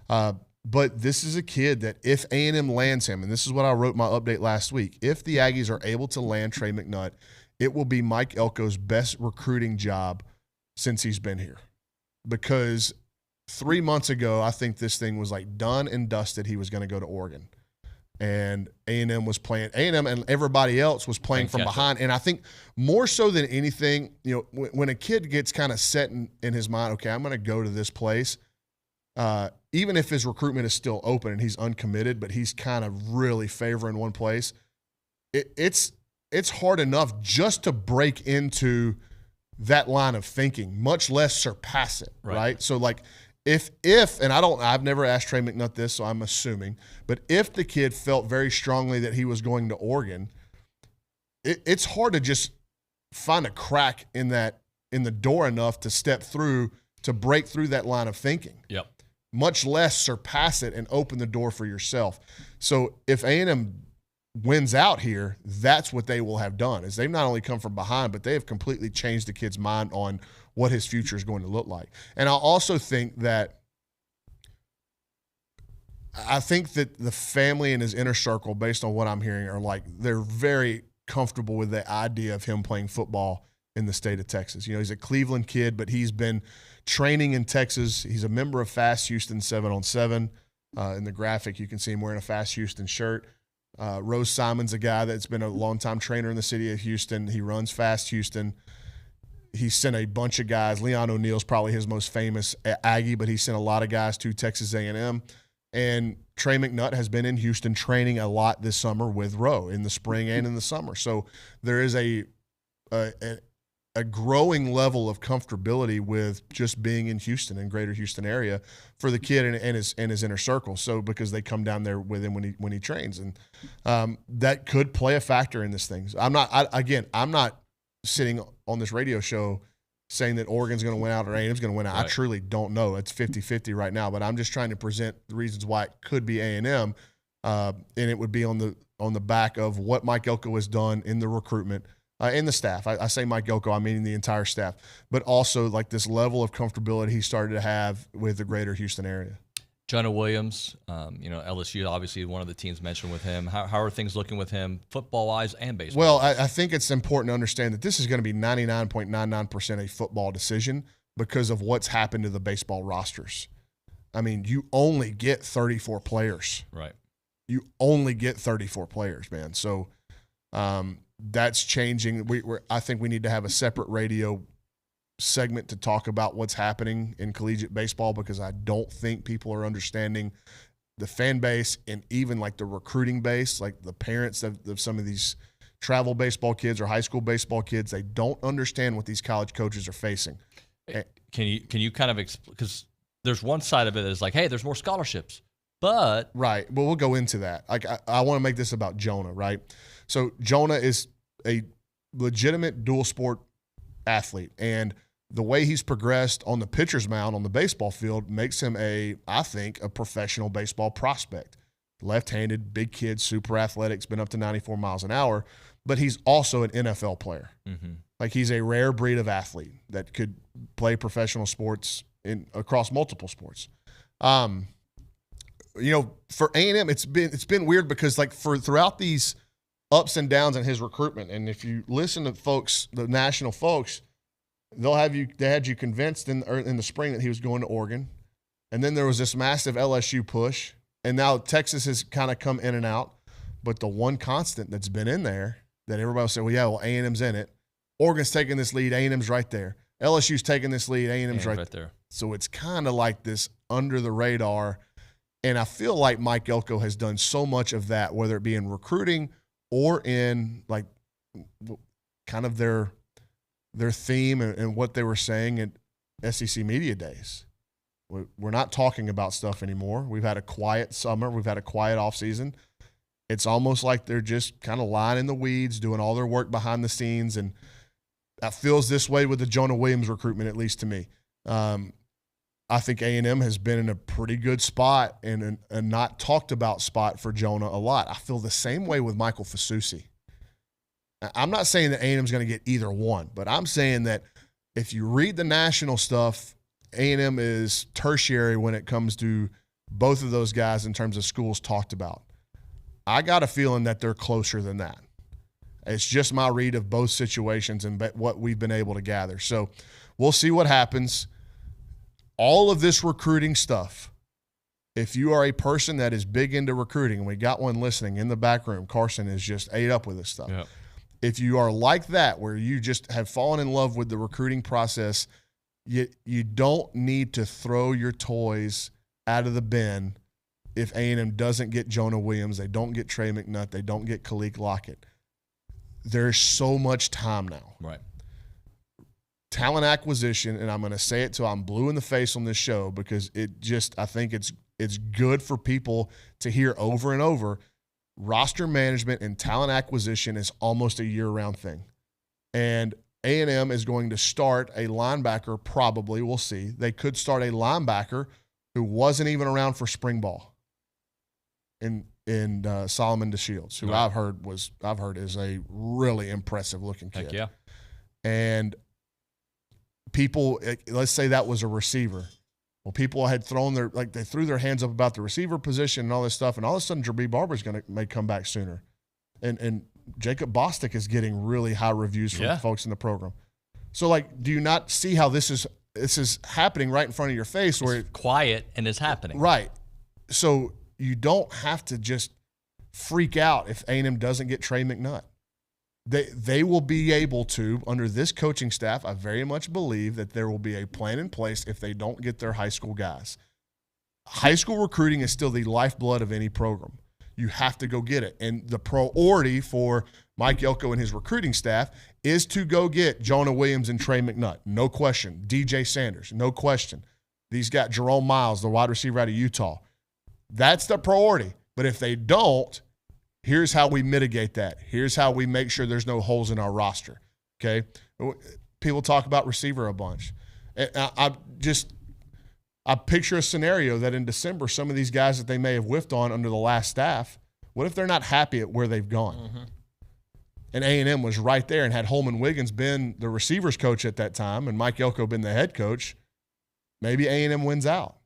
But this is a kid that if A&M lands him, and this is what I wrote in my update last week, if the Aggies are able to land Trey McNutt, it will be Mike Elko's best recruiting job since he's been here. Because 3 months ago, I think this thing was like done and dusted. He was going to go to Oregon. And A&M was playing. A&M and everybody else was playing from behind. And I think more so than anything, when a kid gets kind of set in his mind, okay, I'm going to go to this place, even if his recruitment is still open and he's uncommitted, but he's kind of really favoring one place, it's hard enough just to break into that line of thinking, much less surpass it, right? So like if and I've never asked Trey McNutt this, so I'm assuming, but if the kid felt very strongly that he was going to Oregon, it's hard to just find a crack in the door enough to step through, to break through that line of thinking. Yep. Much less surpass it and open the door for yourself. So if A&M wins out here, that's what they will have done, is they've not only come from behind, but they have completely changed the kid's mind on what his future is going to look like. And I also think that the family and his inner circle, based on what I'm hearing, are like they're very comfortable with the idea of him playing football in the state of Texas. You know, he's a Cleveland kid, but he's been training in Texas. He's a member of Fast Houston 7-on-7. In the graphic, you can see him wearing a Fast Houston shirt. Rose Simon's a guy that's been a longtime trainer in the city of Houston. He runs Fast Houston. He sent a bunch of guys. Leon O'Neal's probably his most famous Aggie, but he sent a lot of guys to Texas A&M. And Trey McNutt has been in Houston training a lot this summer with Rowe in the spring and in the summer. So there is a growing level of comfortability with just being in Houston and greater Houston area for the kid and his inner circle. So because they come down there with him when he trains, and that could play a factor in this thing. I'm not sitting on this radio show saying that Oregon's going to win out or A&M's going to win out. Right. I truly don't know. It's 50-50 right now, but I'm just trying to present the reasons why it could be A&M, and it would be on the back of what Mike Elko has done in the recruitment. And the staff. I say Mike Elko, I mean the entire staff, but also like this level of comfortability he started to have with the greater Houston area. Jonah Williams, LSU, obviously one of the teams mentioned with him. How are things looking with him, football-wise and baseball? Well, I think it's important to understand that this is going to be 99.99% a football decision because of what's happened to the baseball rosters. I mean, you only get 34 players. Right. You only get 34 players, man. So, that's changing. I think we need to have a separate radio segment to talk about what's happening in collegiate baseball, because I don't think people are understanding the fan base and even like the recruiting base, like the parents of some of these travel baseball kids or high school baseball kids. They don't understand what these college coaches are facing. Can you kind of because there's one side of it that is like, hey, there's more scholarships, but right. Well, we'll go into that. Like I want to make this about Jonah, right? So Jonah is a legitimate dual sport athlete, and the way he's progressed on the pitcher's mound on the baseball field makes him I think a professional baseball prospect. Left-handed, big kid, super athletic, been up to 94 miles an hour, but he's also an NFL player. Mm-hmm. Like he's a rare breed of athlete that could play professional sports across multiple sports. For A&M, it's been weird because like throughout these ups and downs in his recruitment, and if you listen to folks, the national folks, they had you convinced in the spring that he was going to Oregon, and then there was this massive LSU push, and now Texas has kind of come in and out, but the one constant that's been in there that everybody will say, well, A&M's in it. Oregon's taking this lead, A&M's right there. LSU's taking this lead, A&M's right there. So it's kind of like this under the radar, and I feel like Mike Elko has done so much of that, whether it be in recruiting or in like kind of their theme and what they were saying at SEC Media Days. We're not talking about stuff anymore. We've had a quiet summer. We've had a quiet offseason. It's almost like they're just kind of lying in the weeds, doing all their work behind the scenes, and that feels this way with the Jonah Williams recruitment, at least to me. I think A&M has been in a pretty good spot and a not talked about spot for Jonah a lot. I feel the same way with Michael Fasusi. I'm not saying that A&M is going to get either one, but I'm saying that if you read the national stuff, A&M is tertiary when it comes to both of those guys in terms of schools talked about. I got a feeling that they're closer than that. It's just my read of both situations and what we've been able to gather. So we'll see what happens. All of this recruiting stuff, if you are a person that is big into recruiting, and we got one listening in the back room, Carson is just ate up with this stuff. Yep. If you are like that, where you just have fallen in love with the recruiting process, you don't need to throw your toys out of the bin if A&M doesn't get Jonah Williams, they don't get Trey McNutt, they don't get Khalil Lockett. There's so much time now. Right. Talent acquisition, and I'm going to say it till I'm blue in the face on this show because I think it's good for people to hear over and over. Roster management and talent acquisition is almost a year-round thing. And A&M is going to start a linebacker, probably, we'll see. They could start a linebacker who wasn't even around for spring ball in Solomon DeShields, who I've heard is a really impressive looking kid. Heck yeah. And people, let's say that was a receiver. Well, people had they threw their hands up about the receiver position and all this stuff, and all of a sudden Jabree Barber's may come back sooner. And Jacob Bostic is getting really high reviews from folks in the program. So, like, do you not see how this is happening right in front of your face? Where it's quiet and it's happening. Right. So you don't have to just freak out if A&M doesn't get Trey McNutt. They will be able to, under this coaching staff, I very much believe that there will be a plan in place if they don't get their high school guys. High school recruiting is still the lifeblood of any program. You have to go get it. And the priority for Mike Elko and his recruiting staff is to go get Jonah Williams and Trey McNutt. No question. DJ Sanders. No question. These got Jerome Miles, the wide receiver out of Utah. That's the priority. But if they don't, here's how we mitigate that. Here's how we make sure there's no holes in our roster, okay? People talk about receiver a bunch. I picture a scenario that in December, some of these guys that they may have whiffed on under the last staff, what if they're not happy at where they've gone? Mm-hmm. And A&M was right there, and had Holman Wiggins been the receivers coach at that time and Mike Elko been the head coach, maybe A&M wins out.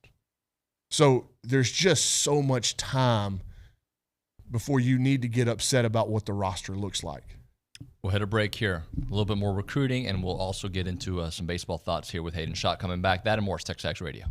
So there's just so much time before you need to get upset about what the roster looks like. We'll hit a break here. A little bit more recruiting, and we'll also get into some baseball thoughts here with Hayden Schott coming back. That and more. It's TexAgs Radio.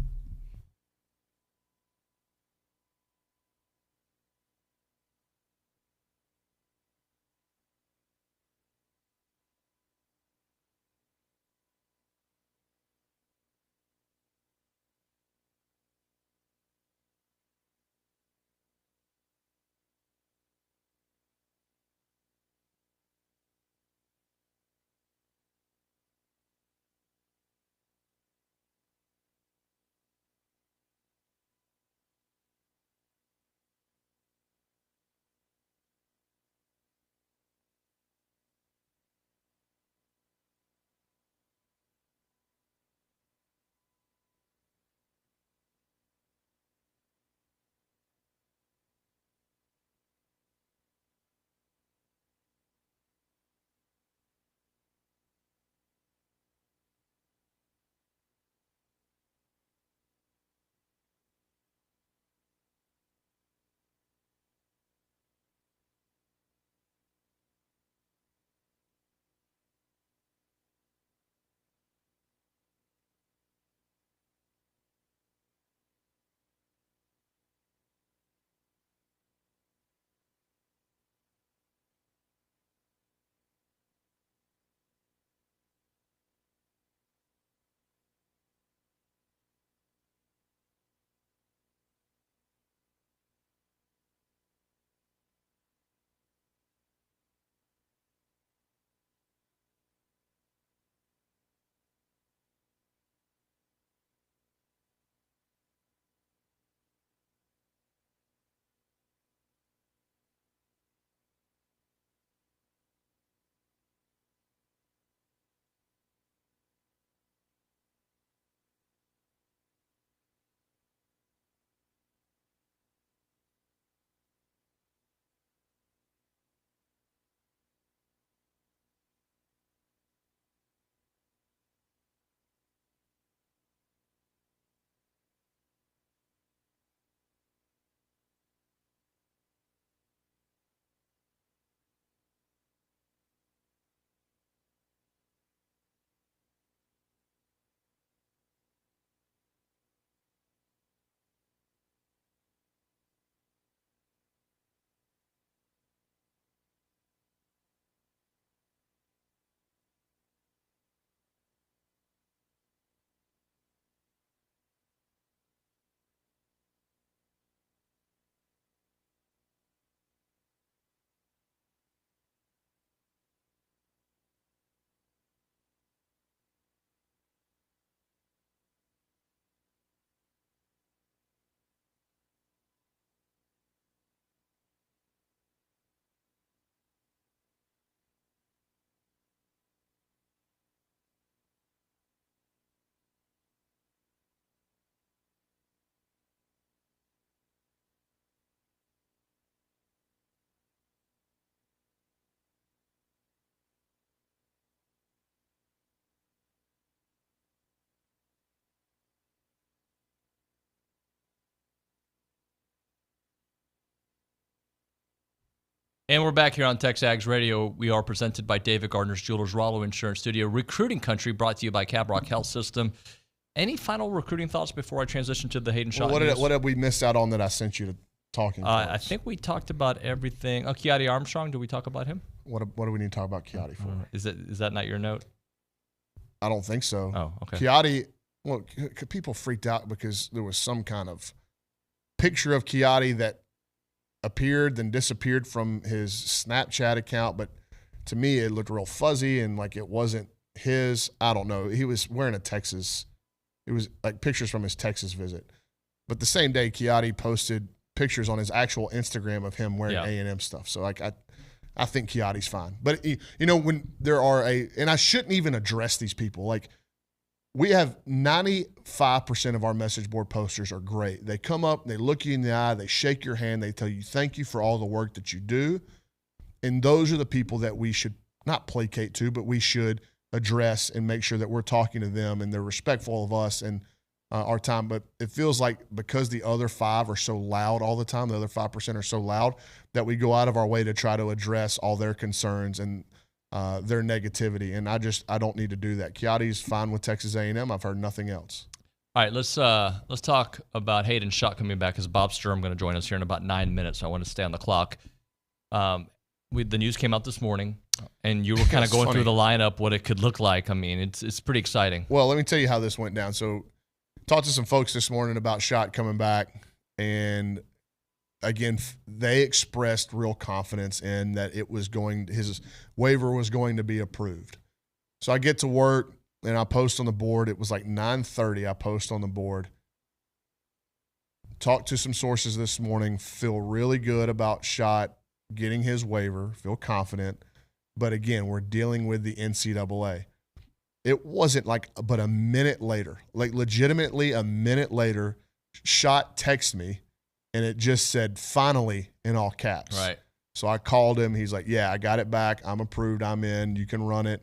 And we're back here on TexAgs Radio. We are presented by David Gardner's Jewelers, Rollo Insurance Studio. Recruiting Country brought to you by Cabrock Health System. Any final recruiting thoughts before I transition to the Hayden Schott news? What have we missed out on that I sent you to talking about? I think we talked about everything. Keati Armstrong, did we talk about him? What do we need to talk about Keati for? Is that not your note? I don't think so. Oh, okay. Keati, people freaked out because there was some kind of picture of Keati that appeared then disappeared from his Snapchat account, but to me it looked real fuzzy and like it wasn't his. I don't know. He was wearing it was like pictures from his Texas visit. But the same day, Keati posted pictures on his actual Instagram of him wearing A&M stuff. So like I think Keati's fine. But when there are and I shouldn't even address these people. Like we have 95% of our message board posters are great. They come up, they look you in the eye, they shake your hand, they tell you thank you for all the work that you do. And those are the people that we should not placate to, but we should address and make sure that we're talking to them and they're respectful of us and our time. But it feels like because the other 5 are so loud all the time, the other 5% are so loud that we go out of our way to try to address all their concerns and their negativity, and I don't need to do that. Keati's fine with Texas A&M. I've heard nothing else. All right, let's talk about Hayden Schott coming back because Bob Sturm going to join us here in about 9 minutes. So I want to stay on the clock. The news came out this morning, and you were kind of going through the lineup, what it could look like. I mean, it's pretty exciting. Well, let me tell you how this went down. So, talked to some folks this morning about Schott coming back, and again, they expressed real confidence in that his waiver was going to be approved. So I get to work and I post on the board. It was like 9:30. I post on the board. Talked to some sources this morning. Feel really good about Schott getting his waiver. Feel confident. But again, we're dealing with the NCAA. It wasn't but a minute later, like legitimately a minute later, Schott texted me. And it just said, finally, in all caps. Right. So I called him. He's like, yeah, I got it back. I'm approved. I'm in. You can run it.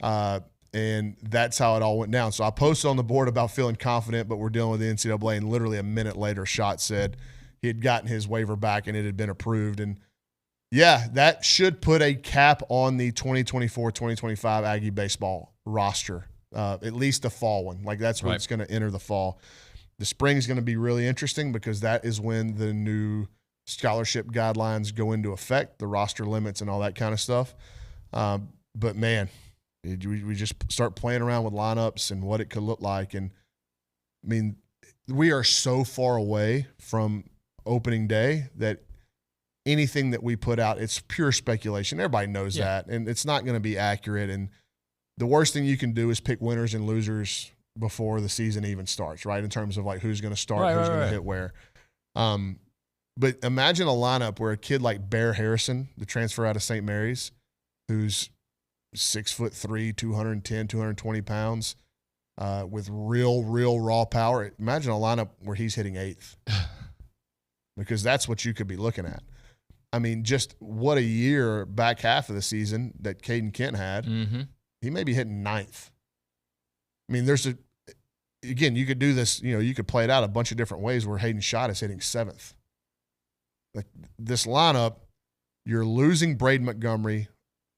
And that's how it all went down. So I posted on the board about feeling confident, but we're dealing with the NCAA. And literally a minute later, Schott said he had gotten his waiver back and it had been approved. And, yeah, that should put a cap on the 2024-2025 Aggie baseball roster, at least the fall one. Like that's what's going to enter the fall. The spring is going to be really interesting because that is when the new scholarship guidelines go into effect, the roster limits and all that kind of stuff. But, man, we just start playing around with lineups and what it could look like. And, I mean, we are so far away from opening day that anything that we put out, it's pure speculation. Everybody knows that, and it's not going to be accurate. And the worst thing you can do is pick winners and losers before the season even starts, right? In terms of like who's going to start, who's going to hit where. But imagine a lineup where a kid like Bear Harrison, the transfer out of St. Mary's, who's 6'3", 210, 220 pounds, with real raw power. Imagine a lineup where he's hitting 8th, because that's what you could be looking at. I mean, just what a year back half of the season that Caden Kent had. Mm-hmm. He may be hitting 9th. I mean, again, you could do this, you could play it out a bunch of different ways where Hayden Schott is hitting 7th. Like this lineup, you're losing Braden Montgomery,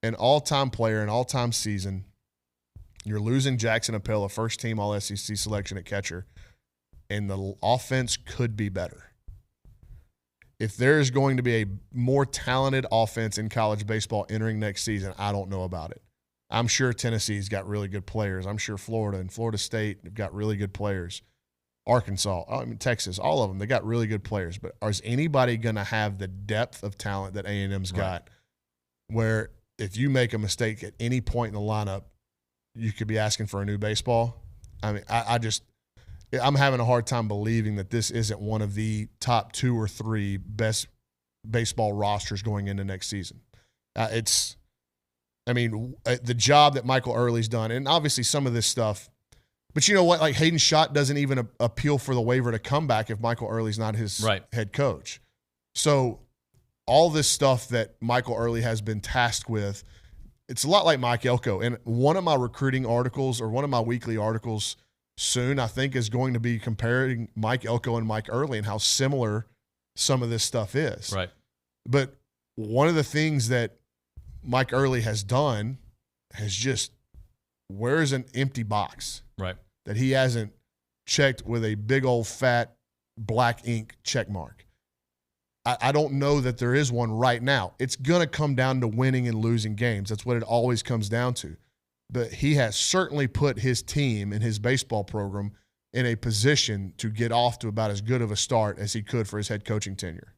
an all-time player, an all-time season. You're losing Jackson Appel, a first-team All-SEC selection at catcher, and the offense could be better. If there's going to be a more talented offense in college baseball entering next season, I don't know about it. I'm sure Tennessee's got really good players. I'm sure Florida and Florida State have got really good players. Arkansas, Texas, all of them, they got really good players. But is anybody going to have the depth of talent that A&M's got, where if you make a mistake at any point in the lineup, you could be asking for a new baseball? I mean, I'm having a hard time believing that this isn't one of the top 2 or 3 best baseball rosters going into next season. The job that Michael Early's done, and obviously some of this stuff, but you know what? Like Hayden Schott doesn't even appeal for the waiver to come back if Michael Early's not his head coach. So all this stuff that Michael Early has been tasked with, it's a lot like Mike Elko. And one of my recruiting articles or one of my weekly articles soon, I think, is going to be comparing Mike Elko and Mike Early and how similar some of this stuff is. Right. But one of the things that Mike Early has done has just, where's an empty box? Right. That he hasn't checked with a big old fat black ink check mark. I don't know that there is one right now. It's going to come down to winning and losing games. That's what it always comes down to. But he has certainly put his team and his baseball program in a position to get off to about as good of a start as he could for his head coaching tenure.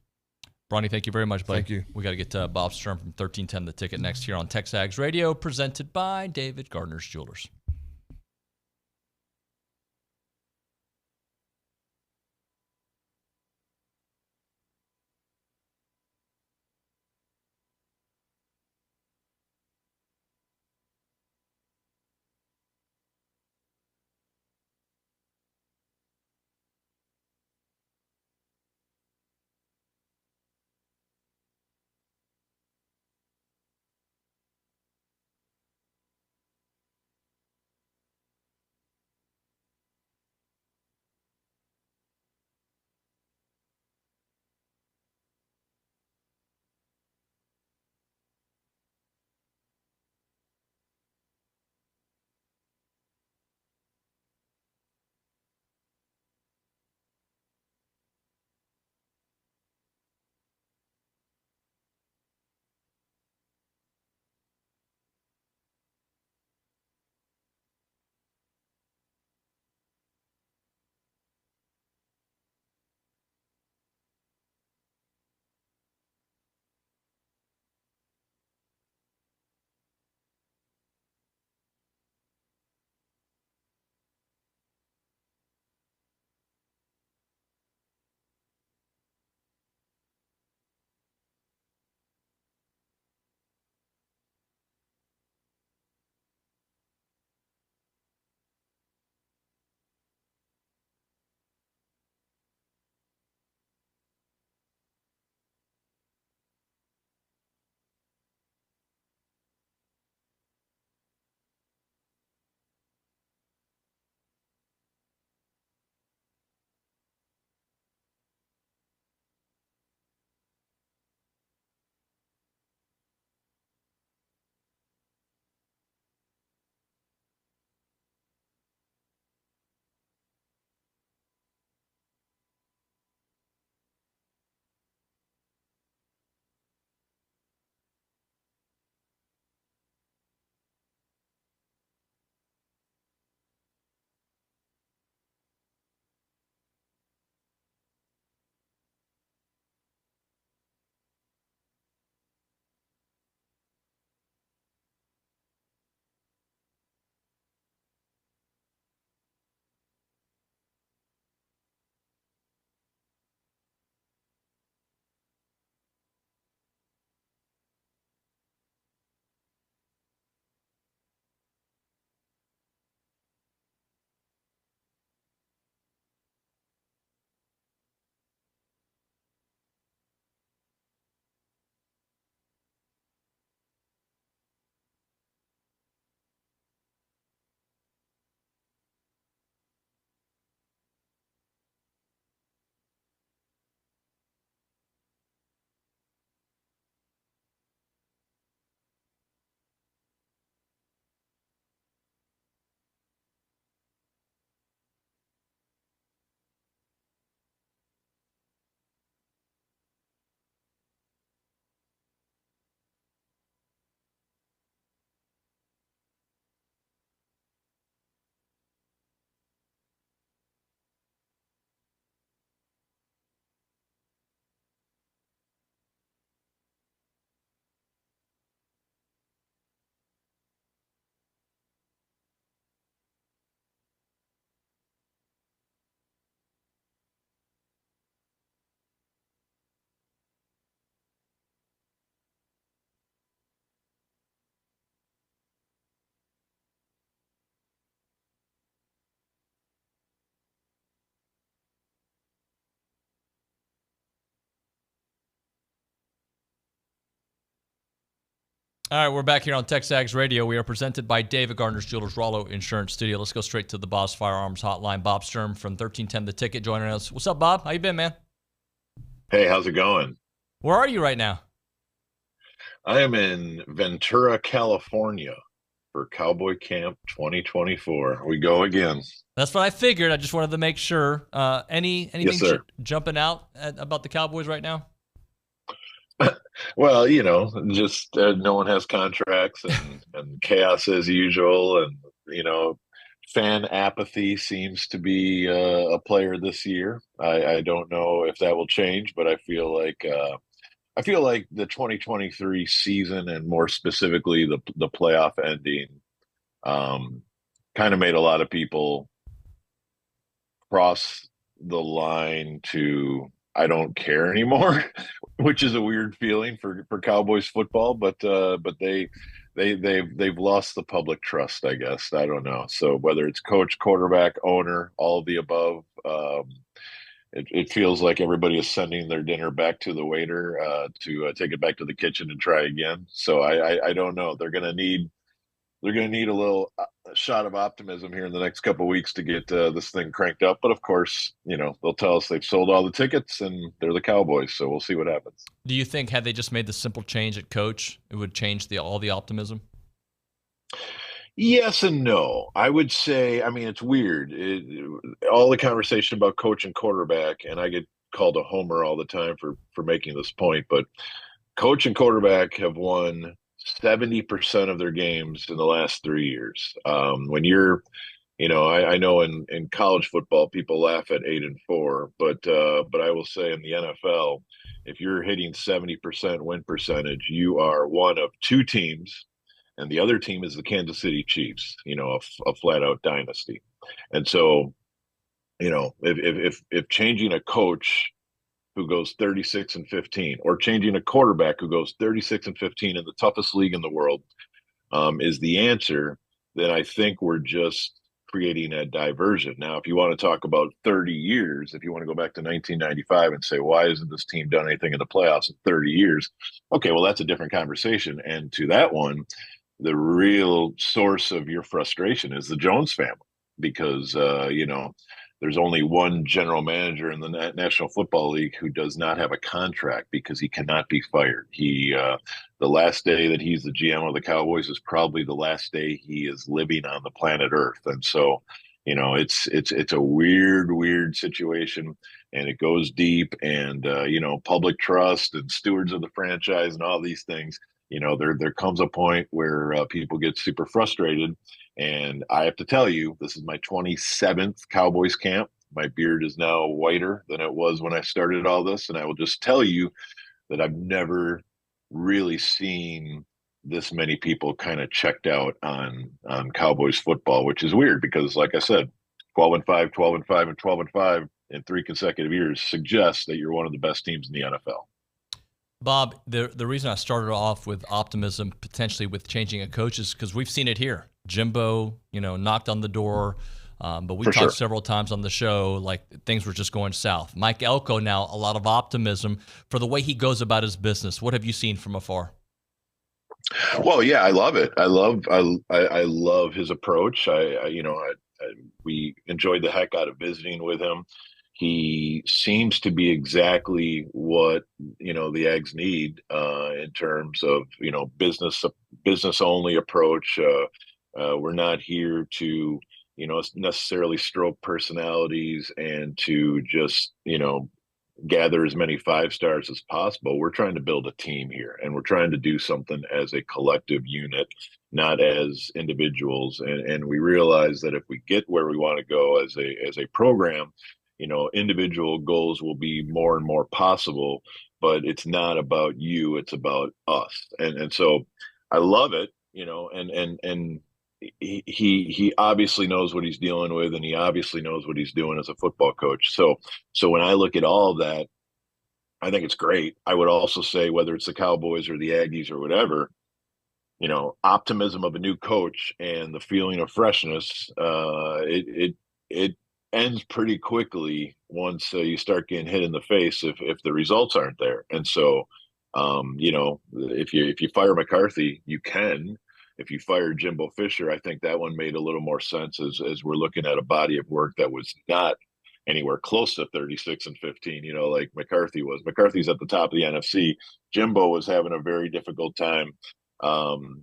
Bronny, thank you very much, buddy. Thank you. We got to get to Bob Sturm from 1310 The Ticket next here on TexAgs Radio, presented by David Gardner's Jewelers. All right, we're back here on TexAgs Radio. We are presented by David Gardner's Jewelers, Rollo Insurance Studio. Let's go straight to the Bob's Firearms Hotline. Bob Sturm from 1310 The Ticket joining us. What's up, Bob? How you been, man? Hey, how's it going? Where are you right now? I am in Ventura, California for Cowboy Camp 2024. We go again. That's what I figured. I just wanted to make sure. Anything Yes, sir. jumping out about the Cowboys right now? Well, just no one has contracts and chaos as usual. And, fan apathy seems to be a player this year. I don't know if that will change, but I feel like the 2023 season, and more specifically the playoff ending, kind of made a lot of people cross the line to I don't care anymore, which is a weird feeling for Cowboys football, but they've lost the public trust, I guess. I don't know. So whether it's coach, quarterback, owner, all of the above, it feels like everybody is sending their dinner back to the waiter to take it back to the kitchen and try again. So I don't know. They're going to need a little shot of optimism here in the next couple of weeks to get this thing cranked up. But of course, they'll tell us they've sold all the tickets and they're the Cowboys. So we'll see what happens. Do you think had they just made the simple change at coach, it would change all the optimism? Yes and no. I would say, it's weird. All the conversation about coach and quarterback, and I get called a homer all the time for making this point, but coach and quarterback have won 70% of their games in the last 3 years. When you're, I know in college football, people laugh at 8-4, but I will say in the NFL, if you're hitting 70% win percentage, you are one of two teams, and the other team is the Kansas City Chiefs, a flat out dynasty. And so, if changing a coach who goes 36-15, or changing a quarterback who goes 36-15 in the toughest league in the world, is the answer, then I think we're just creating a diversion. Now, if you want to talk about 30 years, if you want to go back to 1995 and say, why hasn't this team done anything in the playoffs in 30 years? Okay, well, that's a different conversation. And to that one, the real source of your frustration is the Jones family, because, there's only one general manager in the National Football League who does not have a contract because he cannot be fired. The last day that he's the GM of the Cowboys is probably the last day he is living on the planet Earth. And so, it's a weird situation, and it goes deep, and, public trust and stewards of the franchise and all these things, there comes a point where people get super frustrated. And I have to tell you, this is my 27th Cowboys camp. My beard is now whiter than it was when I started all this. And I will just tell you that I've never really seen this many people kind of checked out on Cowboys football, which is weird because, like I said, 12-5, 12-5, and 12-5 in 3 consecutive years suggests that you're one of the best teams in the NFL. Bob, the reason I started off with optimism potentially with changing a coach is because we've seen it here. Jimbo, knocked on the door, but we talked several times on the show like things were just going south. Mike Elko now, a lot of optimism for the way he goes about his business. What have you seen from afar? Well, yeah, I love it. I love his approach. We enjoyed the heck out of visiting with him. He seems to be exactly what, the Ags need in terms of, business only approach. We're not here to, necessarily stroke personalities and to just, gather as many 5 stars as possible. We're trying to build a team here, and we're trying to do something as a collective unit, not as individuals. And we realize that if we get where we want to go as a program, individual goals will be more and more possible, but it's not about you, it's about us. And so I love it, and he obviously knows what he's dealing with, and he obviously knows what he's doing as a football coach. So when I look at all of that, I think it's great. I would also say, whether it's the Cowboys or the Aggies or whatever, optimism of a new coach and the feeling of freshness, it ends pretty quickly once you start getting hit in the face if the results aren't there. And so, if you fire McCarthy, you can. If you fire Jimbo Fisher, I think that one made a little more sense as we're looking at a body of work that was not anywhere close to 36 and 15, like McCarthy was. McCarthy's at the top of the NFC. Jimbo was having a very difficult time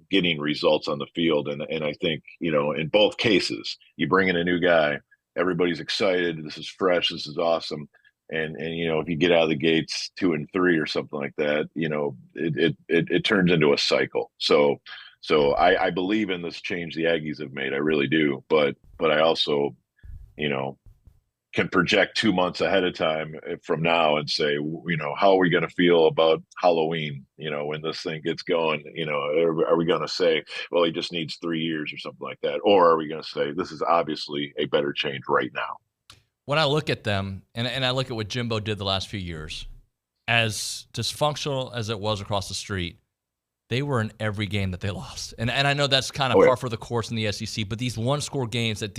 getting results on the field. And I think, in both cases, you bring in a new guy, everybody's excited. This is fresh. This is awesome. And if you get out of the gates 2-3 or something like that, it turns into a cycle. So I believe in this change the Aggies have made. I really do. But I also, can project 2 months ahead of time from now and say, how are we going to feel about Halloween, when this thing gets going, are we going to say, well, he just needs 3 years or something like that? Or are we going to say, this is obviously a better change right now? When I look at them and I look at what Jimbo did the last few years, as dysfunctional as it was across the street, they were in every game that they lost. And I know that's kind of par for the course in the SEC, but these one-score games that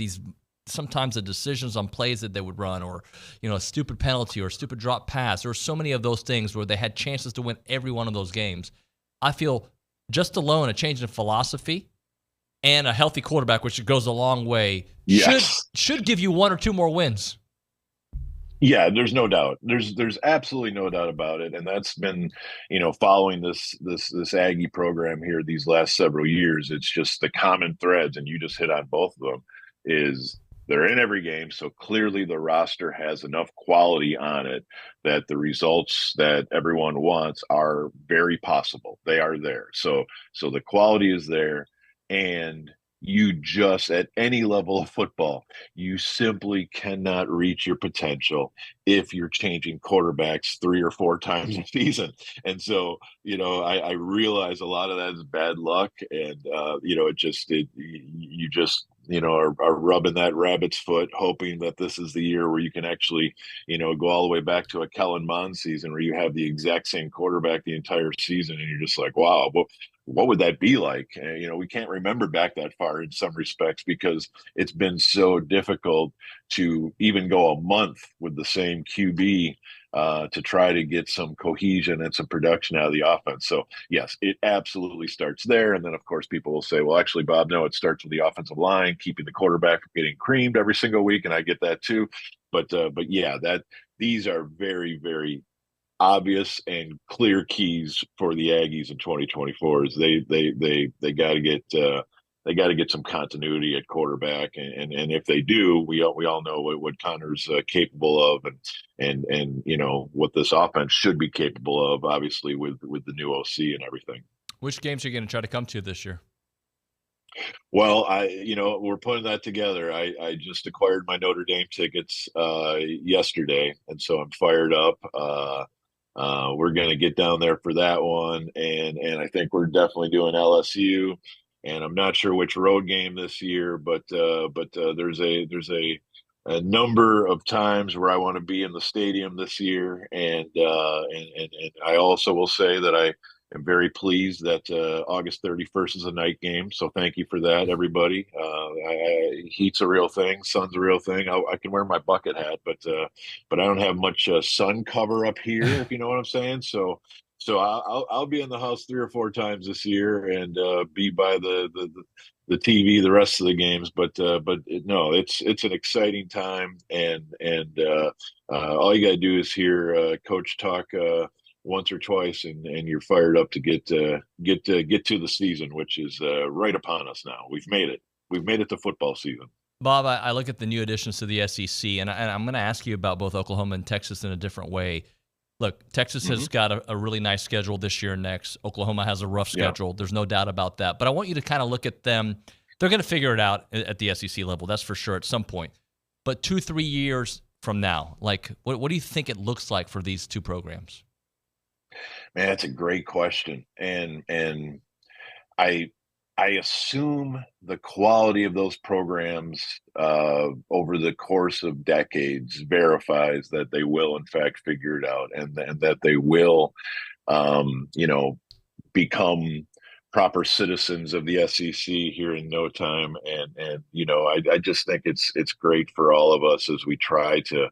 sometimes the decisions on plays that they would run, or a stupid penalty or a stupid drop pass, there were so many of those things where they had chances to win every one of those games. I feel just alone a change in philosophy and a healthy quarterback, which goes a long way, should give you 1 or 2 more wins. Yeah, there's no doubt. There's absolutely no doubt about it. And that's been, following this Aggie program here these last several years. It's just the common threads, and you just hit on both of them, is they're in every game. So clearly the roster has enough quality on it that the results that everyone wants are very possible. They are there. So the quality is there, and you just, at any level of football, you simply cannot reach your potential if you're changing quarterbacks 3 or 4 times a season. And so, I realize a lot of that is bad luck, and you just are rubbing that rabbit's foot, hoping that this is the year where you can actually, go all the way back to a Kellen Mond season where you have the exact same quarterback the entire season, and you're just like, wow, what would that be like? We can't remember back that far in some respects, because it's been so difficult to even go a month with the same QB to try to get some cohesion and some production out of the offense. So yes, it absolutely starts there. And then of course people will say, well, actually, Bob, no, it starts with the offensive line, keeping the quarterback from getting creamed every single week. And I get that too. But yeah, these are very, very obvious and clear keys for the Aggies in 2024. Is they got to get some continuity at quarterback, and if they do, we all know what Connor's capable of, and what this offense should be capable of, obviously with the new OC and everything. Which games are you going to try to come to this year? Well, we're putting that together. I just acquired my Notre Dame tickets yesterday, and so I'm fired up. We're going to get down there for that one, and I think we're definitely doing LSU. And I'm not sure which road game this year, but there's a number of times where I want to be in the stadium this year, and I also will say that I am very pleased that August 31st is a night game. So thank you for that, everybody. Heat's a real thing, sun's a real thing. I can wear my bucket hat, but I don't have much sun cover up here, if you know what I'm saying. So I'll be in the house 3 or 4 times this year, and be by the TV the rest of the games. But no, it's an exciting time, and all you got to do is hear Coach talk once or twice, and you're fired up to get to the season, which is right upon us now. We've made it. We've made it to football season. Bob, I look at the new additions to the SEC, and I'm going to ask you about both Oklahoma and Texas in a different way. Look, Texas has got a really nice schedule this year and next. Oklahoma has a rough schedule. There's no doubt about that. But I want you to kind of look at them. They're going to figure it out at the SEC level, that's for sure, at some point. But 2-3 years from now, like, what do you think it looks like for these two programs? Man, that's a great question. And I assume the quality of those programs over the course of decades verifies that they will, in fact, figure it out, and that they will, become proper citizens of the SEC here in no time. And I just think it's great for all of us as we try to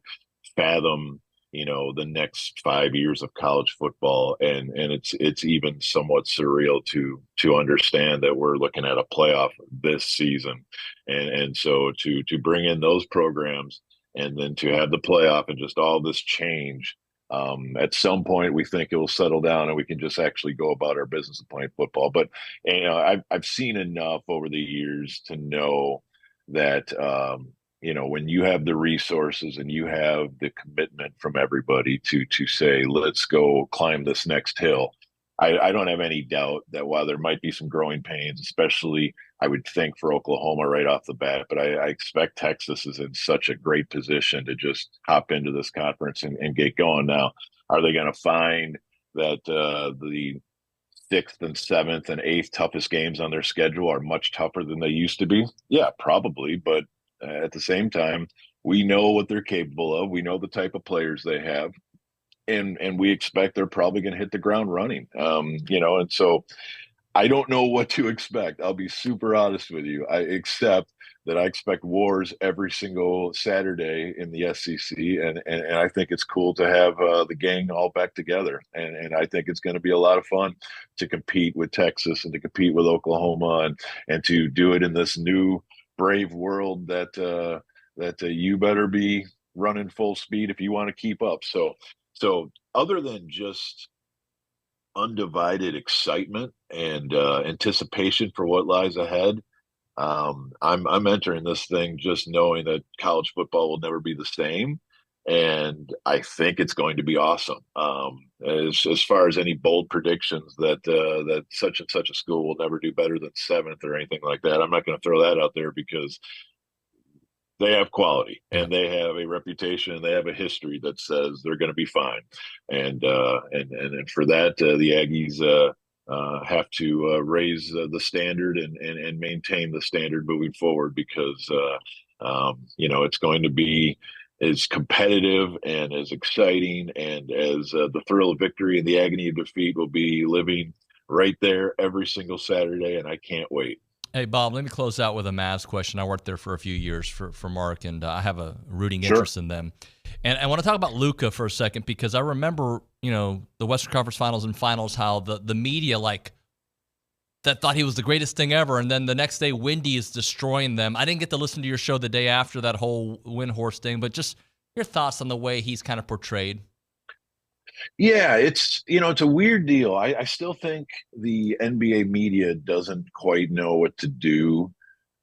fathom the next 5 years of college football, and it's even somewhat surreal to understand that we're looking at a playoff this season, and so to bring in those programs and then to have the playoff and just all this change. At some point, we think it will settle down and we can just actually go about our business of playing football. But I've seen enough over the years to know that when you have the resources and you have the commitment from everybody to say, let's go climb this next hill. I don't have any doubt that while there might be some growing pains, especially I would think for Oklahoma right off the bat, but I expect Texas is in such a great position to just hop into this conference and get going. Now, are they going to find that the 6th and 7th and 8th toughest games on their schedule are much tougher than they used to be? Yeah, probably. But at the same time, we know what they're capable of. We know the type of players they have. And we expect they're probably going to hit the ground running, and so I don't know what to expect. I'll be super honest with you. I expect wars every single Saturday in the SEC, and I think it's cool to have the gang all back together, and I think it's going to be a lot of fun to compete with Texas and to compete with Oklahoma and to do it in this new brave world that you better be running full speed if you want to keep up. So other than just undivided excitement and anticipation for what lies ahead, I'm entering this thing just knowing that college football will never be the same, and I think it's going to be awesome. As far as any bold predictions that such and such a school will never do better than 7th or anything like that, I'm not going to throw that out there because they have quality and they have a reputation and they have a history that says they're going to be fine. And for that, the Aggies have to raise the standard and maintain the standard moving forward because, it's going to be as competitive and as exciting and as the thrill of victory and the agony of defeat will be living right there every single Saturday. And I can't wait. Hey, Bob, let me close out with a Mavs question. I worked there for a few years for Mark, and I have a rooting interest in them. And I want to talk about Luka for a second because I remember, the Western Conference Finals and Finals, how the media, that thought he was the greatest thing ever, and then the next day, Wendy is destroying them. I didn't get to listen to your show the day after that whole Windhorse thing, but just your thoughts on the way he's kind of portrayed. Yeah, it's a weird deal. I still think the NBA media doesn't quite know what to do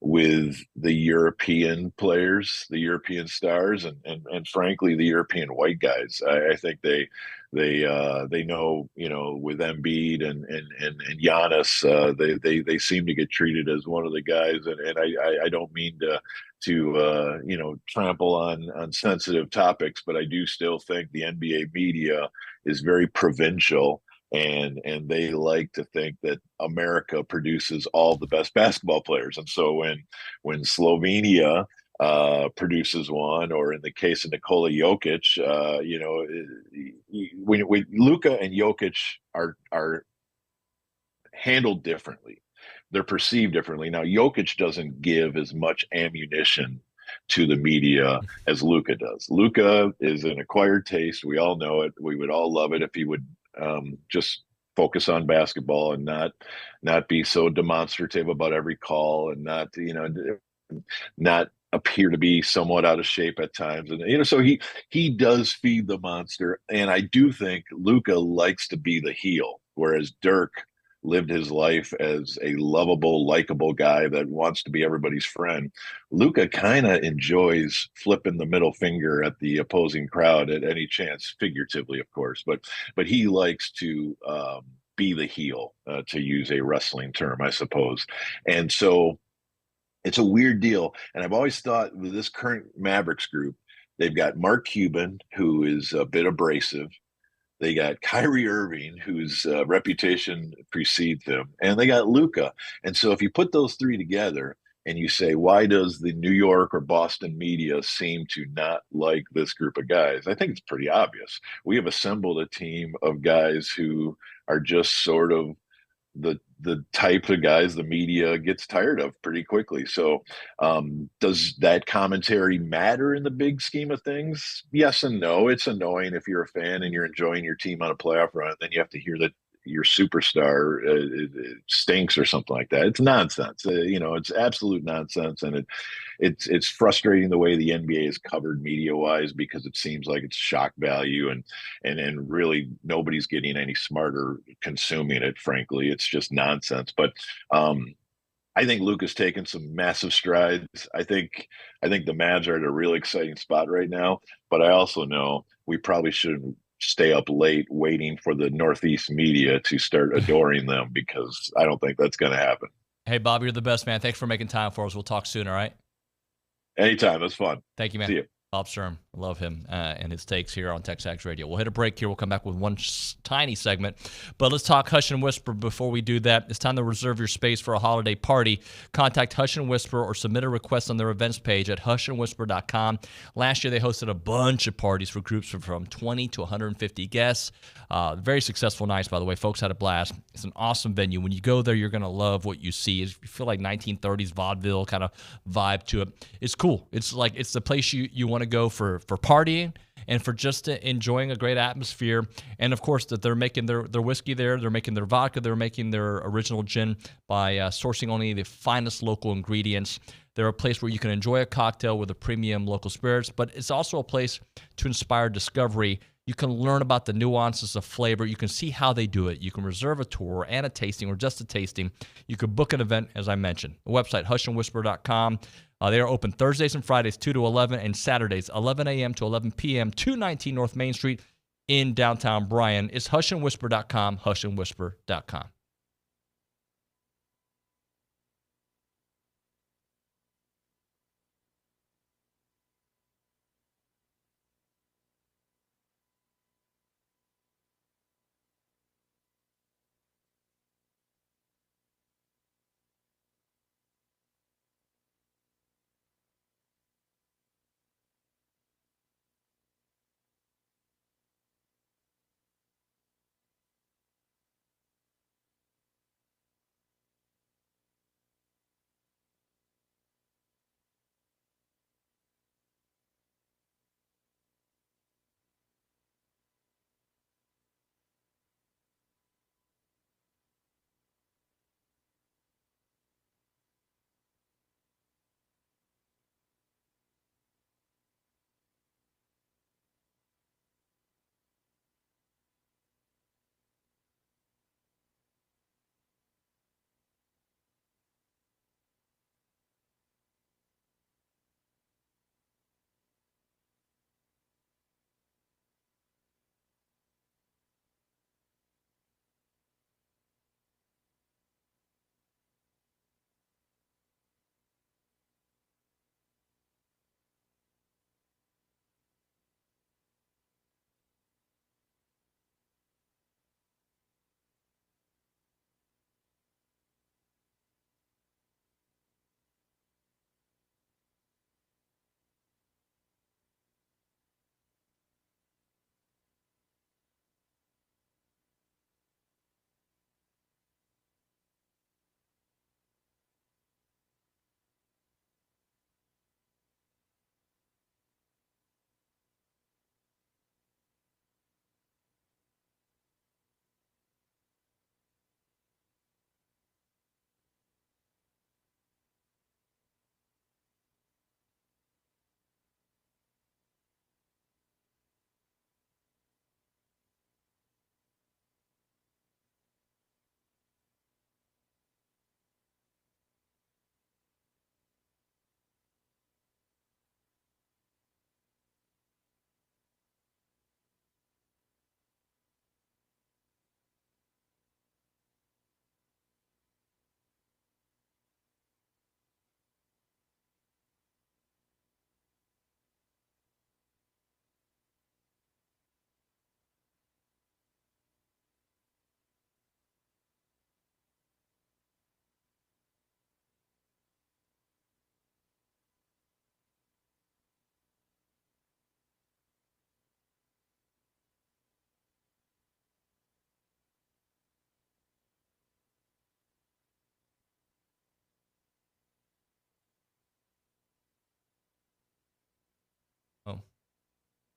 with the European players, the European stars, and frankly, the European white guys. I think they know, with Embiid and Giannis, they seem to get treated as one of the guys, and I don't mean to trample on sensitive topics, but I do still think the NBA media is very provincial, and they like to think that America produces all the best basketball players. And so when Slovenia produces one, or in the case of Nikola Jokic, when Luka and Jokic are handled differently. They're perceived differently. Now, Jokic doesn't give as much ammunition to the media as Luka does. Luka is an acquired taste. We all know it. We would all love it if he would just focus on basketball and not be so demonstrative about every call and not appear to be somewhat out of shape at times. And, so he does feed the monster. And I do think Luka likes to be the heel, whereas Dirk lived his life as a lovable, likable guy that wants to be everybody's friend. Luka kind of enjoys flipping the middle finger at the opposing crowd at any chance, figuratively, of course, but he likes to be the heel, to use a wrestling term, I suppose. And so it's a weird deal. And I've always thought with this current Mavericks group, they've got Mark Cuban, who is a bit abrasive. They got Kyrie Irving, whose reputation precedes him, and they got Luka. And so if you put those three together and you say, why does the New York or Boston media seem to not like this group of guys? I think it's pretty obvious. We have assembled a team of guys who are just sort of the type of guys the media gets tired of pretty quickly. So does that commentary matter in the big scheme of things? Yes and no. It's annoying if you're a fan and you're enjoying your team on a playoff run, then you have to hear that your superstar stinks or something like that. It's nonsense. It's absolute nonsense, and it's frustrating the way the NBA is covered media wise, because it seems like it's shock value, and really nobody's getting any smarter consuming it. Frankly, it's just nonsense. But I think Luke has taken some massive strides. I think the Mavs are at a really exciting spot right now, but I also know we probably shouldn't stay up late waiting for the Northeast media to start adoring them, because I don't think that's going to happen. Hey, Bob, you're the best, man. Thanks for making time for us. We'll talk soon, all right? Anytime. That's fun. Thank you, man. See you. Bob Sturm, love him and his takes here on TexAgs Radio. We'll hit a break here. We'll come back with one tiny segment. But let's talk Hush and Whisper before we do that. It's time to reserve your space for a holiday party. Contact Hush and Whisper or submit a request on their events page at hushandwhisper.com. Last year, they hosted a bunch of parties for groups from 20 to 150 guests. Very successful nights, by the way. Folks had a blast. It's an awesome venue. When you go there, you're going to love what you see. You feel like 1930s vaudeville kind of vibe to it. It's cool. It's the place you want to go for partying and for just enjoying a great atmosphere. And of course, that they're making their whiskey there, they're making their vodka, they're making their original gin by sourcing only the finest local ingredients. They're a place where you can enjoy a cocktail with a premium local spirits, but it's also a place to inspire discovery. You can learn about the nuances of flavor. You can see how they do it. You can reserve a tour and a tasting, or just a tasting. You could book an event, as I mentioned. The website, hushandwhisper.com. They are open Thursdays and Fridays, 2 to 11, and Saturdays, 11 a.m. to 11 p.m., 219 North Main Street in downtown Bryan. It's hushandwhisper.com, hushandwhisper.com.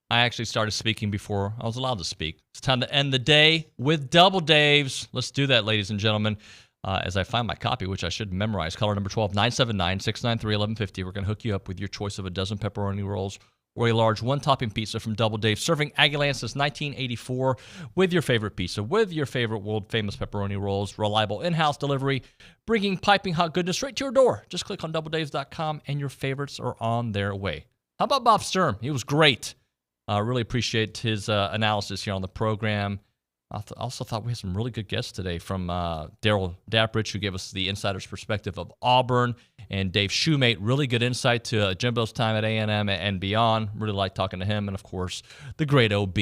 I actually started speaking before I was allowed to speak. It's time to end the day with Double Daves. Let's do that, ladies and gentlemen. As I find my copy, which I should memorize, caller number 12, 979-693-1150. We're going to hook you up with your choice of a dozen pepperoni rolls or a large one-topping pizza from Double Dave, serving Aggieland since 1984 with your favorite pizza, with your favorite world-famous pepperoni rolls, reliable in-house delivery, bringing piping hot goodness straight to your door. Just click on doubledaves.com and your favorites are on their way. How about Bob Sturm? He was great. Really appreciate his analysis here on the program. I also thought we had some really good guests today from Darrell Dapprich, who gave us the insider's perspective of Auburn, and Dave Shumate, really good insight to Jimbo's time at A&M and beyond. Really like talking to him, and of course, the great OB.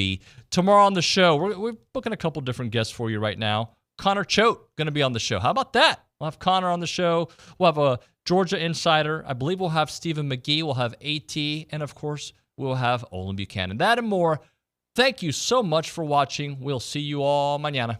Tomorrow on the show, we're booking a couple different guests for you right now. Connor Choate going to be on the show. How about that? We'll have Connor on the show. We'll have a Georgia insider. I believe we'll have Stephen McGee. We'll have AT, and of course, we'll have Olin Buchanan. That and more. Thank you so much for watching. We'll see you all mañana.